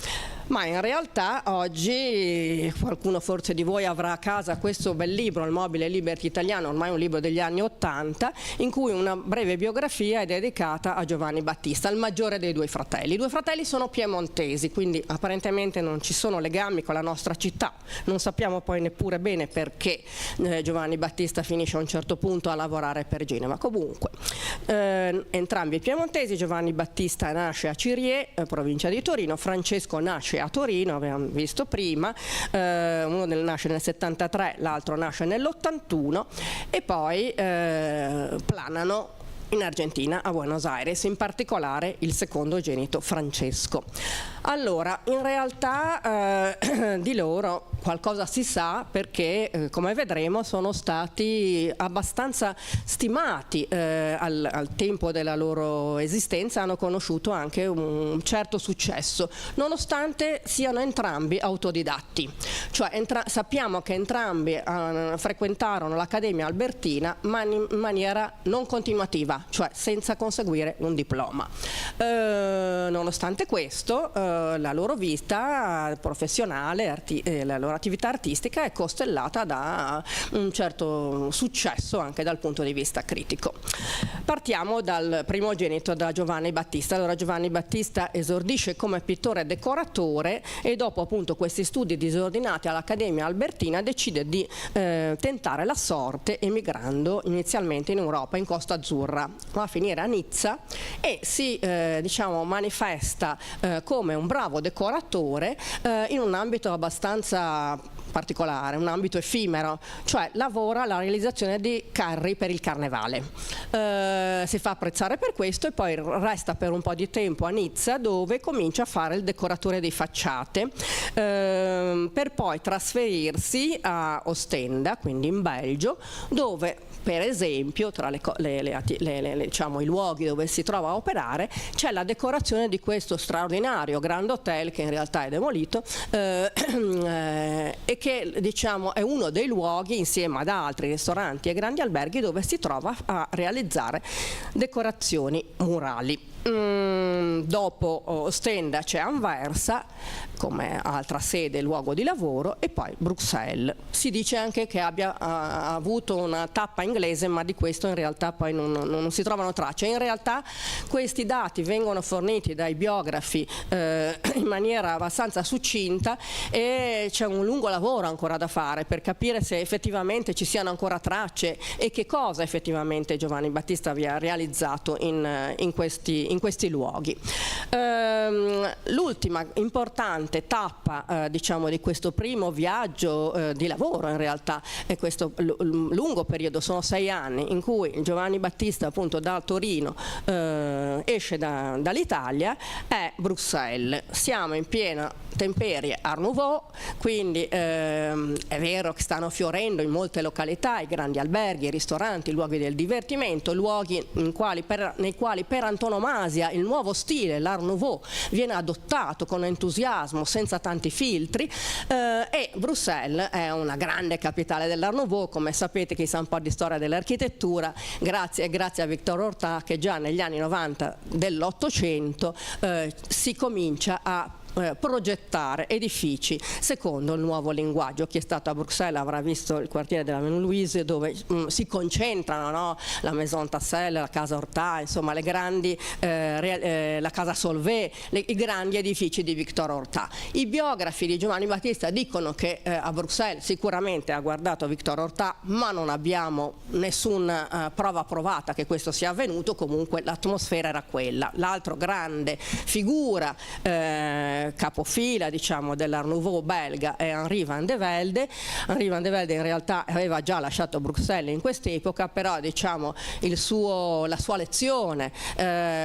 Ma in realtà oggi qualcuno forse di voi avrà a casa questo bel libro, Il mobile Liberty italiano, ormai un libro degli anni '80, in cui una breve biografia è dedicata a Giovanni Battista, il maggiore dei due fratelli. I due fratelli sono piemontesi, quindi apparentemente non ci sono legami con la nostra città. Non sappiamo poi neppure bene perché Giovanni Battista finisce a un certo punto a lavorare per Genova. Comunque, entrambi piemontesi. Giovanni Battista nasce a Cirié, provincia di Torino. Francesco nasce a Torino, abbiamo visto prima, uno nasce nel 73, l'altro nasce nell'81, e poi planano in Argentina, a Buenos Aires, in particolare il secondogenito Francesco. Allora, in realtà di loro qualcosa si sa, perché come vedremo sono stati abbastanza stimati al tempo della loro esistenza, hanno conosciuto anche un certo successo, nonostante siano entrambi autodidatti. Cioè sappiamo che entrambi frequentarono l'Accademia Albertina, ma in maniera non continuativa, cioè senza conseguire un diploma. Nonostante questo, la loro vita professionale, la loro attività artistica è costellata da un certo successo anche dal punto di vista critico. Partiamo dal primogenito, da Giovanni Battista. Allora, Giovanni Battista esordisce come pittore e decoratore, e dopo appunto questi studi disordinati all'Accademia Albertina decide di tentare la sorte emigrando inizialmente in Europa, in Costa Azzurra. Va a finire a Nizza e si diciamo manifesta come un bravo decoratore in un ambito abbastanza particolare, un ambito effimero, cioè lavora alla realizzazione di carri per il carnevale. Si fa apprezzare per questo e poi resta per un po' di tempo a Nizza, dove comincia a fare il decoratore di facciate, per poi trasferirsi a Ostenda, quindi in Belgio, dove per esempio tra diciamo, i luoghi dove si trova a operare c'è la decorazione di questo straordinario Grand Hotel, che in realtà è demolito, e che diciamo è uno dei luoghi, insieme ad altri ristoranti e grandi alberghi, dove si trova a realizzare decorazioni murali. Dopo Ostenda c'è Anversa come altra sede, luogo di lavoro, e poi Bruxelles. Si dice anche che abbia avuto una tappa inglese, ma di questo in realtà poi non si trovano tracce. In realtà questi dati vengono forniti dai biografi in maniera abbastanza succinta, e c'è un lungo lavoro ancora da fare per capire se effettivamente ci siano ancora tracce e che cosa effettivamente Giovanni Battista abbia realizzato in questi luoghi. L'ultima importante tappa diciamo di questo primo viaggio di lavoro, in realtà è questo lungo periodo, sono 6 anni in cui Giovanni Battista appunto da Torino esce dall'Italia, è Bruxelles. Siamo in piena temperie Art Nouveau, quindi è vero che stanno fiorendo in molte località i grandi alberghi, i ristoranti, i luoghi del divertimento, luoghi nei quali per antonomasia il nuovo stile, l'Art Nouveau, viene adottato con entusiasmo, senza tanti filtri, e Bruxelles è una grande capitale dell'Art Nouveau. Come sapete, chi sa un po' di storia dell'architettura, grazie a Victor Horta, che già negli anni 90 dell'Ottocento si comincia a progettare edifici secondo il nuovo linguaggio. Chi è stato a Bruxelles avrà visto il quartiere della Menuise, dove si concentrano, no? La Maison Tassel, la Casa Horta, insomma le grandi, la Casa Solvay, i grandi edifici di Victor Horta. I biografi di Giovanni Battista dicono che a Bruxelles sicuramente ha guardato Victor Horta, ma non abbiamo nessuna prova provata che questo sia avvenuto. Comunque l'atmosfera era quella. L'altro grande figura capofila, diciamo, dell'Art Nouveau belga è Henri van de Velde. Henri van de Velde in realtà aveva già lasciato Bruxelles in quest'epoca, però diciamo la sua lezione,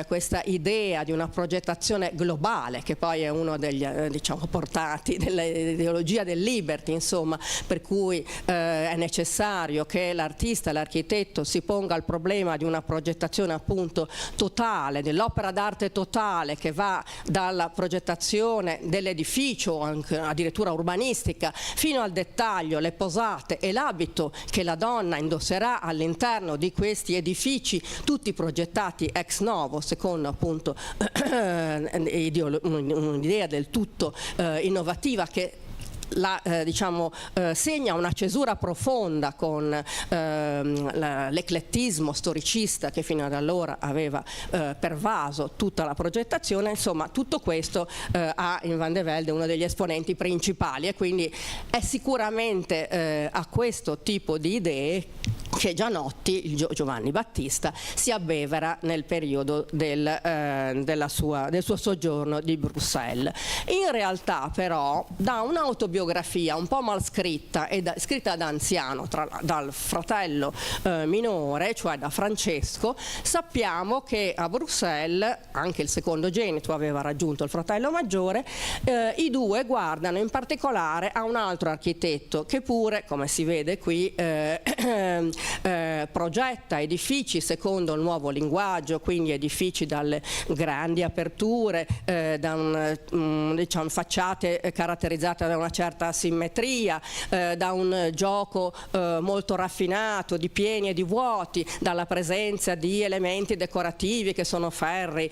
questa idea di una progettazione globale, che poi è uno degli diciamo portati dell'ideologia del Liberty, insomma, per cui è necessario che l'artista, l'architetto si ponga il problema di una progettazione appunto totale, dell'opera d'arte totale, che va dalla progettazione dell'edificio, anche addirittura urbanistica, fino al dettaglio, le posate e l'abito che la donna indosserà all'interno di questi edifici, tutti progettati ex novo, secondo appunto un'idea del tutto innovativa che segna una cesura profonda con l'eclettismo storicista che fino ad allora aveva pervaso tutta la progettazione. Insomma, tutto questo ha in Van de Velde uno degli esponenti principali, e quindi è sicuramente a questo tipo di idee che Gianotti, Giovanni Battista, si abbevera nel periodo del suo soggiorno di Bruxelles. In realtà però da un'autobiografia un po' mal scritta e scritta da anziano dal fratello minore, cioè da Francesco, sappiamo che a Bruxelles anche il secondogenito aveva raggiunto il fratello maggiore. I due guardano in particolare a un altro architetto che pure, come si vede qui, progetta edifici secondo il nuovo linguaggio, quindi edifici dalle grandi aperture, diciamo, facciate caratterizzate da una certa asimmetria, da un gioco molto raffinato di pieni e di vuoti, dalla presenza di elementi decorativi che sono ferri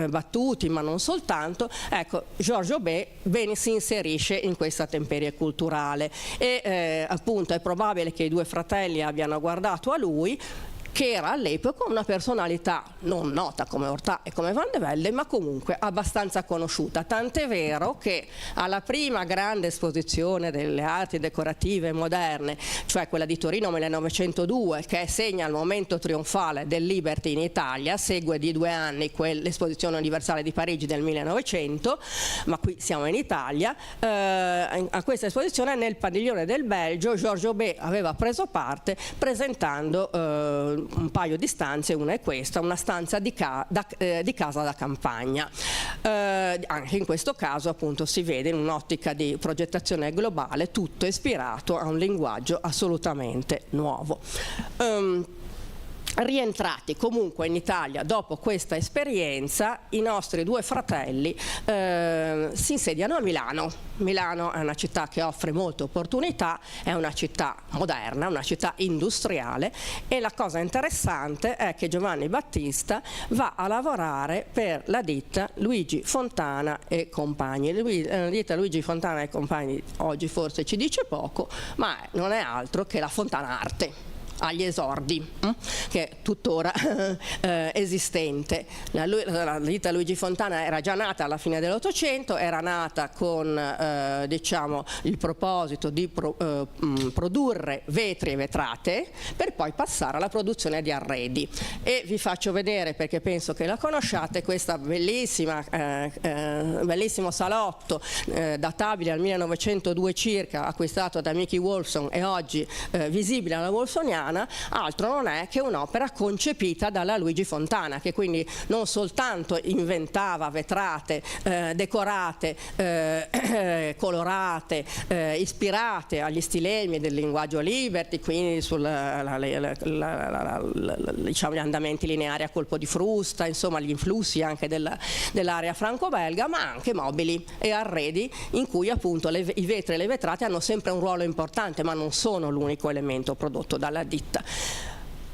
battuti, ma non soltanto. Ecco, Georges Aubé si inserisce in questa temperie culturale e appunto è probabile che i due fratelli abbiano guardato a lui, che era all'epoca una personalità non nota come Horta e come Van de Velde, ma comunque abbastanza conosciuta, tant'è vero che alla prima grande esposizione delle arti decorative moderne, cioè quella di Torino 1902, che segna il momento trionfale del Liberty in Italia, segue di 2 anni l'esposizione universale di Parigi del 1900, ma qui siamo in Italia. A questa esposizione nel padiglione del Belgio Georges Aubé aveva preso parte presentando un paio di stanze. Una è questa, una stanza di casa da campagna. Anche in questo caso appunto si vede in un'ottica di progettazione globale, tutto ispirato a un linguaggio assolutamente nuovo. Rientrati comunque in Italia dopo questa esperienza, i nostri due fratelli si insediano a Milano. Milano è una città che offre molte opportunità, è una città moderna, una città industriale, e la cosa interessante è che Giovanni Battista va a lavorare per la ditta Luigi Fontana e Compagni. La ditta Luigi Fontana e Compagni oggi forse ci dice poco, ma non è altro che la Fontana Arte agli esordi, che è tuttora esistente. La ditta Luigi Fontana era già nata alla fine dell'Ottocento, era nata con diciamo il proposito di produrre vetri e vetrate, per poi passare alla produzione di arredi. E vi faccio vedere, perché penso che la conosciate, questa bellissimo salotto databile al 1902 circa, acquistato da Mickey Wolfson e oggi visibile alla Wolfsoniana. Altro non è che un'opera concepita dalla Luigi Fontana, che quindi non soltanto inventava vetrate decorate, colorate, ispirate agli stilemi del linguaggio Liberty, quindi diciamo, gli andamenti lineari a colpo di frusta, insomma gli influssi anche dell'area franco-belga, ma anche mobili e arredi in cui appunto i vetri e le vetrate hanno sempre un ruolo importante, ma non sono l'unico elemento prodotto dalla ditta.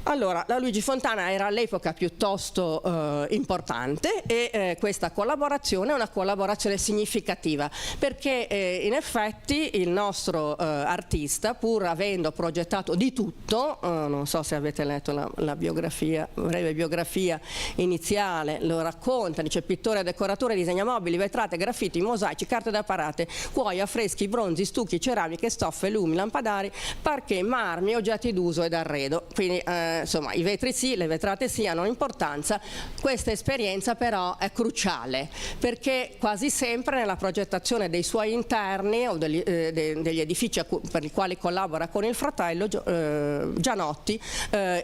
Allora, la Luigi Fontana era all'epoca piuttosto importante e questa collaborazione è una collaborazione significativa perché in effetti il nostro artista, pur avendo progettato di tutto, non so se avete letto la biografia, breve biografia iniziale, lo racconta, dice pittore, decoratore, disegna mobili, vetrate, graffiti, mosaici, carte da parate, cuoio, affreschi, bronzi, stucchi, ceramiche, stoffe, lumi, lampadari, parquet, marmi, oggetti d'uso ed arredo. Quindi insomma i vetri sì, le vetrate sì hanno importanza. Questa esperienza però è cruciale perché quasi sempre nella progettazione dei suoi interni o degli edifici per i quali collabora con il fratello Gianotti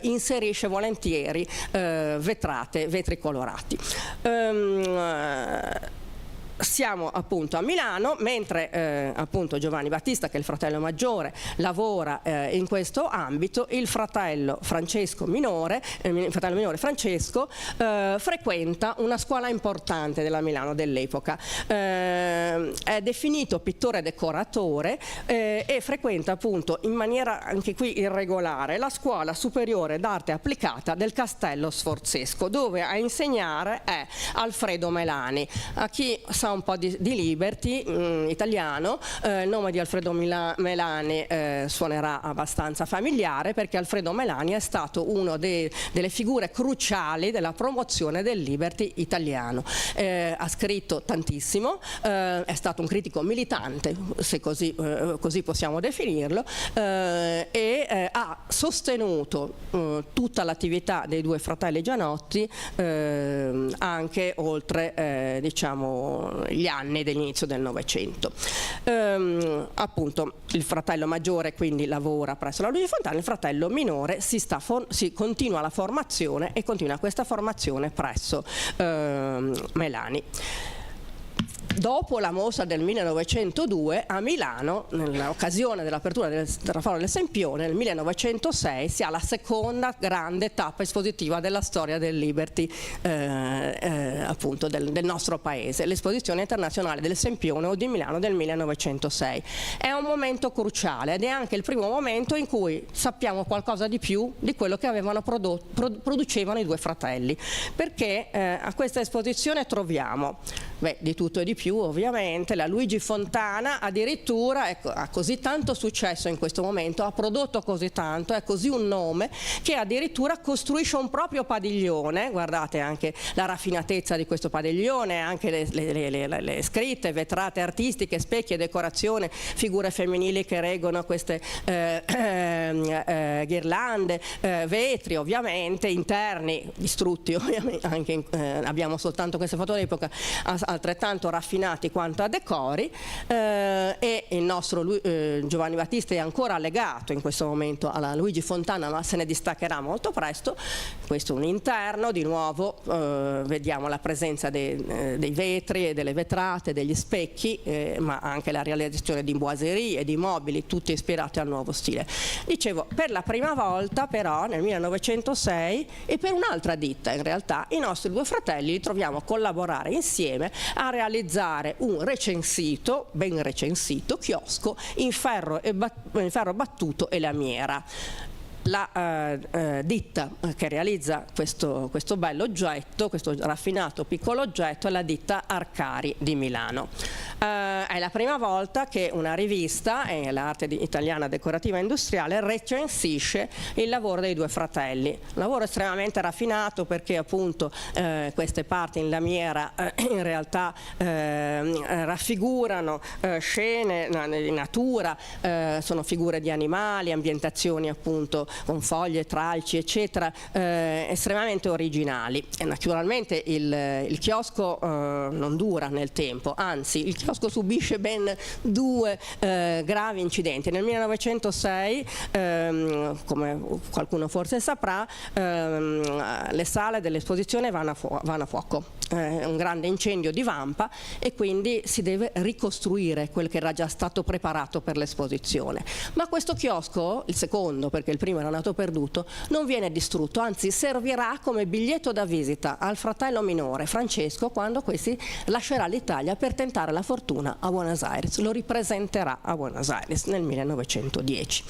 inserisce volentieri vetri colorati. Siamo appunto a Milano, mentre appunto Giovanni Battista, che è il fratello maggiore, lavora in questo ambito, il fratello minore Francesco frequenta una scuola importante della Milano dell'epoca, è definito pittore decoratore e frequenta appunto in maniera anche qui irregolare la scuola superiore d'arte applicata del Castello Sforzesco, dove a insegnare è Alfredo Melani. A chi sa un po' di Liberty italiano, il nome di Alfredo Melani suonerà abbastanza familiare perché Alfredo Melani è stato uno delle figure cruciali della promozione del Liberty italiano. Ha scritto tantissimo, è stato un critico militante, se così possiamo definirlo, e ha sostenuto tutta l'attività dei due fratelli Gianotti anche oltre diciamo gli anni dell'inizio del Novecento. Appunto il fratello maggiore quindi lavora presso la Luigi Fontana, il fratello minore si continua la formazione e continua questa formazione presso Melani. Dopo la mostra del 1902 a Milano, nell'occasione dell'apertura del Raffaello del Sempione, nel 1906 si ha la seconda grande tappa espositiva della storia del Liberty appunto del nostro paese, l'esposizione internazionale del Sempione o di Milano del 1906. È un momento cruciale ed è anche il primo momento in cui sappiamo qualcosa di più di quello che avevano producevano i due fratelli, perché a questa esposizione troviamo di tutto e di più ovviamente. La Luigi Fontana addirittura ha così tanto successo in questo momento, ha prodotto così tanto, è così un nome che addirittura costruisce un proprio padiglione. Guardate anche la raffinatezza di questo padiglione, anche le scritte, vetrate artistiche, specchi e decorazione, figure femminili che reggono queste ghirlande, vetri ovviamente interni distrutti ovviamente, anche abbiamo soltanto queste foto d'epoca altrettanto raffinate quanto a decori, e il nostro Giovanni Battista è ancora legato in questo momento alla Luigi Fontana, ma se ne distaccherà molto presto. Questo è un interno, di nuovo vediamo la presenza dei vetri e delle vetrate, degli specchi, ma anche la realizzazione di boiserie e di mobili, tutti ispirati al nuovo stile. Dicevo, per la prima volta però nel 1906 e per un'altra ditta in realtà i nostri due fratelli li troviamo a collaborare insieme a realizzare un ben recensito chiosco in ferro battuto e lamiera. La ditta che realizza questo bello oggetto, questo raffinato piccolo oggetto, è la ditta Arcari di Milano. È la prima volta che una rivista, l'arte italiana decorativa industriale, recensisce il lavoro dei due fratelli. Un lavoro estremamente raffinato perché appunto queste parti in lamiera in realtà raffigurano scene di natura, sono figure di animali, ambientazioni appunto con foglie, tralci eccetera, estremamente originali. E naturalmente il chiosco non dura nel tempo, anzi il chiosco subisce ben 2 gravi incidenti. Nel 1906, come qualcuno forse saprà, le sale dell'esposizione vanno a fuoco, un grande incendio divampa e quindi si deve ricostruire quel che era già stato preparato per l'esposizione. Ma questo chiosco, il secondo, perché il primo prima era nato perduto, non viene distrutto, anzi servirà come biglietto da visita al fratello minore Francesco quando questi lascerà l'Italia per tentare la fortuna a Buenos Aires, lo ripresenterà a Buenos Aires nel 1910.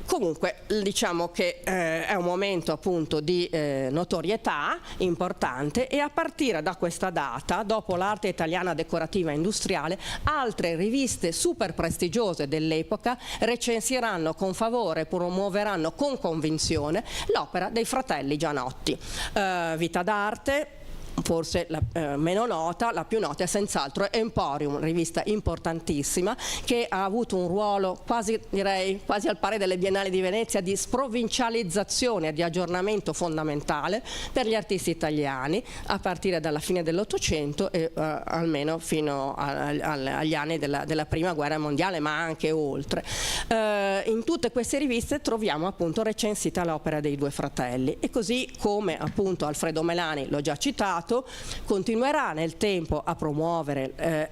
Comunque diciamo che è un momento appunto di notorietà importante, e a partire da questa data, dopo l'arte italiana decorativa e industriale, altre riviste super prestigiose dell'epoca recensiranno con favore, promuoveranno con convinzione l'opera dei fratelli Gianotti. Vita d'arte, forse la meno nota, la più nota è senz'altro Emporium, rivista importantissima che ha avuto un ruolo quasi al pari delle Biennali di Venezia di sprovincializzazione e di aggiornamento fondamentale per gli artisti italiani a partire dalla fine dell'Ottocento e almeno fino agli anni della Prima Guerra Mondiale, ma anche oltre. In tutte queste riviste troviamo appunto recensita l'opera dei due fratelli, e così come appunto Alfredo Melani, l'ho già citato, continuerà nel tempo a promuovere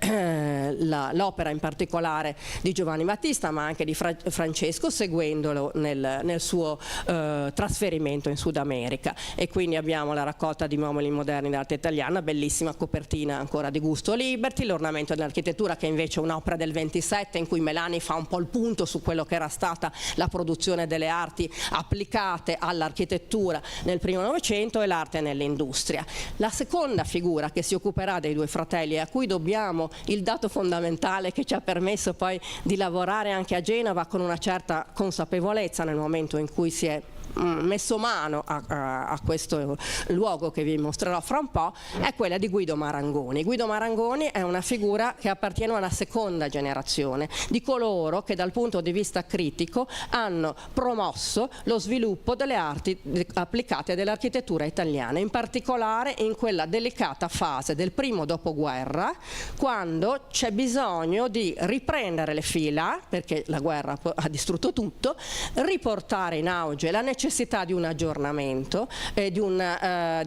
l'opera in particolare di Giovanni Battista, ma anche di Francesco, seguendolo nel suo trasferimento in Sud America. E quindi abbiamo la raccolta di mobili moderni d'arte italiana, bellissima copertina ancora di Gusto Liberty, l'ornamento dell'architettura, che invece è un'opera del 27 in cui Melani fa un po' il punto su quello che era stata la produzione delle arti applicate all'architettura nel primo Novecento e l'arte nell'industria. La seconda figura che si occuperà dei due fratelli e a cui dobbiamo il dato fondamentale che ci ha permesso poi di lavorare anche a Genova con una certa consapevolezza nel momento in cui si è messo mano a questo luogo che vi mostrerò fra un po', è quella di Guido Marangoni. Guido Marangoni è una figura che appartiene a una seconda generazione di coloro che dal punto di vista critico hanno promosso lo sviluppo delle arti applicate dell'architettura italiana, in particolare in quella delicata fase del primo dopoguerra, quando c'è bisogno di riprendere le fila, perché la guerra ha distrutto tutto, riportare in auge la necessità di un aggiornamento e di una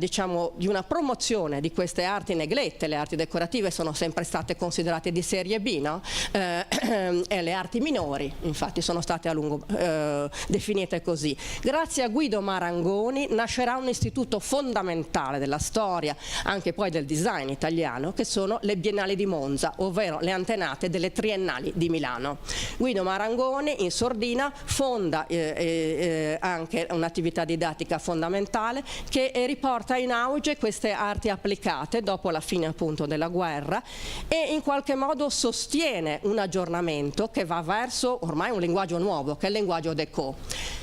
promozione di queste arti neglette. Le arti decorative sono sempre state considerate di serie B, no? E le arti minori infatti sono state a lungo definite così. Grazie a Guido Marangoni nascerà un istituto fondamentale della storia, anche poi del design italiano, che sono le Biennali di Monza, ovvero le antenate delle Triennali di Milano. Guido Marangoni in sordina fonda anche un'attività didattica fondamentale che riporta in auge queste arti applicate dopo la fine appunto della guerra, e in qualche modo sostiene un aggiornamento che va verso ormai un linguaggio nuovo, che è il linguaggio déco.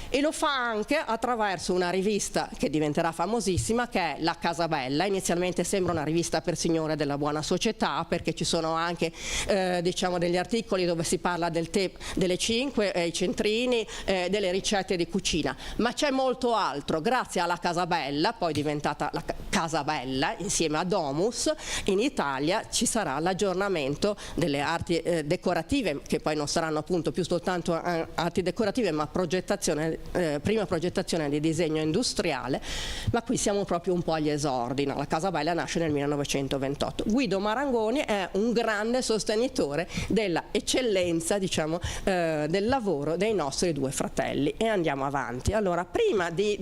E lo fa anche attraverso una rivista che diventerà famosissima, che è La Casa Bella. Inizialmente sembra una rivista per signore della buona società, perché ci sono anche degli articoli dove si parla del tè, delle cinque, i centrini, delle ricette di cucina, ma c'è molto altro. Grazie alla Casa Bella, poi diventata la Casa Bella insieme a Domus, in Italia ci sarà l'aggiornamento delle arti decorative, che poi non saranno appunto più soltanto arti decorative, ma prima progettazione di disegno industriale, ma qui siamo proprio un po' agli esordi, no? La Casa Bella nasce nel 1928. Guido Marangoni è un grande sostenitore della eccellenza, del lavoro dei nostri due fratelli. E andiamo avanti. Allora, prima di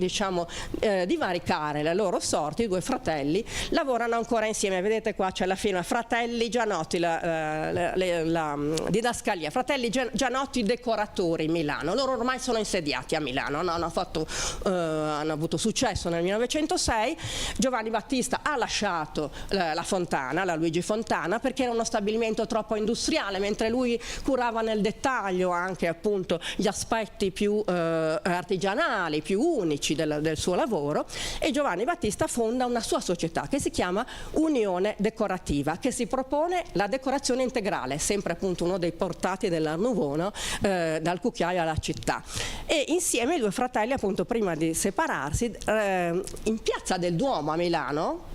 varicare le loro sorti, i due fratelli lavorano ancora insieme. Vedete qua c'è la firma Fratelli Gianotti, la didascalia, Fratelli Gianotti Decoratori, Milano. Loro ormai sono insediati a Milano, hanno avuto successo nel 1906. Giovanni Battista ha lasciato la Fontana, la Luigi Fontana, perché era uno stabilimento troppo industriale, mentre lui curava nel dettaglio anche appunto gli aspetti più artigianali, più unici del suo lavoro, e Giovanni Battista fonda una sua società che si chiama Unione Decorativa, che si propone la decorazione integrale, sempre appunto uno dei portati dell'Art Nouveau, no? Dal cucchiaio alla città. E insieme i due fratelli, appunto, prima di separarsi, in Piazza del Duomo a Milano,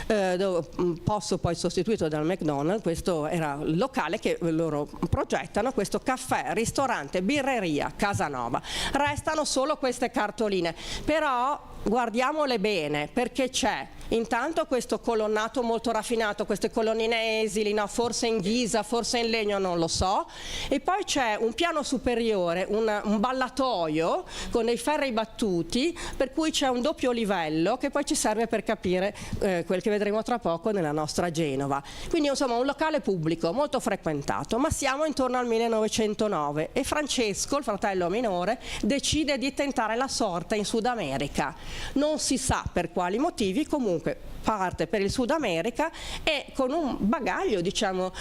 dove posso poi sostituito dal McDonald's, questo era il locale che loro progettano, questo caffè, ristorante, birreria, Casanova. Restano solo queste cartoline, però guardiamole bene, perché c'è Intanto questo colonnato molto raffinato, queste colonnine esili, no? Forse in ghisa, forse in legno, non lo so, e poi c'è un piano superiore, un ballatoio con dei ferri battuti, per cui c'è un doppio livello che poi ci serve per capire quel che vedremo tra poco nella nostra Genova. Quindi insomma un locale pubblico molto frequentato, ma siamo intorno al 1909 e Francesco, il fratello minore, decide di tentare la sorte in Sud America. Non si sa per quali motivi, comunque parte per il Sud America e con un bagaglio, diciamo,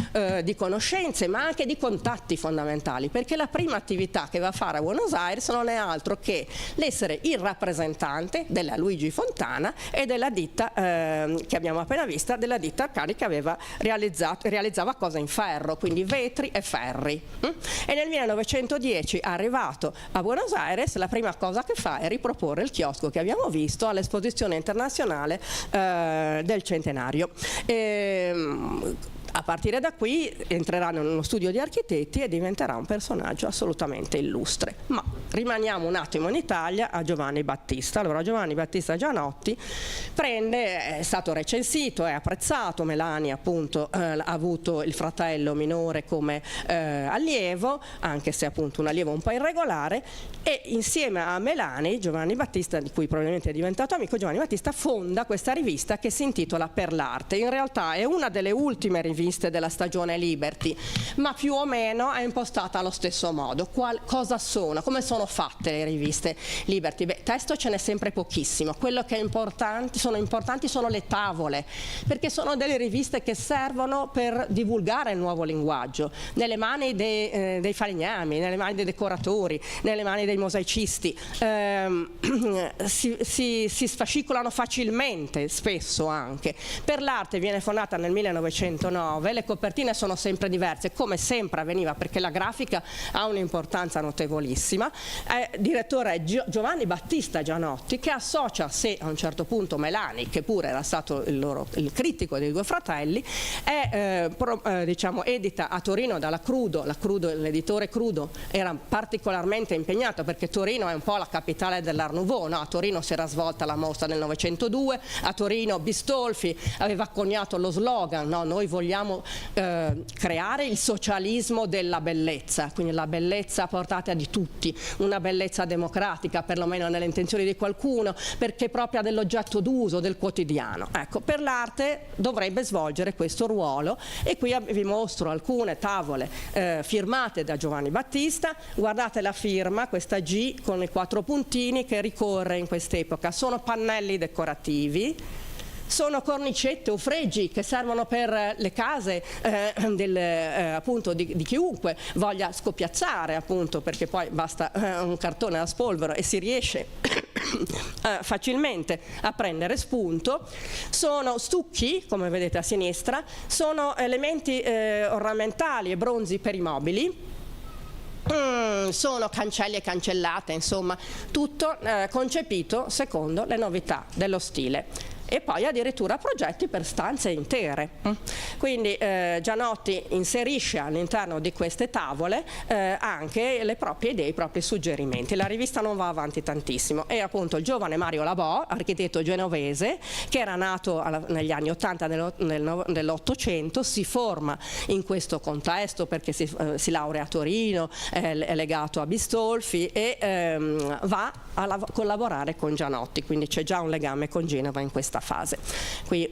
di conoscenze, ma anche di contatti fondamentali, perché la prima attività che va a fare a Buenos Aires non è altro che l'essere il rappresentante della Luigi Fontana e della ditta che abbiamo appena vista, della ditta Arcadi, che aveva realizzava cose in ferro, quindi vetri e ferri. E nel 1910, arrivato a Buenos Aires, la prima cosa che fa è riproporre il chiosco che abbiamo visto all'esposizione internazionale del centenario. A partire da qui entrerà in uno studio di architetti e diventerà un personaggio assolutamente illustre. Ma rimaniamo un attimo in Italia a Giovanni Battista. Allora Giovanni Battista Gianotti è stato recensito, è apprezzato. Melani appunto ha avuto il fratello minore come allievo, anche se appunto un allievo un po' irregolare, e insieme a Melani, Giovanni Battista, di cui probabilmente è diventato amico, Giovanni Battista fonda questa rivista che si intitola Per l'Arte. In realtà è una delle ultime riviste della stagione Liberty, ma più o meno è impostata allo stesso modo. Cosa sono? Come sono fatte le riviste Liberty? Beh, testo ce n'è sempre pochissimo. Quello che sono importanti sono le tavole, perché sono delle riviste che servono per divulgare il nuovo linguaggio, nelle mani dei falegnami, nelle mani dei decoratori, nelle mani dei mosaicisti. Si sfascicolano facilmente, spesso anche. Per l'Arte viene fondata nel 1909. Le copertine sono sempre diverse, come sempre avveniva, perché la grafica ha un'importanza notevolissima. Direttore è Giovanni Battista Gianotti, che associa a sé a un certo punto Melani, che pure era stato il critico dei due fratelli. Diciamo, edita a Torino dalla Crudo. L'editore Crudo era particolarmente impegnato, perché Torino è un po' la capitale dell'Art Nouveau, no? A Torino si era svolta la mostra del 902, a Torino Bistolfi aveva coniato lo slogan, no? Noi vogliamo creare il socialismo della bellezza, quindi la bellezza a portata di tutti, una bellezza democratica, perlomeno nelle intenzioni di qualcuno, perché propria dell'oggetto d'uso, del quotidiano. Ecco, Per l'Arte dovrebbe svolgere questo ruolo, e qui vi mostro alcune tavole firmate da Giovanni Battista. Guardate la firma, questa G con i 4 puntini che ricorre in quest'epoca. Sono pannelli decorativi, sono cornicette o fregi che servono per le case appunto di chiunque voglia scoppiazzare, appunto, perché poi basta un cartone da spolvero e si riesce facilmente a prendere spunto. Sono stucchi, come vedete a sinistra, sono elementi ornamentali e bronzi per i mobili. Sono cancelli e cancellate, insomma tutto concepito secondo le novità dello stile. E poi addirittura progetti per stanze intere. Quindi Gianotti inserisce all'interno di queste tavole anche le proprie idee, i propri suggerimenti. La rivista non va avanti tantissimo. E appunto il giovane Mario Labò, architetto genovese, che era nato negli anni 80 dell'Ottocento, si forma in questo contesto perché si laurea a Torino, è legato a Bistolfi e va a collaborare con Gianotti, quindi c'è già un legame con Genova in questa fase. Qui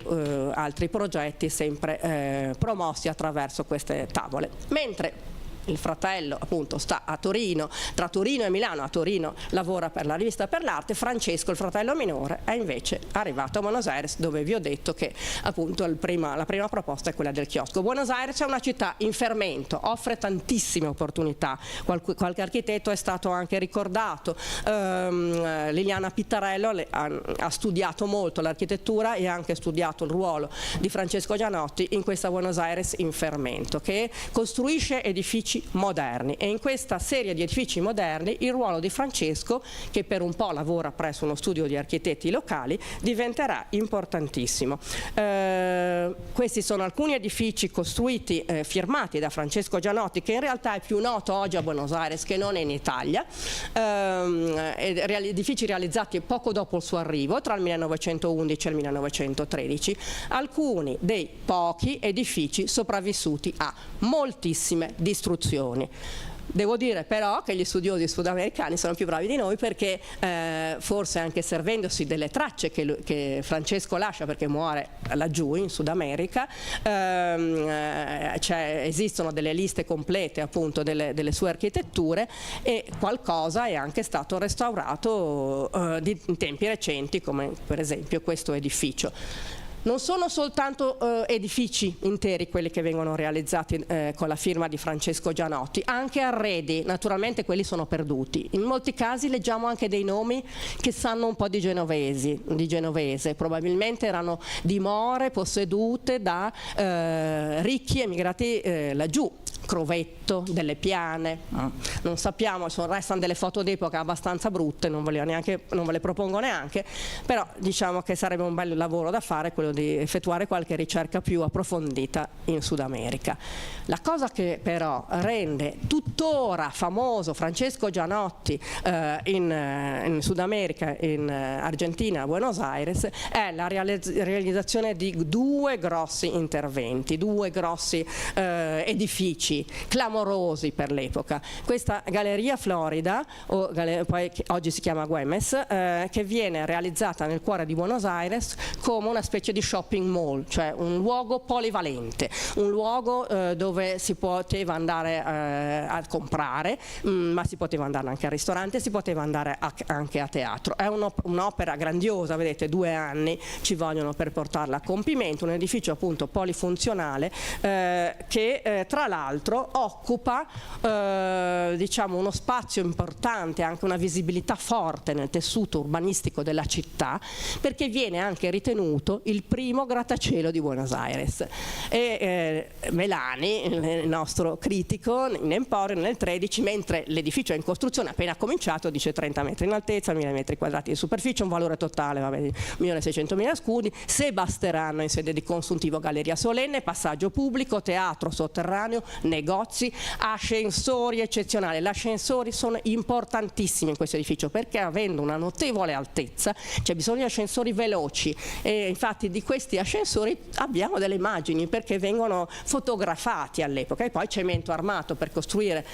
altri progetti sempre promossi attraverso queste tavole. Mentre il fratello appunto sta a Torino, tra Torino e Milano. A Torino lavora per la rivista Per l'Arte. Francesco, il fratello minore, è invece arrivato a Buenos Aires, dove vi ho detto che appunto la prima proposta è quella del chiosco. Buenos Aires è una città in fermento, offre tantissime opportunità. Qualche architetto è stato anche ricordato. Liliana Pittarello ha studiato molto l'architettura e ha anche studiato il ruolo di Francesco Gianotti in questa Buenos Aires in fermento, che costruisce edifici edifici moderni, e in questa serie di edifici moderni il ruolo di Francesco, che per un po' lavora presso uno studio di architetti locali, diventerà importantissimo. Questi sono alcuni edifici costruiti, firmati da Francesco Gianotti, che in realtà è più noto oggi a Buenos Aires che non in Italia, edifici realizzati poco dopo il suo arrivo, tra il 1911 e il 1913, alcuni dei pochi edifici sopravvissuti a moltissime distruzioni. Devo dire però che gli studiosi sudamericani sono più bravi di noi, perché forse anche servendosi delle tracce che Francesco lascia, perché muore laggiù in Sud America, esistono delle liste complete appunto delle sue architetture, e qualcosa è anche stato restaurato in tempi recenti, come per esempio questo edificio. Non sono soltanto edifici interi quelli che vengono realizzati con la firma di Francesco Gianotti, anche arredi, naturalmente quelli sono perduti. In molti casi leggiamo anche dei nomi che sanno un po' di genovese, probabilmente erano dimore possedute da ricchi emigrati laggiù. Crovetto, delle piane, non sappiamo, restano delle foto d'epoca abbastanza brutte, non ve le propongo neanche, però diciamo che sarebbe un bel lavoro da fare quello di effettuare qualche ricerca più approfondita in Sud America. La cosa che però rende tuttora famoso Francesco Gianotti in Sud America, in Argentina, a Buenos Aires, è la realizzazione di due grossi interventi, due grossi edifici clamorosi per l'epoca. Questa Galleria Florida, poi che oggi si chiama Güemes, che viene realizzata nel cuore di Buenos Aires come una specie di shopping mall, cioè un luogo polivalente, un luogo dove si poteva andare a comprare, ma si poteva andare anche al ristorante, si poteva andare anche a teatro. È un'opera grandiosa, vedete, 2 anni ci vogliono per portarla a compimento, un edificio appunto polifunzionale che tra l'altro occupa diciamo uno spazio importante, anche una visibilità forte nel tessuto urbanistico della città, perché viene anche ritenuto il primo grattacielo di Buenos Aires. E Melani, il nostro critico in Emporio, nel 13, mentre l'edificio è in costruzione, appena cominciato, dice 30 metri in altezza, 1000 metri quadrati di superficie, un valore totale 1.600.000 scudi, se basteranno in sede di consuntivo galleria solenne, passaggio pubblico, teatro sotterraneo, negozi, ascensori eccezionali. Gli ascensori sono importantissimi in questo edificio, perché avendo una notevole altezza c'è bisogno di ascensori veloci, e infatti di questi ascensori abbiamo delle immagini, perché vengono fotografati all'epoca. E poi cemento armato per costruire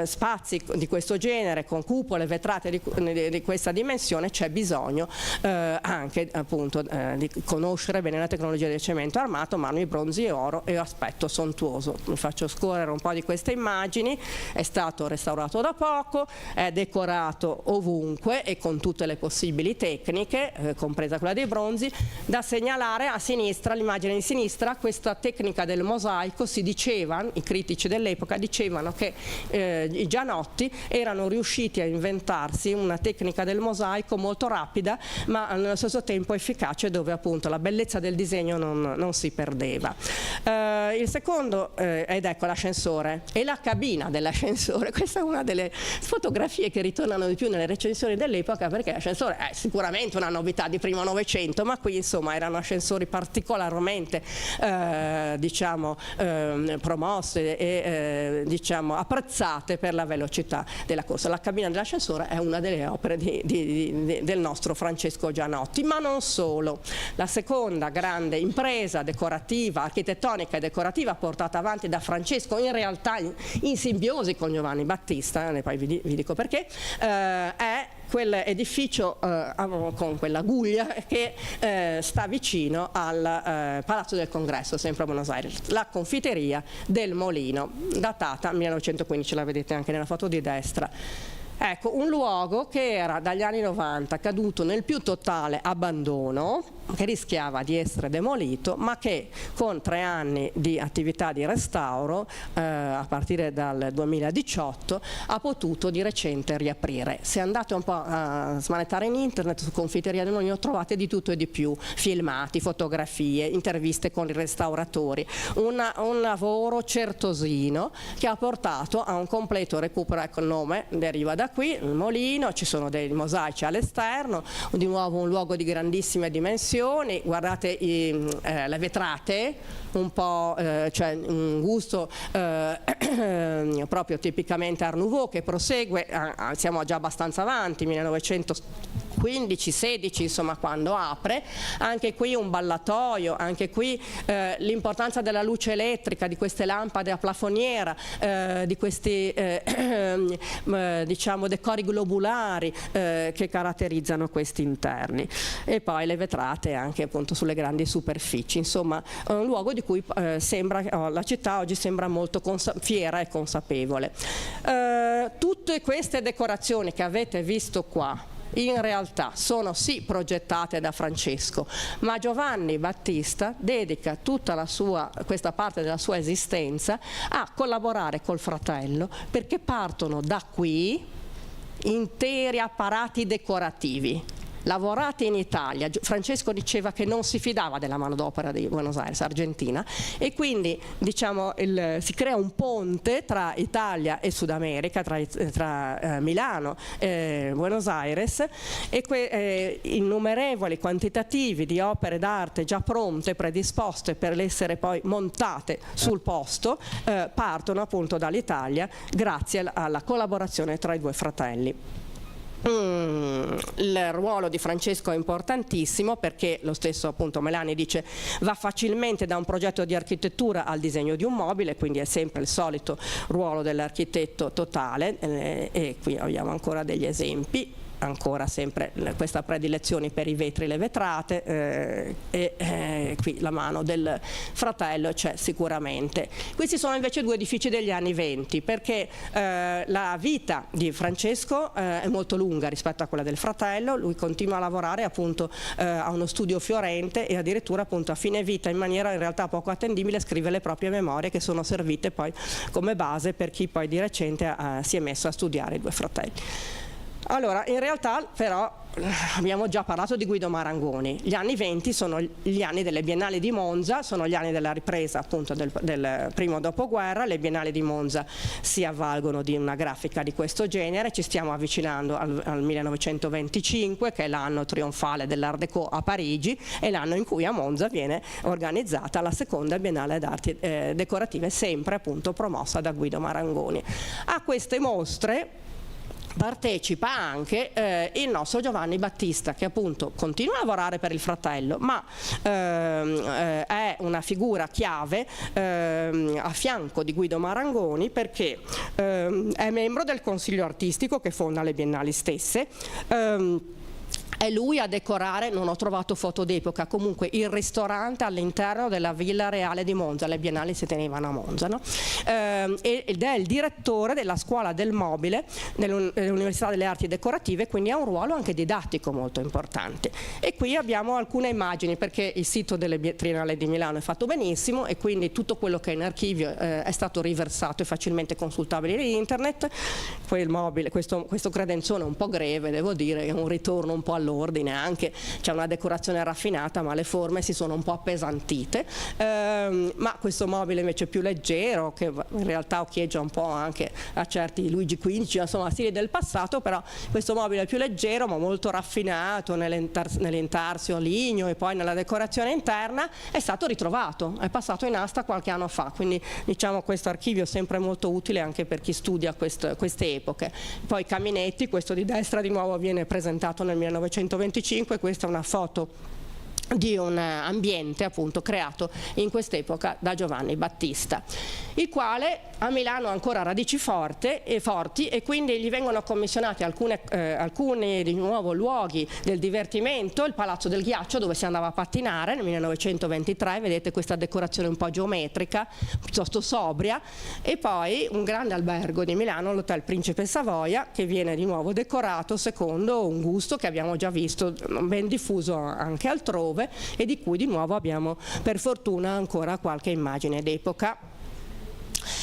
spazi di questo genere con cupole vetrate di questa dimensione, c'è bisogno anche appunto di conoscere bene la tecnologia del cemento armato, marmi, bronzi e oro, e aspetto sontuoso. Vi faccio scorrere un po' di queste immagini. È stato restaurato da poco, è decorato ovunque e con tutte le possibili tecniche, compresa quella dei bronzi. Da segnalare a sinistra, l'immagine di sinistra, questa tecnica del mosaico. Si diceva, i critici dell'epoca dicevano che i Gianotti erano riusciti a inventarsi una tecnica del mosaico molto rapida, ma allo stesso tempo efficace, dove appunto la bellezza del disegno non si perdeva. Il secondo, ed ecco l'ascensore e la cabina dell'ascensore. Questa è una delle fotografie che ritornano di più nelle recensioni dell'epoca, perché l'ascensore è sicuramente una novità di primo Novecento, ma qui insomma erano ascensori particolarmente diciamo promosse e diciamo apprezzate per la velocità della corsa. La cabina dell'ascensore è una delle opere del nostro Francesco Gianotti, ma non solo. La seconda grande impresa decorativa, architettonica e decorativa portata avanti da Francesco, in realtà in simbiosi con Giovanni Battista, e poi vi dico perché, è quell'edificio con quella guglia che sta vicino al Palazzo del Congresso, sempre a Buenos Aires, la confiteria del Molino, datata 1915, la vedete anche nella foto di destra. Ecco, un luogo che era dagli anni 90 caduto nel più totale abbandono, che rischiava di essere demolito, ma che con 3 anni di attività di restauro, a partire dal 2018, ha potuto di recente riaprire. Se andate un po' a smanettare in internet su Confiteria del Molino trovate di tutto e di più, filmati, fotografie, interviste con i restauratori, un lavoro certosino che ha portato a un completo recupero. Ecco, il nome deriva da qui, il Molino, ci sono dei mosaici all'esterno, di nuovo un luogo di grandissime dimensioni, guardate le vetrate, un po' cioè un gusto proprio tipicamente Art Nouveau che prosegue, siamo già abbastanza avanti, 1915-16 insomma quando apre, anche qui un ballatoio, anche qui l'importanza della luce elettrica, di queste lampade a plafoniera, di questi diciamo decori globulari che caratterizzano questi interni, e poi le vetrate anche appunto sulle grandi superfici. Insomma, è un luogo di cui sembra, la città oggi sembra molto fiera e consapevole. Tutte queste decorazioni che avete visto qua in realtà sono sì progettate da Francesco, ma Giovanni Battista dedica tutta questa parte della sua esistenza a collaborare col fratello, perché partono da qui interi apparati decorativi lavorati in Italia. Francesco diceva che non si fidava della manodopera di Buenos Aires, Argentina, e quindi diciamo si crea un ponte tra Italia e Sud America, tra Milano e Buenos Aires, e innumerevoli quantitativi di opere d'arte già pronte, predisposte per essere poi montate sul posto, partono appunto dall'Italia grazie alla collaborazione tra i due fratelli. Il ruolo di Francesco è importantissimo, perché lo stesso appunto Melani dice va facilmente da un progetto di architettura al disegno di un mobile, quindi è sempre il solito ruolo dell'architetto totale, e qui abbiamo ancora degli esempi. Ancora sempre questa predilezione per i vetri e le vetrate, qui la mano del fratello c'è sicuramente. Questi sono invece 2 edifici degli anni 20, perché la vita di Francesco è molto lunga rispetto a quella del fratello. Lui continua a lavorare appunto a uno studio fiorente, e addirittura appunto a fine vita, in maniera in realtà poco attendibile, scrive le proprie memorie, che sono servite poi come base per chi poi di recente si è messo a studiare i 2 fratelli. Allora, in realtà però abbiamo già parlato di Guido Marangoni. Gli anni 20 sono gli anni delle Biennali di Monza, sono gli anni della ripresa appunto del primo dopoguerra. Le Biennali di Monza si avvalgono di una grafica di questo genere, ci stiamo avvicinando al 1925, che è l'anno trionfale dell'Art Déco a Parigi, e l'anno in cui a Monza viene organizzata la seconda Biennale d'Arti Decorative, sempre appunto promossa da Guido Marangoni. A queste mostre partecipa anche il nostro Giovanni Battista, che appunto continua a lavorare per il fratello, ma è una figura chiave a fianco di Guido Marangoni, perché è membro del consiglio artistico che fonda le Biennali stesse. È lui a decorare, non ho trovato foto d'epoca, comunque il ristorante all'interno della Villa Reale di Monza. Le Biennali si tenevano a Monza, no? Ed è il direttore della scuola del mobile dell'Università delle Arti Decorative, quindi ha un ruolo anche didattico molto importante. E qui abbiamo alcune immagini, perché il sito delle Triennali di Milano è fatto benissimo, e quindi tutto quello che è in archivio è stato riversato e facilmente consultabile in internet. Quel mobile, questo credenzone un po' greve, devo dire, è un ritorno un po' all'ordine, anche c'è una decorazione raffinata, ma le forme si sono un po' appesantite, ma questo mobile invece più leggero, che in realtà occhieggia un po' anche a certi Luigi XV, insomma stili del passato, però questo mobile più leggero ma molto raffinato nell'intarsio ligno e poi nella decorazione interna è stato ritrovato, è passato in asta qualche anno fa, quindi diciamo questo archivio è sempre molto utile anche per chi studia queste epoche. Poi Caminetti, questo di destra di nuovo viene presentato nel 1925, questa è una foto di un ambiente appunto creato in quest'epoca da Giovanni Battista, il quale a Milano ha ancora radici forti e quindi gli vengono commissionati alcuni di nuovo luoghi del divertimento, il Palazzo del Ghiaccio dove si andava a pattinare nel 1923, vedete questa decorazione un po' geometrica, piuttosto sobria, e poi un grande albergo di Milano, l'Hotel Principe Savoia, che viene di nuovo decorato secondo un gusto che abbiamo già visto ben diffuso anche altrove e di cui di nuovo abbiamo per fortuna ancora qualche immagine d'epoca.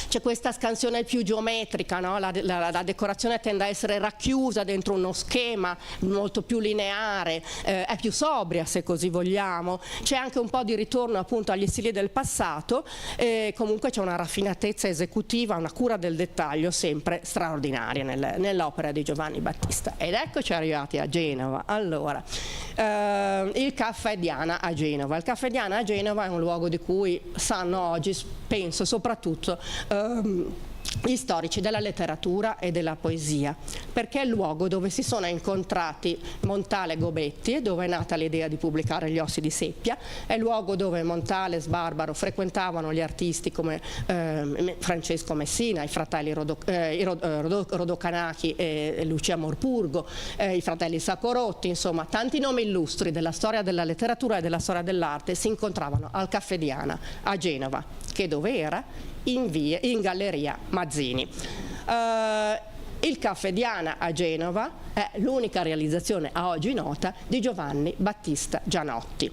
C'è questa scansione più geometrica, no? La decorazione tende a essere racchiusa dentro uno schema molto più lineare, è più sobria se così vogliamo, c'è anche un po' di ritorno appunto agli stili del passato, comunque c'è una raffinatezza esecutiva, una cura del dettaglio sempre straordinaria nell'opera di Giovanni Battista. Ed eccoci arrivati a Genova. Allora, il Caffè Diana a Genova. Il Caffè Diana a Genova è un luogo di cui sanno oggi, penso soprattutto gli storici della letteratura e della poesia, perché è il luogo dove si sono incontrati Montale e Gobetti, dove è nata l'idea di pubblicare Gli Ossi di Seppia, è il luogo dove Montale e Sbarbaro frequentavano gli artisti come Francesco Messina, i fratelli Rodocanachi e Lucia Morpurgo, i fratelli Saccorotti, insomma tanti nomi illustri della storia della letteratura e della storia dell'arte si incontravano al Caffè Diana a Genova, che dove era? In Galleria Mazzini. Il Caffè Diana a Genova è l'unica realizzazione a oggi nota di Giovanni Battista Gianotti.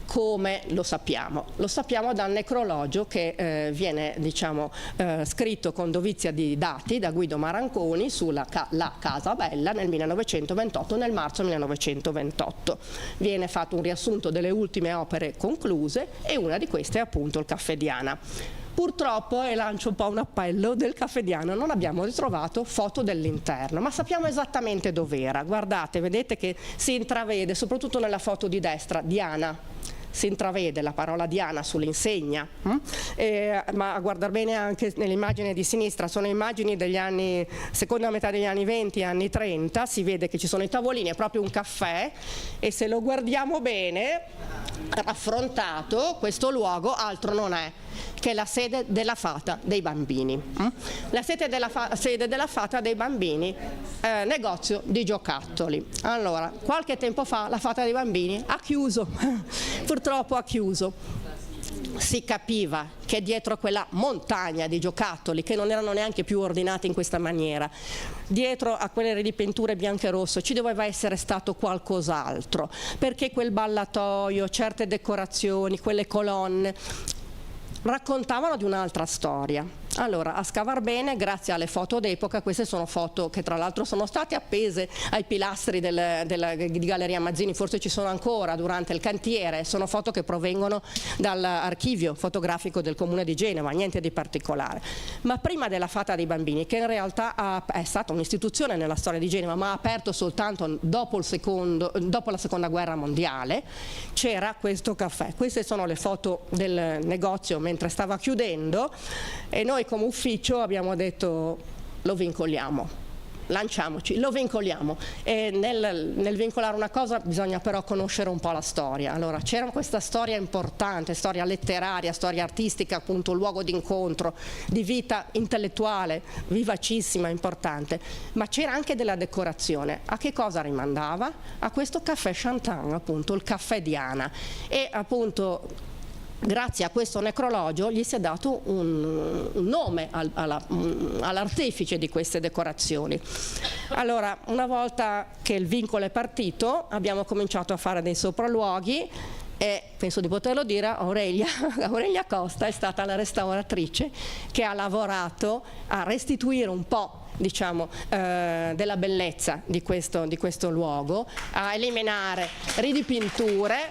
Come lo sappiamo? Lo sappiamo dal necrologio che viene scritto con dovizia di dati da Guido Maranconi sulla La Casa Bella nel 1928, nel marzo 1928. Viene fatto un riassunto delle ultime opere concluse e una di queste è appunto il Caffè Diana. Purtroppo, e lancio un po' un appello, del Caffè Diana non abbiamo ritrovato foto dell'interno, ma sappiamo esattamente dov'era. Guardate, vedete che si intravede, soprattutto nella foto di destra, Diana. Si intravede la parola Diana sull'insegna, ma a guardare bene anche nell'immagine di sinistra sono immagini degli anni, seconda metà degli anni 20, anni 30, si vede che ci sono i tavolini, è proprio un caffè e se lo guardiamo bene, raffrontato, questo luogo altro non è che la sede della Fata dei Bambini. La sede della Fata dei Bambini, negozio di giocattoli. Allora, qualche tempo fa la Fata dei Bambini ha chiuso, purtroppo ha chiuso. Si capiva che dietro quella montagna di giocattoli, che non erano neanche più ordinati in questa maniera, dietro a quelle ripinture bianche e rosse ci doveva essere stato qualcos'altro, perché quel ballatoio, certe decorazioni, quelle colonne raccontavano di un'altra storia. Allora, a scavar bene, grazie alle foto d'epoca, queste sono foto che tra l'altro sono state appese ai pilastri di Galleria Mazzini, forse ci sono ancora durante il cantiere, sono foto che provengono dall'archivio fotografico del Comune di Genova, niente di particolare. Ma prima della Fata dei Bambini, che in realtà è stata un'istituzione nella storia di Genova, ma ha aperto soltanto dopo la Seconda Guerra Mondiale, c'era questo caffè. Queste sono le foto del negozio mentre stava chiudendo e noi come ufficio abbiamo detto lo vincoliamo, lanciamoci, lo vincoliamo e nel vincolare una cosa bisogna però conoscere un po' la storia. Allora c'era questa storia importante, storia letteraria, storia artistica, appunto luogo d'incontro, di vita intellettuale vivacissima, importante, ma c'era anche della decorazione. A che cosa rimandava? A questo caffè Chantin, appunto il Caffè Diana, e appunto grazie a questo necrologio gli si è dato un nome all'artefice di queste decorazioni. Allora, una volta che il vincolo è partito, abbiamo cominciato a fare dei sopralluoghi e penso di poterlo dire, Aurelia Costa è stata la restauratrice che ha lavorato a restituire un po' della bellezza di questo luogo, a eliminare ridipinture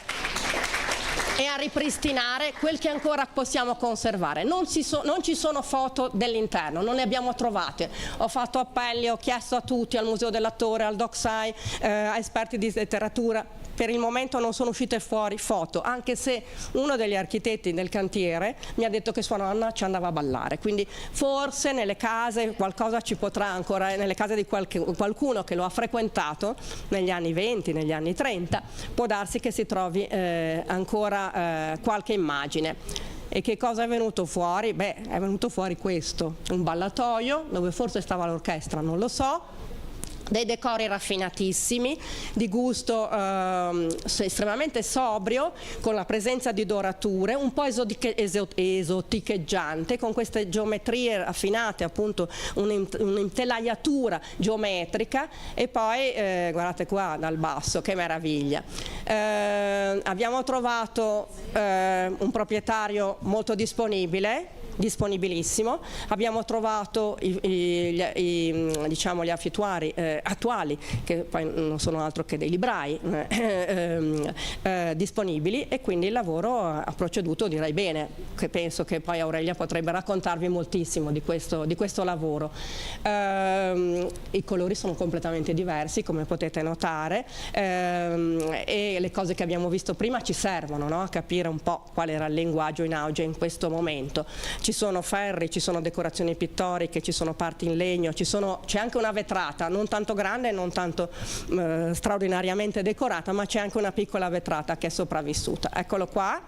e a ripristinare quel che ancora possiamo conservare. Non ci sono foto dell'interno, non ne abbiamo trovate. Ho fatto appelli, ho chiesto a tutti, al Museo dell'Attore, al DocSci, a esperti di letteratura. Per il momento non sono uscite fuori foto, anche se uno degli architetti del cantiere mi ha detto che sua nonna ci andava a ballare, quindi forse nelle case qualcosa ci potrà ancora, nelle case di qualcuno che lo ha frequentato negli anni 20, negli anni 30, può darsi che si trovi ancora qualche immagine. E che cosa è venuto fuori? Beh, è venuto fuori questo, un ballatoio dove forse stava l'orchestra, non lo so, dei decori raffinatissimi, di gusto estremamente sobrio, con la presenza di dorature, un po' esoticheggiante, con queste geometrie raffinate, appunto un'intelaiatura geometrica, e poi guardate qua dal basso, che meraviglia. Abbiamo trovato un proprietario molto disponibilissimo, abbiamo trovato diciamo, gli affittuari attuali, che poi non sono altro che dei librai disponibili, e quindi il lavoro ha proceduto, direi bene, che penso che poi Aurelia potrebbe raccontarvi moltissimo di questo lavoro. I colori sono completamente diversi, come potete notare, e le cose che abbiamo visto prima ci servono, no? A capire un po' qual era il linguaggio in auge in questo momento. Ci sono ferri, ci sono decorazioni pittoriche, ci sono parti in legno, c'è anche una vetrata, non tanto grande, non tanto straordinariamente decorata, ma c'è anche una piccola vetrata che è sopravvissuta. Eccolo qua.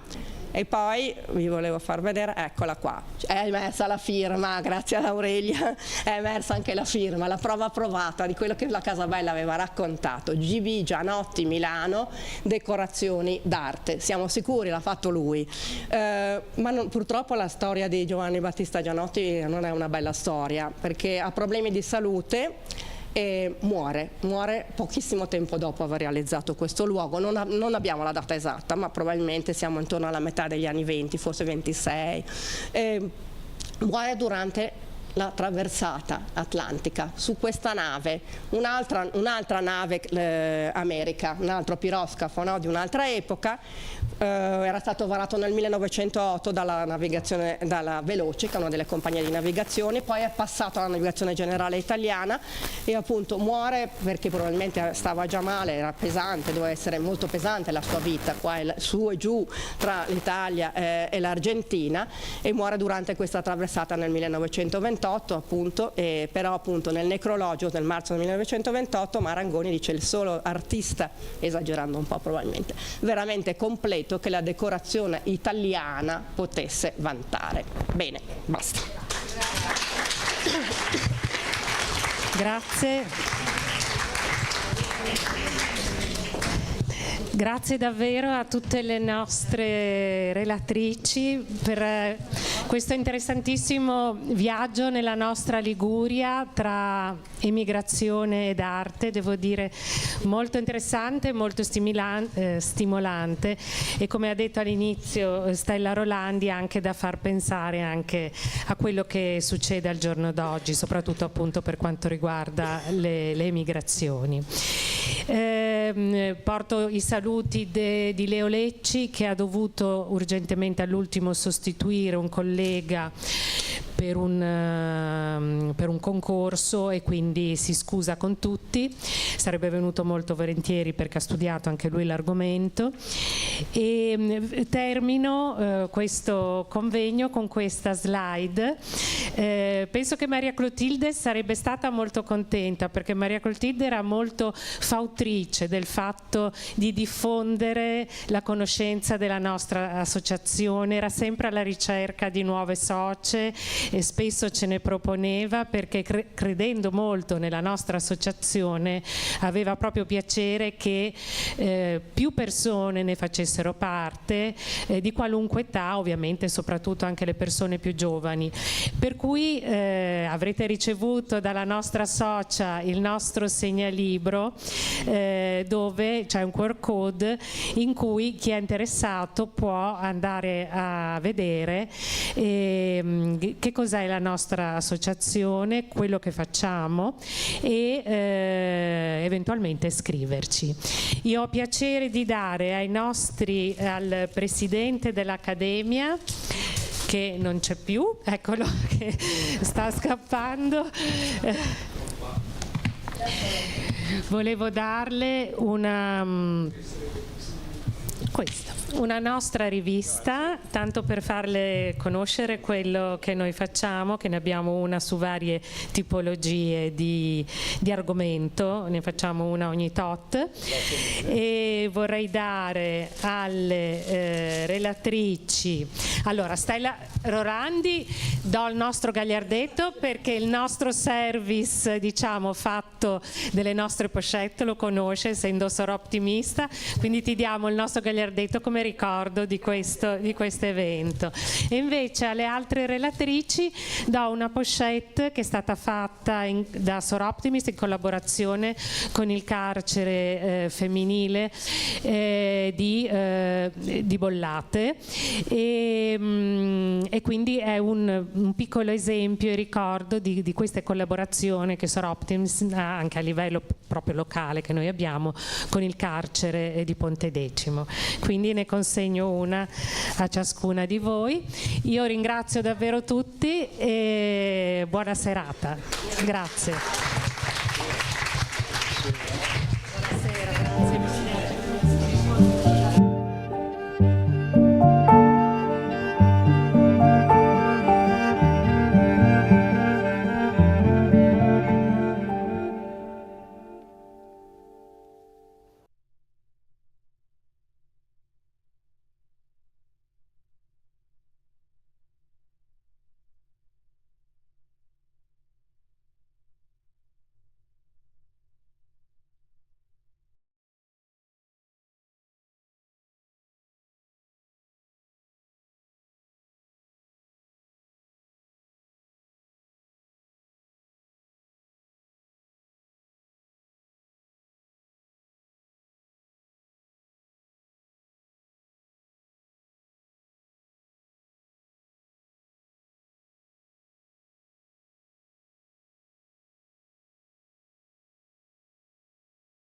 E poi vi volevo far vedere, eccola qua, è emersa la firma, grazie ad Aurelia, è emersa anche la firma, la prova provata di quello che la Casabella aveva raccontato. GB Gianotti Milano, decorazioni d'arte, siamo sicuri l'ha fatto lui, ma purtroppo la storia di Giovanni Battista Gianotti non è una bella storia, perché ha problemi di salute e muore pochissimo tempo dopo aver realizzato questo luogo. Non abbiamo la data esatta, ma probabilmente siamo intorno alla metà degli anni 20, forse 26. Muore durante la traversata atlantica su questa nave, un'altra nave America, un altro piroscafo, no? Di un'altra epoca. Era stato varato nel 1908 dalla Veloce, che è una delle compagnie di navigazione, poi è passato alla navigazione generale italiana, e appunto muore perché probabilmente stava già male, era pesante, doveva essere molto pesante la sua vita qua su e giù tra l'Italia e l'Argentina, e muore durante questa traversata nel 1928 appunto, però appunto nel necrologio del marzo del 1928 Marangoni dice: il solo artista, esagerando un po' probabilmente, veramente completo che la decorazione italiana potesse vantare. Bene, basta. Grazie. Grazie davvero a tutte le nostre relatrici per questo interessantissimo viaggio nella nostra Liguria tra emigrazione ed arte, devo dire molto interessante, molto stimolante, e come ha detto all'inizio Stella Rolandi, anche da far pensare anche a quello che succede al giorno d'oggi, soprattutto appunto per quanto riguarda le emigrazioni. Porto i saluti di Leo Lecci, che ha dovuto urgentemente all'ultimo sostituire un collega per un concorso, e quindi si scusa con tutti. Sarebbe venuto molto volentieri perché ha studiato anche lui l'argomento. E termino questo convegno con questa slide. Penso che Maria Clotilde sarebbe stata molto contenta, perché Maria Clotilde era molto fautrice del fatto di diffondere la conoscenza della nostra associazione, era sempre alla ricerca di nuove socie e spesso ce ne proponeva, perché credendo molto nella nostra associazione aveva proprio piacere che più persone ne facessero parte, di qualunque età, ovviamente, soprattutto anche le persone più giovani. Per cui avrete ricevuto dalla nostra socia il nostro segnalibro, dove c'è un QR code in cui chi è interessato può andare a vedere che cos'è la nostra associazione, quello che facciamo e eventualmente scriverci. Io ho piacere di dare al presidente dell'Accademia, che non c'è più, eccolo che sta scappando. Volevo darle una nostra rivista, tanto per farle conoscere quello che noi facciamo, che ne abbiamo una su varie tipologie di argomento, ne facciamo una ogni tot. E vorrei dare alle relatrici, allora Stella Rorandi, do il nostro gagliardetto perché il nostro service, diciamo, fatto delle nostre pochette lo conosce, essendo Soroptimista, quindi ti diamo il nostro gagliardetto come ricordo di questo evento. E invece alle altre relatrici do una pochette che è stata fatta da Soroptimist in collaborazione con il carcere femminile di Bollate, e quindi è un piccolo esempio e ricordo di queste collaborazioni che Soroptimist ha anche a livello proprio locale, che noi abbiamo con il carcere di Pontedecimo. Quindi ne consegno una a ciascuna di voi. Io ringrazio davvero tutti e buona serata. Grazie.